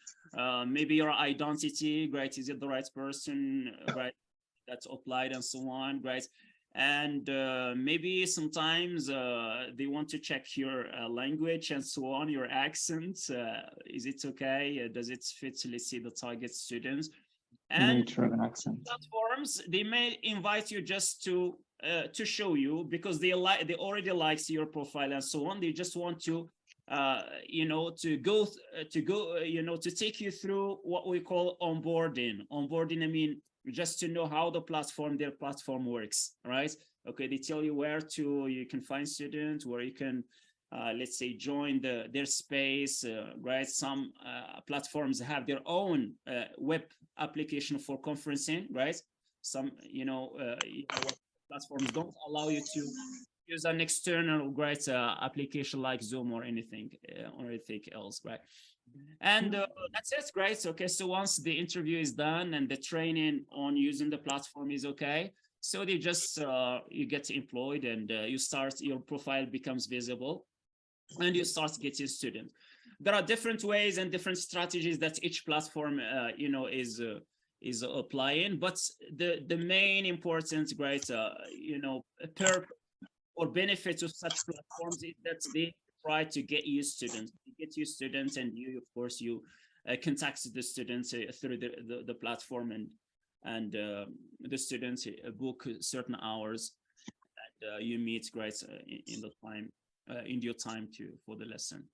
Maybe your identity, right? Is it the right person, right? That's applied and so on, right? And maybe sometimes they want to check your language and so on, your accent. Is it okay? Does it fit, let's say, the target students? And platforms, they may invite you just to show you, because they already likes your profile and so on. They just want to you know, to take you through what we call onboarding. Onboarding, I mean, just to know how their platform works, right? Okay, they tell you where you can find students, where you can, let's say, join their space, right? Some platforms have their own web application for conferencing, right? Some, you know, platforms don't allow you to use an external, right, application like Zoom or anything else, right? And that's it, great. Okay, so once the interview is done and the training on using the platform is okay, so they just you get employed, and your profile becomes visible, and you start getting students. There are different ways and different strategies that each platform you know, is applying, but the main important, right, you know, purpose or benefits of such platforms is that they try to get you students. And you, of course, you contact the students through the platform, and the students book certain hours, and you meet, right, in your time for the lesson.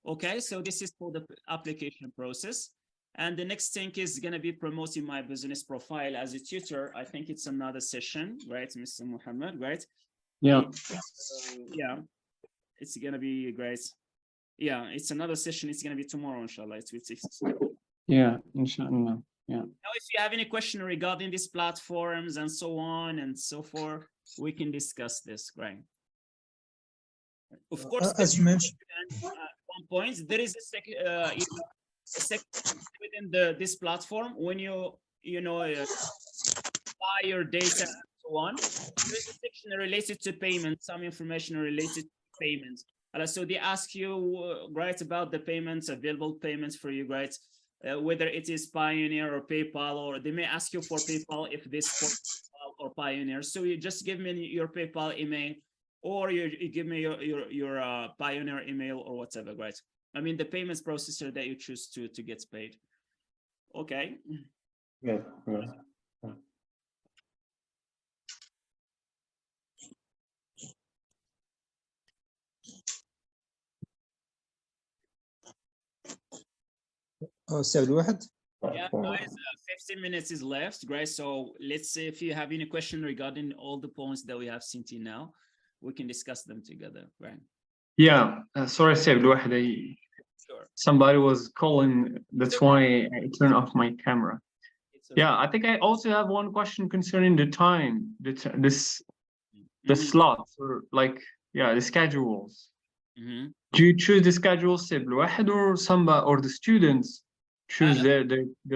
Okay, so this is for the application process. And the next thing is going to be promoting my business profile as a tutor. I think it's another session, right, Mr. Muhammad, right? Yeah. Yeah, it's going to be great. Yeah, it's another session. It's going to be tomorrow, inshallah. It's with 6. Yeah, inshallah. Yeah. Now, if you have any question regarding these platforms and so on and so forth, we can discuss this, right? Of course, as you mentioned, at one point, there is a section within this platform when you buy your data and so on. There is a section related to payment, some information related to payments. So they ask you, right, about the payments, available payments for you, right? Whether it is Pioneer or PayPal, or they may ask you for PayPal if this for PayPal or Pioneer. So you just give me your PayPal email, or you give me your Pioneer email or whatever, right? I mean, the payments processor that you choose to get paid. Okay. Yeah. Yeah, guys, 15 minutes is left, great. So let's say if you have any question regarding all the points that we have seen till now, we can discuss them together, right? Yeah, sorry, Seb, Sure. somebody was calling. That's why I turned off my camera. Yeah, I think I also have one question concerning the time, the slots, or like, yeah, the schedules. Do you choose the schedule, Seb, or somebody, or the students choose their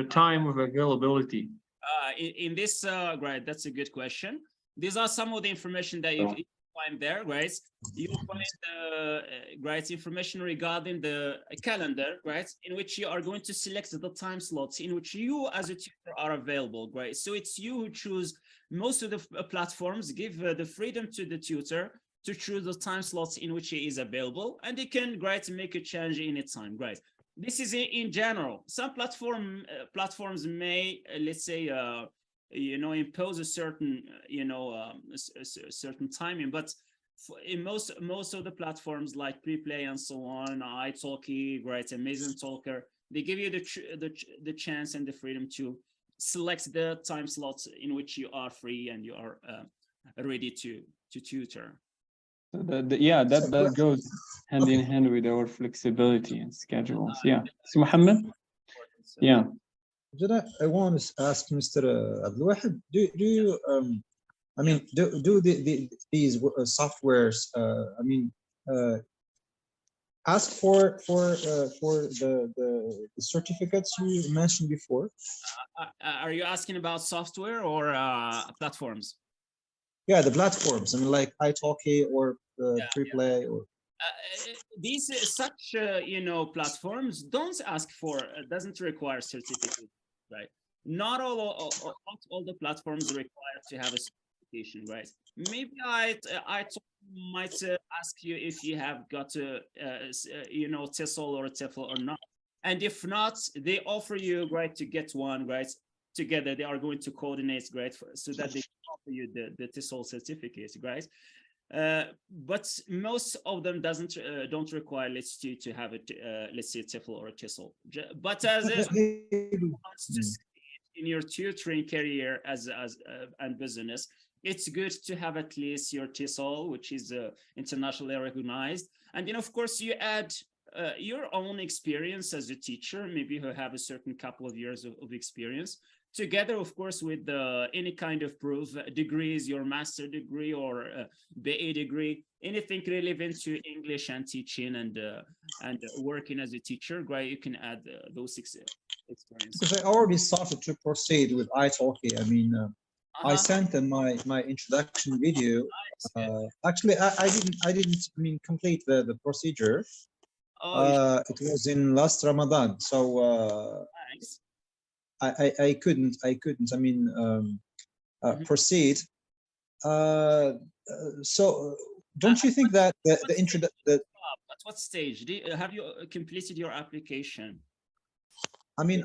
time of availability? In this, right, that's a good question. These are some of the information that you find there, right? You will find right, information regarding the calendar, right, in which you are going to select the time slots in which you as a tutor are available, right? So it's you who choose. Most of the platforms give the freedom to the tutor to choose the time slots in which he is available, and they can, right, make a change anytime, right? This is in general. Some platforms may, let's say, impose a certain, certain timing, but in most of the platforms like Preplay and so on, italki, right, Amazing Talker, they give you the chance and the freedom to select the time slots in which you are free and you are ready to tutor. So that goes hand in hand with our flexibility and schedules. Yeah. So Mohammed? Yeah. I want to ask Mr. Abdelwahed, do you I mean, do these softwares I mean ask for the certificates you mentioned before? Are you asking about software or platforms? Yeah, the platforms. I mean, like italki or Preplay or. These such platforms don't ask for doesn't require certificate, right? Not all the platforms require to have a certification, right? Maybe I might ask you if you have got a TESOL or a TEFL or not, and if not, they offer you, right, to get one, right? Together they are going to coordinate, right, so that they can offer you the TESOL certificate, right? But most of them don't require, let's say, to have it, let's say, TEFL or a TESOL. But as in your tutoring career as and business, it's good to have at least your TESOL, which is internationally recognized, and then of course you add your own experience as a teacher, maybe you have a certain couple of years of experience, together, of course, with any kind of proof, degrees, your master degree or BA degree, anything relevant to English and teaching and working as a teacher, right? You can add those experiences. Because I already started to proceed with italki. I mean, I sent them my introduction video. Actually, I didn't complete the procedure. It was in last Ramadan, so nice. I couldn't proceed. So don't you think that the introduction? At what stage have you completed your application? I mean,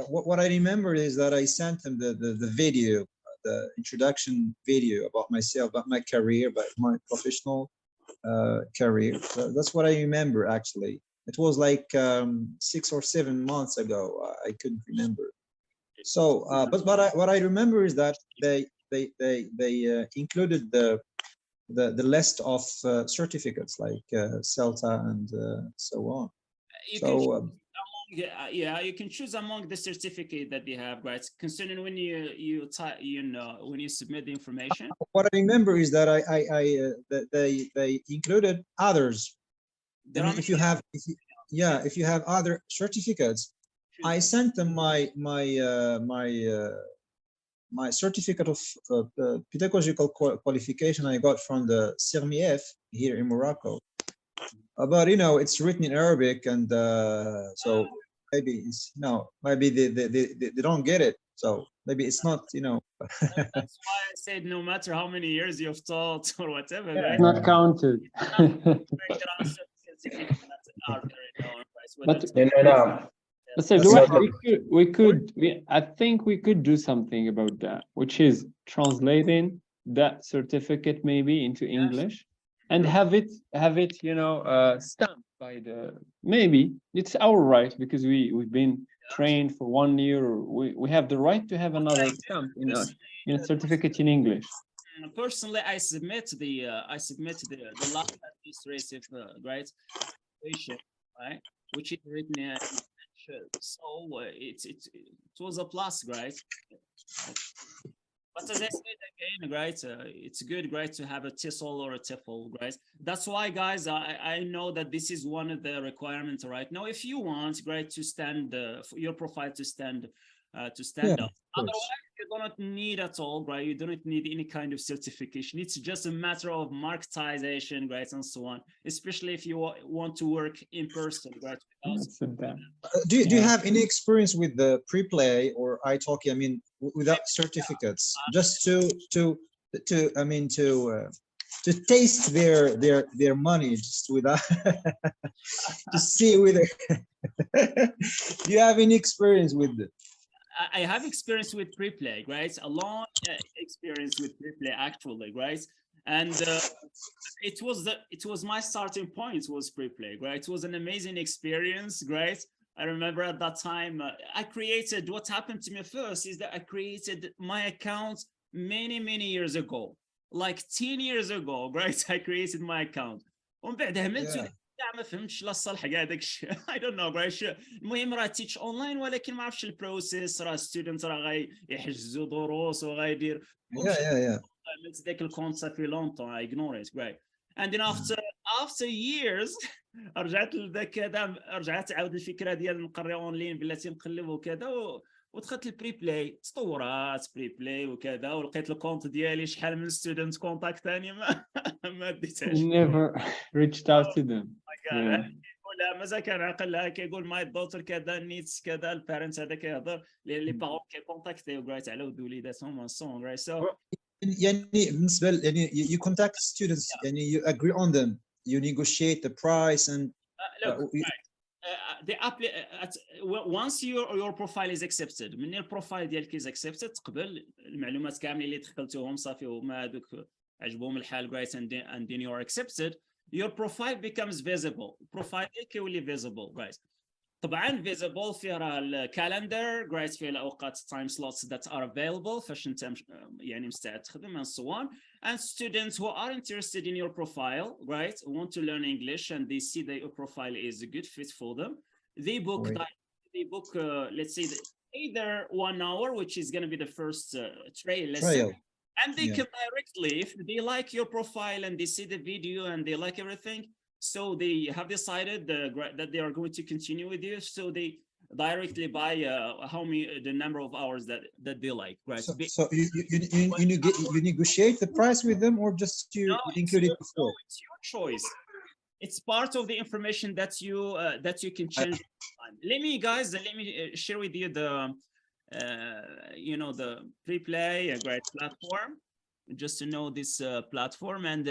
what I remember is that I sent them the video, the introduction video about myself, about my career, about my professional career. So that's what I remember. Actually, it was like 6 or 7 months ago. I couldn't remember. So, but what I remember is that they included the list of certificates like CELTA and so on. You can choose among the certificate that they have, right? Concerning when when you submit the information. What I remember is that they included others. I mean, if you have other certificates, I sent them my certificate of pedagogical qualification I got from the CERMIEF here in Morocco. But it's written in Arabic, and so maybe maybe they don't get it. So maybe it's not, That's why I said no matter how many years you've taught or whatever, right? It's not counted. I think we could do something about that, which is translating that certificate maybe into English and have it stamped by maybe it's our right, because we've been trained for 1 year. We have the right to have another stamp in a certificate in English. Personally, I submit the last administrative right, which is written in so it was a plus, right? But as I said again, right, it's good, right, to have a TESOL or a TEFL, right? That's why, guys, I know that this is one of the requirements right now. If you want, right, to stand your profile to stand up. Otherwise, you don't need at all, right? You don't need any kind of certification. It's just a matter of marketization, right, and so on. Especially if you want to work in person, right? Do you have any experience with the Preplay or italki? I mean, without certificates, just to taste their money, just without to see whether. Do you have any experience with it? I have experience with Preplay, right? A long experience with Preplay, actually, right? and it was my starting point was Preplay, right? It was an amazing experience, great. I remember at that time I created, what happened to me first is that I created my account many years ago, like 10 years ago, right? I created my account ومن بعد هملت ما فهمتش لا الصالحه كاع داك الشيء. I don't know right. المهم راه تيتش اونلاين ولكن ما عرفتش البروسيس، راه ستودنت راه غيحجزوا دروس وغايدير عملت ذاك الكونت صافي لونطون I ignore it right. And then after years رجعت لذاك هذا، رجعت عاود الفكره ديال نقري اونلاين بلاتي نقلب وكذا ودخلت البري بلاي، تطورات بري بلاي وكذا، ولقيت الكونت ديالي شحال من ستودنت كونتاكت ثاني ما ديتهاش. Never reached out to them. ولا مازال كان عاقل كيقول ماي دوتر كذا نيتس كذا، البارنت هذا كيهضر لي بارون كيكونتاكتيو غرايت على وليداتهم سون رايت. سو يعني بالنسبه يعني you contact students يعني you agree on them, you negotiate the price and once your profile is accepted، من البروفايل ديالك is accepted تقبل المعلومات كاملين اللي دخلتوهم صافي هما هذوك عجبهم الحال great and then you are accepted, your profile becomes visible. البروفايل كيولي visible right. طبعا visible فيه راه الكالندر great، فيه الاوقات time slots that are available فاش انت يعني مستعد تخدم and so on. And students who are interested in your profile right, want to learn English and they see that your profile is a good fit for them, they book let's say either 1 hour which is going to be the first trial lesson, and they can directly, if they like your profile and they see the video and they like everything, so they have decided that they are going to continue with you, so they directly buy the number of hours that they like right. So you negotiate the price with them or just you include it before? No, it's your choice. It's part of the information that you can change. Let me share with you the the Preplay, a great platform, just to know this platform and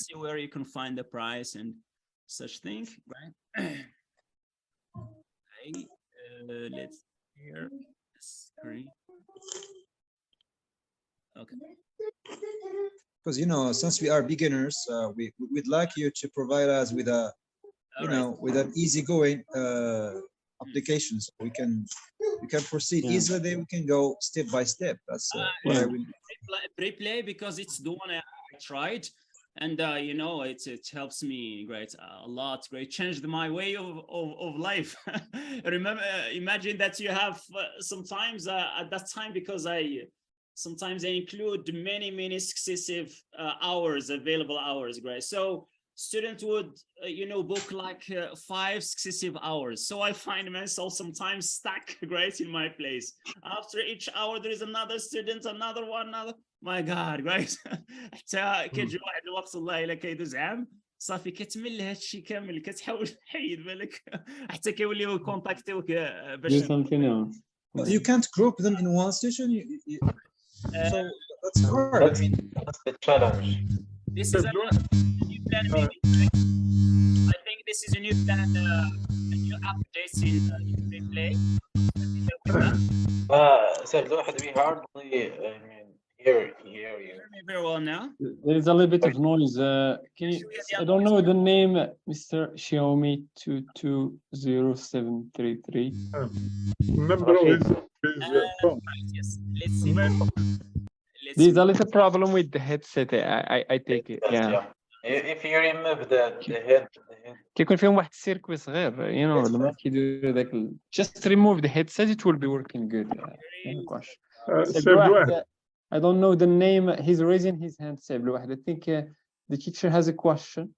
see where you can find the price and such thing right. Okay, let's share the screen. Okay, because since we are beginners, we'd like you to provide us with a with an easygoing application, so we can proceed easily. We can go step by step. That's Preplay, because it's the one I tried, and it helps me great a lot. Great, changed my way of life. Remember, imagine that you have sometimes at that time, because sometimes I include many successive hours, available hours, right? So student would book like 5 successive hours, so I find myself sometimes stuck right in my place. After each hour there is another student, another one, another. My God, right. حتى كيجي واحد الوقت والله الا كيدوز عام صافي كتمل هذا الشيء كامل، كتحاول تحيد بالك حتى كيوليو كونتاكتيوك باش you can't group them in one session. So that's hard. That's the challenge. This is a new plan. I think this is a new plan, a new update in Preplay. Sir, we hardly hear you. Hear me very well now? There is a little bit of noise. Can you? I don't know the name, Mr. Xiaomi 220733. Number of his yes. Let's see. There's a little problem with the headset. I take it. Yeah. If you remove the head. كيكون فيهم واحد السيركوي صغير لما كيديروا داك just remove the headset, it will be working good. I don't know the name. He's raising his hand. I think the teacher has a question.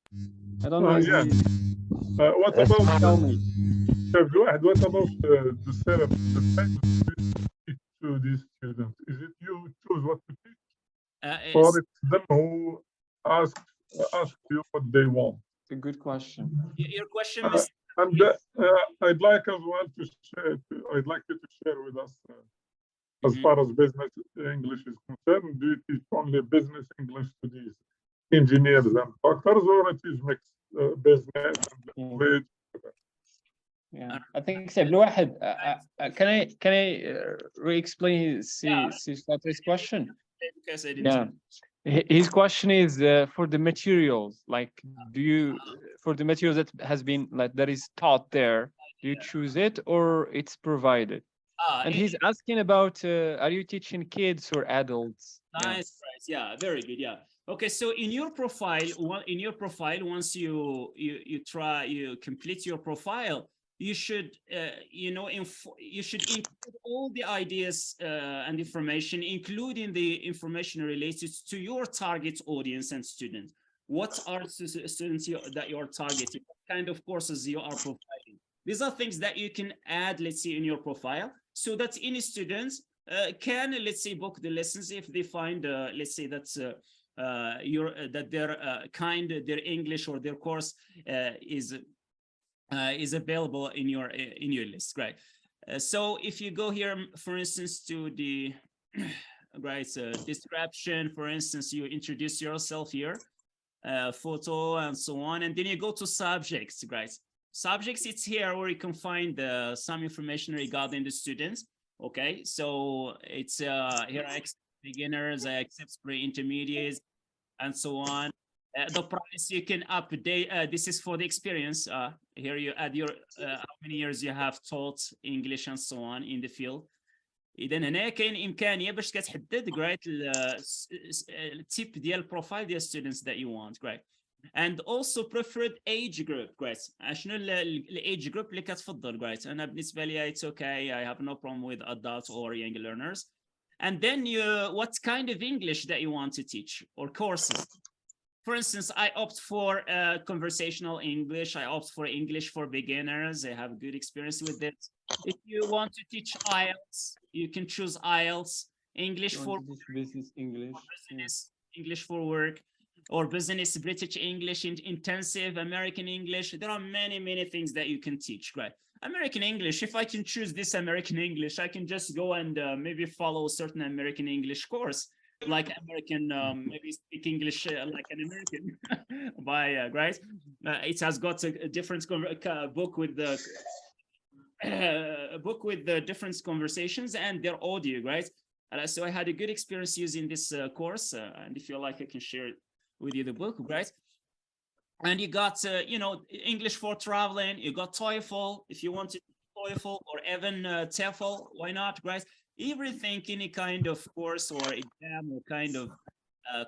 I don't know. What about what about the setup to these students? Is it you choose what to teach, or it's them who ask you what they want? It's a good question. Your question is. And I'd like as well to share. I'd like you to share with us. As far as business English is concerned, do you teach only business English to these engineers and doctors, or it is mixed business and language? Yeah, I think Abdelwahed, can I re-explain his question? Because I didn't. Yeah. His question is for the materials, like, for the materials that has been that is taught there, do you choose it or it's provided? And he's asking about, are you teaching kids or adults? Nice, right? Yeah, very good. Yeah. Okay, so in your profile, once you complete your profile, you should you should include all the ideas and information, including the information related to your target audience and students. What are students that you are targeting? What kind of courses you are providing? These are things that you can add, let's say, in your profile, so that any students can, let's say, book the lessons if they find, let's say, that their English or their course is available in your list, right? So if you go here, for instance, to the description, for instance, you introduce yourself here, photo and so on, and then you go to subjects, right? Subjects, it's here where you can find some information regarding the students. Okay, so it's here I accept beginners, I accept pre-intermediates, and so on. The price you can update. This is for the experience. Here you add your how many years you have taught English and so on in the field. إذا هنا كاين إمكانية باش كتحدد التيب ديال البروفايل ديال students that you want, great. And also preferred age group, great. شنو الage group اللي كتفضل, great. أنا بالنسبة لي it's okay. I have no problem with adults or young learners. And then what kind of English that you want to teach or courses. For instance, I opt for conversational English. I opt for English for beginners. I have a good experience with it. If you want to teach IELTS, you can choose IELTS, English for business English, English for work, or business British English, intensive American English. There are many things that you can teach, right? American English, if I can choose this American English, I can just go and maybe follow a certain American English course. Like American, maybe speak English like an American by right. It has got a different book with the different conversations and their audio, right? So I had a good experience using this course, and if you like, I can share it with you the book, right? And you got English for traveling. You got TOEFL if you wanted TOEFL, or even TEFL. Why not, right? Everything, any kind of course or exam or kind of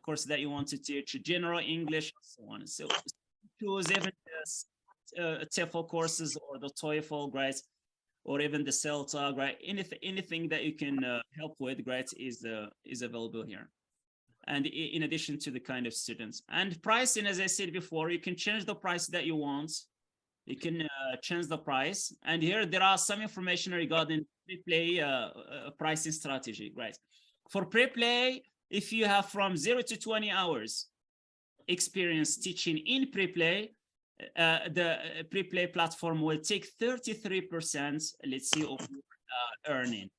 course that you want to teach, general English, and so on. So choose even TEFL courses or the TOEFL, right? Or even the CELTA, right? Anything that you can help with, right, is available here. And in addition to the kind of students and pricing, as I said before, you can change the price that you want. You can change the price. And here there are some information regarding pre-play pricing strategy, right? For pre-play, if you have from 0 to 20 hours experience teaching in pre-play, the pre-play platform will take 33%, let's see, of earning.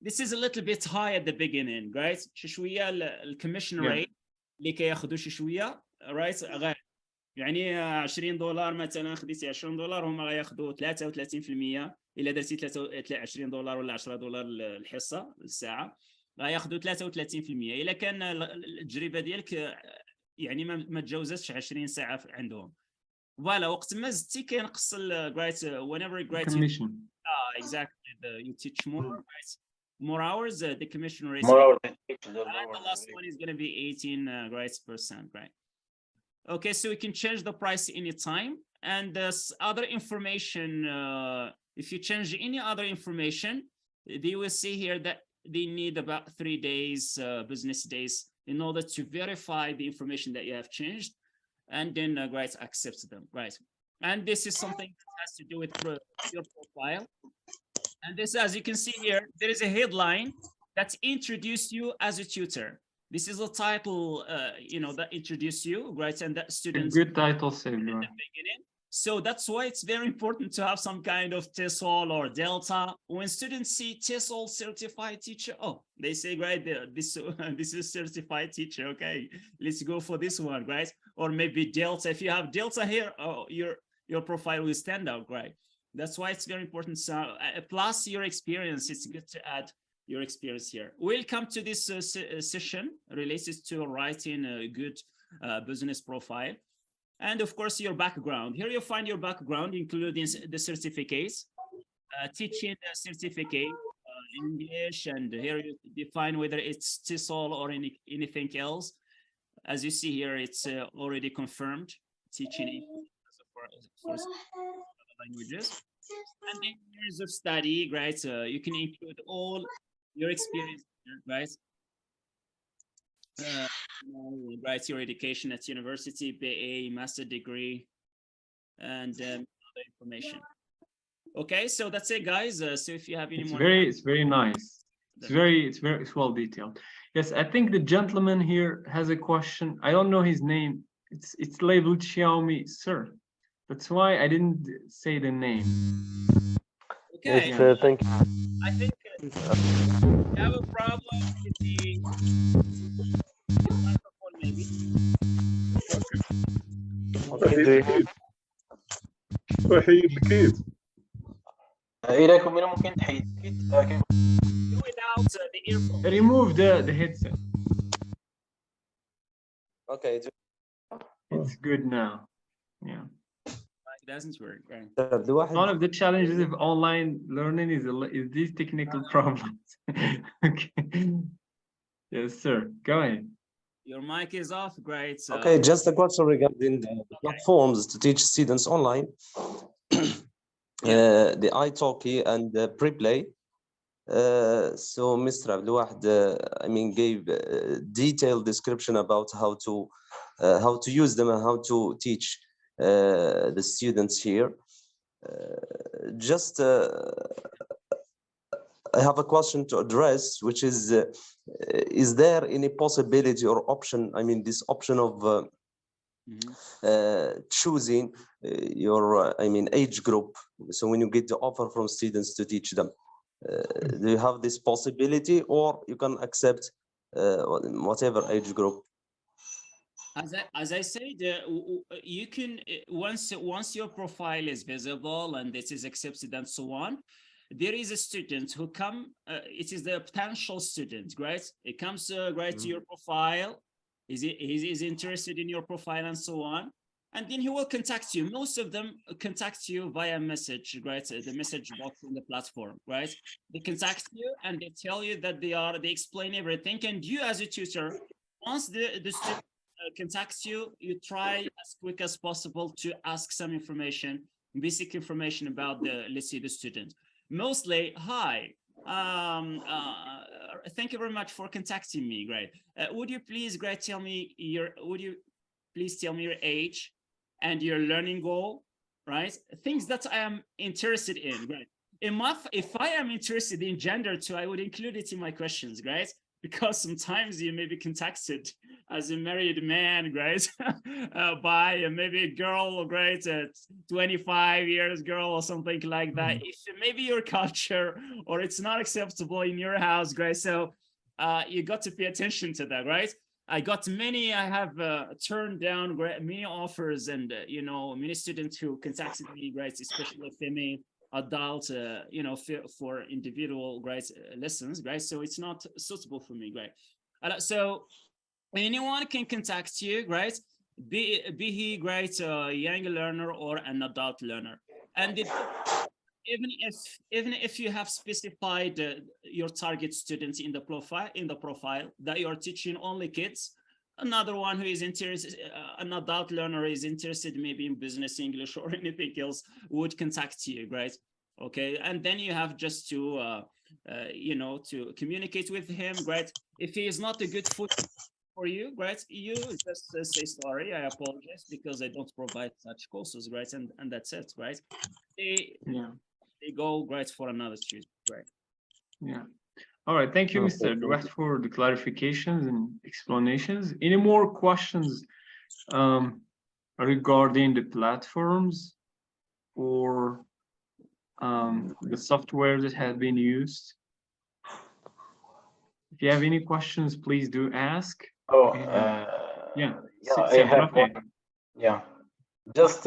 This is a little bit high at the beginning, right? شوية الكوميشن ريت اللي كياخذوا شوية, right? يعني $20 مثلا خديتي $20 هم غياخذوا 33%. إلا درتي $20 ولا $10 الحصة الساعة غياخذوا 33%. إلا كان التجربة ديالك يعني ما تجاوزتش 20 ساعة عندهم. فوالا وقت ما زدتي كينقص الجرايت whenever commission. Exactly. You teach more, right? More hours, the commission rate. More hours. The last one is going to be 18%, right? Okay, so we can change the price anytime. And other information, if you change any other information, they will see here that they need about 3 days, business days, in order to verify the information that you have changed, and then right, accept them, right? And this is something that has to do with your profile. And this, as you can see here, there is a headline that introduced you as a tutor. This is a title, that introduced you, right? And that students. A good title, Sam. In the beginning. So that's why it's very important to have some kind of TESOL or Delta. When students see TESOL certified teacher, oh, they say, right, this is certified teacher. Okay, let's go for this one, right? Or maybe Delta. If you have Delta here, oh, your profile will stand out, right? That's why it's very important. So plus your experience, it's good to add your experience here. We'll come to this session related to writing a good business profile. And of course, your background. Here you'll find your background, including the certificates, teaching certificate, English, and here you define whether it's TESOL or anything else. As you see here, it's already confirmed, teaching for languages. And then years of study, right? You can include all your experience, right? Right, your education at university, BA, master degree, and other information. Okay, so that's it, guys. So if you have any more, it's very nice. It's very well detailed. Yes, I think the gentleman here has a question. I don't know his name. It's labeled Xiaomi, sir. That's why I didn't say the name. Okay, Yes, thank you. I think you have a problem with the microphone, maybe. وحيد الكيت. إذا كان من ممكن تحيد الكيت without the earphone. Remove the headset. Okay, it's good now. Yeah. It doesn't work, right? One of the challenges of online learning is these technical problems. Okay. Yes, sir. Go ahead. Your mic is off. Great. So... Okay, just a question regarding the platforms to teach students online. The italki and the Preplay. So Mr. Abdelwahid, I mean, gave a detailed description about how to use them and how to teach the students here. I have a question to address, which is there any possibility or option, I mean, this option of choosing your, I mean, age group. So when you get the offer from students to teach them, do you have this possibility, or you can accept whatever age group? As I said, you can once your profile is visible and this is accepted and so on, there is a student who come. It is the potential student, right? It comes right to your profile. Is interested in your profile and so on, and then he will contact you. Most of them contact you via message, right? The message box on the platform, right? They contact you and they tell you that they explain everything, and you as a tutor, once the student contacts you, you try as quick as possible to ask some information, basic information about let's say the student. Mostly, hi, thank you very much for contacting me. Great. Would you please tell me your age and your learning goal, right? Things that I am interested in, right? If I am interested in gender too, I would include it in my questions, right? Because sometimes you may be contacted as a married man, right? By maybe a girl, right? 25 years girl or something like that. If maybe your culture or it's not acceptable in your house, right? So you got to pay attention to that, right? I have turned down many offers and, many students who contacted me, right? Especially female adult, for individual, right, lessons, right? So it's not suitable for me, right? So anyone can contact you, right? Be he, right, a young learner or an adult learner. And even if you have specified your target students in the profile that you are teaching only kids, another one who is interested, an adult learner is interested maybe in business English or anything else, would contact you, right? Okay, and then you have just to to communicate with him, right? If he is not a good fit for you, right, you just say sorry, I apologize because I don't provide such courses, right? And that's it, right? They go right for another student, right? Yeah. All right, thank you, Mr. Abdelwahid, for the clarifications and explanations. Any more questions regarding the platforms or the software that has been used? If you have any questions, please do ask. Yeah, I have one. Yeah, just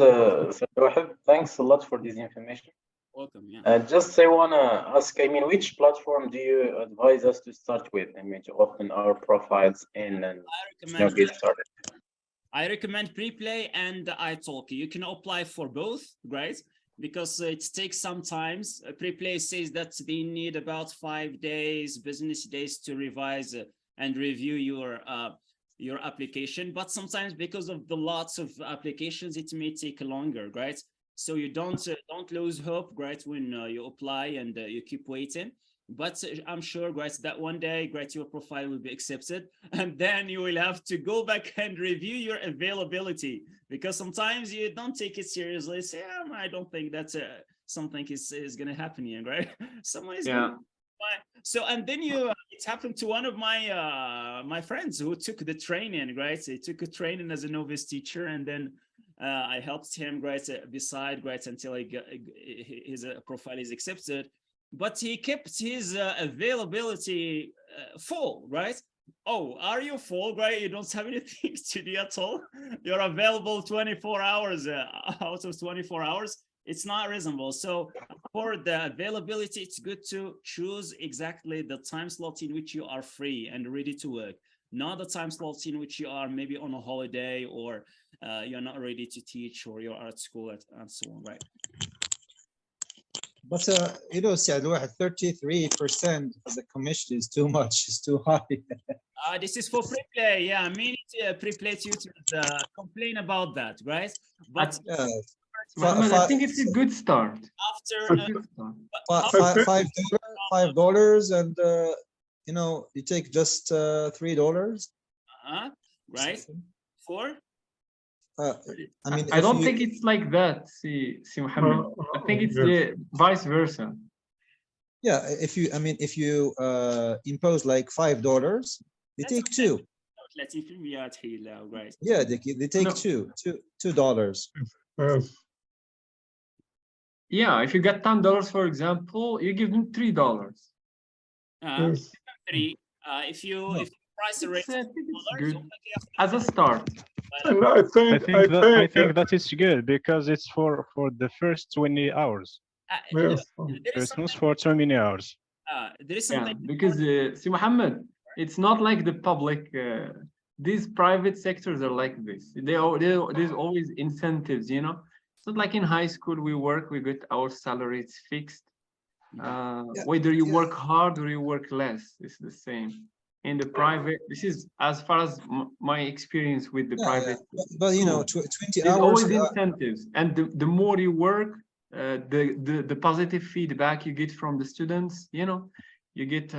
thanks a lot for this information. Welcome. Yeah. Just I wanna ask, I mean, which platform do you advise us to start with? I mean, to open our profiles in and get started. I recommend Preplay and italki. You can apply for both, right? Because it takes some time. Preplay says that they need about 5 days, business days to revise and review your application. But sometimes because of the lots of applications, it may take longer, right? So you don't lose hope, right, when you apply and you keep waiting. But I'm sure, right, that one day, right, your profile will be accepted, and then you will have to go back and review your availability, because sometimes you don't take it seriously. Say, I don't think that something is going to happen here, right? Someone is gonna... So, and then it happened to one of my my friends who took the training, right? He took a training as a novice teacher, and then I helped him, right, beside, right, until his profile is accepted. But he kept his availability full, right? Oh, are you full, right? You don't have anything to do at all? You're available 24 hours out of 24 hours. It's not reasonable. So for the availability, it's good to choose exactly the time slot in which you are free and ready to work, not the time slot in which you are maybe on a holiday, or you're not ready to teach, or you're at school and so on, right? But you know, Saad, 33% as a commission is too much. It's too high. This is for Preplay. Yeah, many Preplay tutors complain about that, right? But I think it's a good start. After $5, and you know, you take just $3. Right. For. I mean, I don't think it's like that, see Mohammed. I think it's the vice versa. Yeah, if you, I mean, if you impose like $5, they take $2. Right. Yeah, they take $2. Yeah, if you get $10, for example, you give them $3. If you price the rate good as a start. And I think that is good, because it's for the first 20 hours. Christmas for 20 hours. There is something because see, Mohammed, it's not like the public. These private sectors are like this. There's always incentives, you know. It's not like in high school we work, we get our salary, it's fixed. Whether you work hard or you work less, it's the same. In the private, this is as far as my experience with the private. But you know, 20 there's hours. Always incentives, and the more you work, the positive feedback you get from the students, you know, you get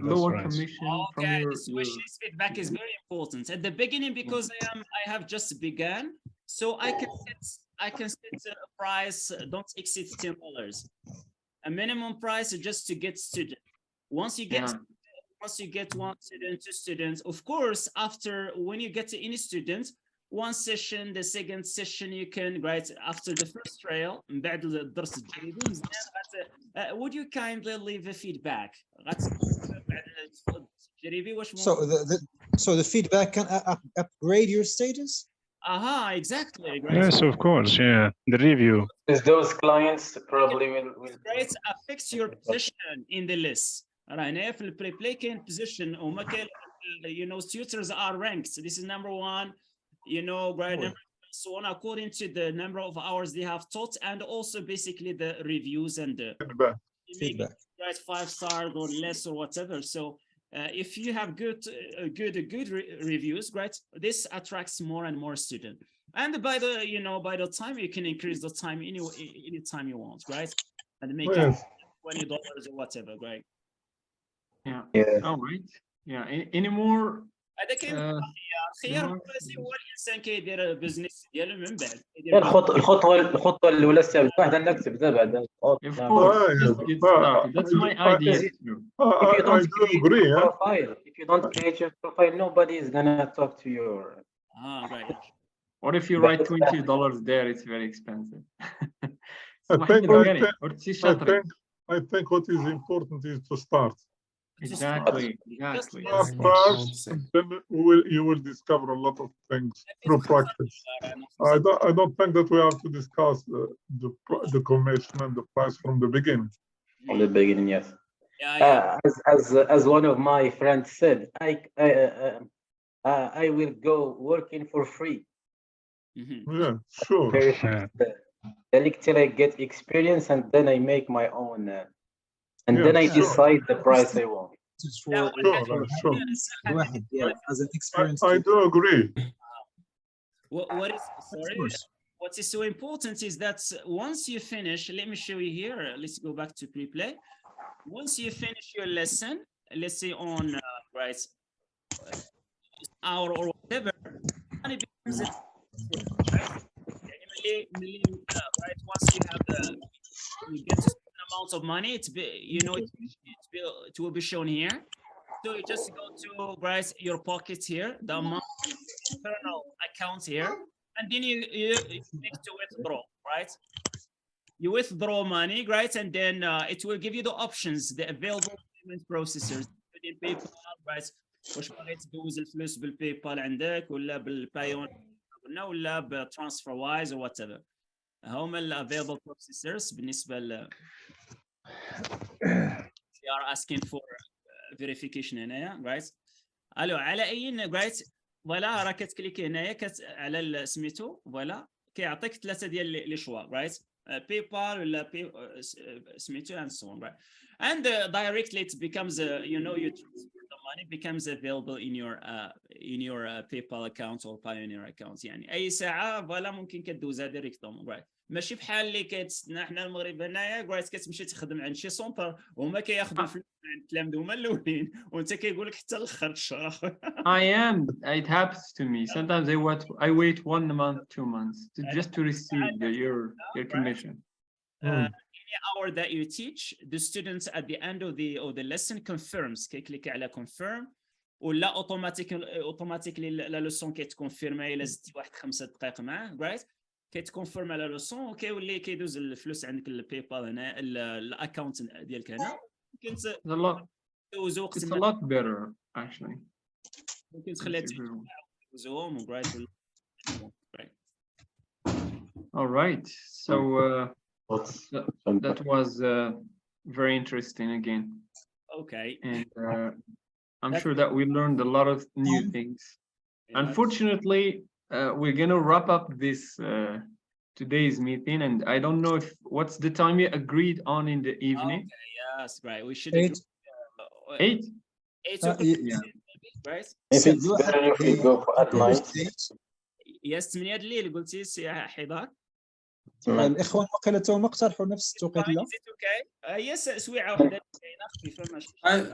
lower commission from your. Specialist feedback is very important at the beginning, because I have just begun, so I can set a price, don't exceed $10, a minimum price just to get student. Once you get one student, 2 students, of course, after when you get to any student, one session, the second session, you can, right, after the first trial, would you kindly leave a feedback? So the feedback can upgrade your status? Exactly. Right? Yes, of course. Yeah, the review. Those clients probably will affects your position in the list. Right, if the Preplay position, you know, tutors are ranked. So this is number 1, you know, right? So on, according to the number of hours they have taught, and also basically the reviews and the feedback, right? 5 stars or less or whatever. So if you have good reviews, right? This attracts more and more students. And by the time you can increase the time any time you want, right? And make it $20 or whatever, right? Yeah. All right. Yeah. Any more? خيار هو الانسان كيدير بزنس ديالو من بعد الخطوه الاولى استاذ واحد نكتب بعد. That's my idea. If you don't create your profile, nobody is gonna talk to you. Right. Or if you write $20 there, it's very expensive. I think what is important is to start. Exactly. First, then you will discover a lot of things through practice. I don't think that we have to discuss the commission and the price from the beginning. From the beginning, yes. Yeah. As one of my friends said, I will go working for free. Yeah, sure. The lecturer get experience, and then I make my own, and then I decide the price I want. As an experience. I do agree. What is so important is that once you finish, let me show you here. Let's go back to pre-play. Once you finish your lesson, let's say on hour or whatever, and it becomes right. Once you have you get a certain amount of money, it will be shown here. So you just go to your pocket here, the amount internal account here, and then you need to withdraw, right? You withdraw money, right? And then it will give you the options, the available payment processors, including PayPal, right? واش باغي تدوز الفلوس بالبايبال عندك ولا بالبايون ولا بترانسفير وايز او whatever. هما الافيلبل بروسيسورز بالنسبه ل they are asking for verification هنايا right. الو على اي right فوالا راه كتكليكي هنايا على سميتو فوالا كيعطيك ثلاثه ديال لي شوا right. PayPal ولا سميتو and so on right. And directly it becomes you transfer the money becomes available in your PayPal account or Payoneer account. يعني اي ساعه فوالا ممكن كدوزها ديريكتوم right. ماشي بحال اللي كتسنى حنا المغرب هنايا right كتمشي تخدم عند شي سونتر وهما كياخذوا الفلوس عند التلامذه هما الاولين وانت كيقول لك حتى الاخر الشهر اخويا. It happens to me sometimes. I wait 1 month 2 months just to receive your commission. Any hour that you teach, the students at the end of the lesson confirms. كيكليك على confirm ولا اوتوماتيكلي لا لوسون كيتكونفيرما الا زدتي واحد 5 دقائق معاه right. كيتكونفيرم على لوسون وكيولي كيدوز الفلوس عندك البايبال هنا الاكونت ديالك هنا. كنت دوزو وقت It's a lot better actually. ممكن تخليها تدوزوهم right. All right, so that was very interesting again. Okay. And I'm sure that we learned a lot of new things. Unfortunately, we're gonna wrap up this today's meeting, and I don't know what's the time you agreed on in the evening. Okay, yes, right. We should 8. 8 o'clock, right? If it's better if we go at night. Yes, 8 الليل قلتي سي حضار. الاخوان وقيله توما اقترحوا نفس التوقيت لا. يس سويعه واحده خفيفه ماشي.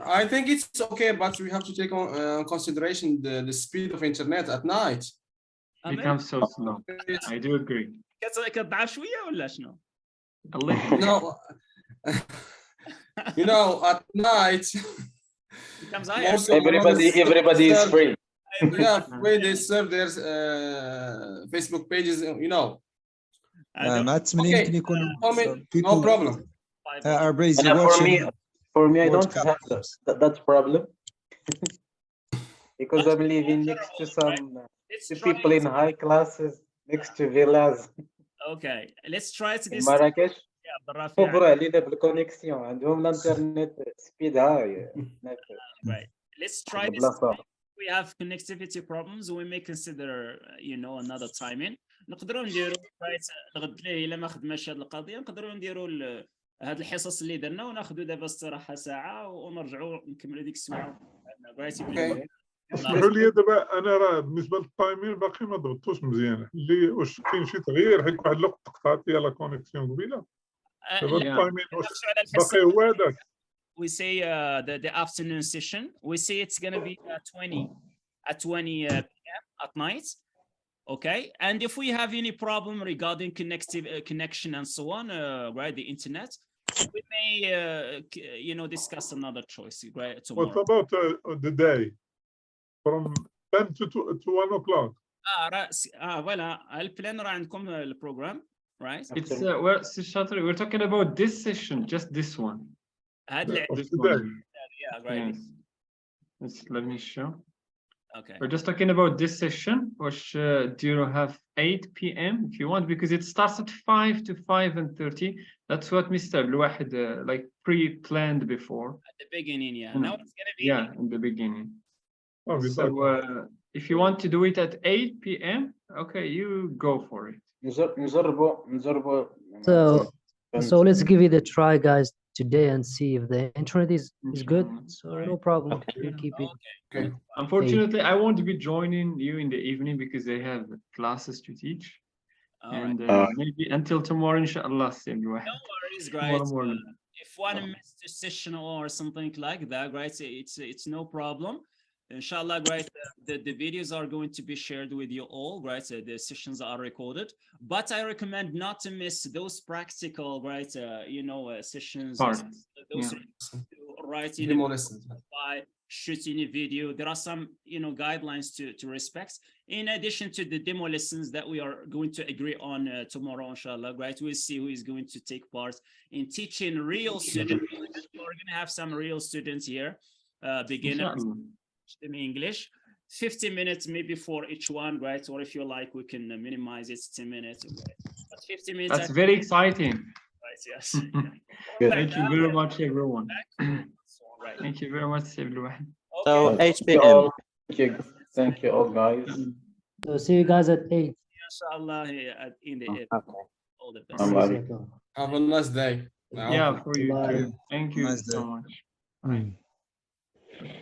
I think it's okay, but we have to take on consideration the speed of internet at night. Becomes so slow. I do agree. كتضعف شويه ولا شنو؟ No. At night everybody is free. Yeah, when they serve their Facebook pages, مع التمرين يمكن يكونوا no problem. are busy For me I don't have that problem because I'm living next to some people in high classes next to villas. Okay, let's try to this. Marrakesh كبروا علينا بالكونيكسيون عندهم الانترنت سبيد هاي. Right, let's try this. We have connectivity problems. We may consider another timing. نقدروا نديروا الغد الا ما خدماش هذه القضيه نقدروا نديروا هاد الحصص اللي درنا وناخذوا دابا استراحه ساعه ونرجعوا نكملوا ديك الساعه. اسمحوا لي دابا انا راه بالنسبه للتايمين باقي ما ضبطوش مزيان. اللي واش كاين شي تغيير حيت واحد الوقت قطعت لي لا كونيكسيون قبيله دابا التايمين واش باقي هو هذاك. We say the afternoon session. We say it's going to be at 20 p.m. at night. Okay, and if we have any problem regarding connection and so on, right, the internet, we may discuss another choice, right? Tomorrow. What about the day from 10 to 1 o'clock? voilà, البلان راه عندكم البروجرام, right? It's we're talking about this session, just this one. Yeah, great. Let me show. Okay. We're just talking about this session, which do you have 8 p.m. if you want, because it starts at 5 to 5:30. That's what Mr. Abdelwahed like pre-planned before. At the beginning, yeah. Mm. Now it's gonna be Yeah, in the beginning. Oh, So if you want to do it at 8 p.m., okay, you go for it. So let's give it a try, guys, today and see if the internet is good. So no problem. We'll keep it. Okay. Unfortunately, I won't be joining you in the evening because I have classes to teach. And maybe until tomorrow, inshallah. No worries, guys. If one missed a session or something like that, right? It's no problem. Inshallah, right? The videos are going to be shared with you all, right? The sessions are recorded, but I recommend not to miss those practical, right? Sessions. Those writing, by shooting a video. There are some, guidelines to respect. In addition to the demo lessons that we are going to agree on tomorrow, inshallah, right? We'll see who is going to take part in teaching real students. We're going to have some real students here, beginners in English. 50 minutes maybe for each one, right? Or if you like, we can minimize it to 10 minutes. Right? But 50 minutes. That's very exciting. Right, yes. Thank you very much, everyone. Thank you very much, everyone. So 8 p.m. Thank you all, guys. So see you guys at 8. Inshallah, in the evening. All the best. Have a nice day. Yeah, for you too. Thank you Nice so day. much. Bye.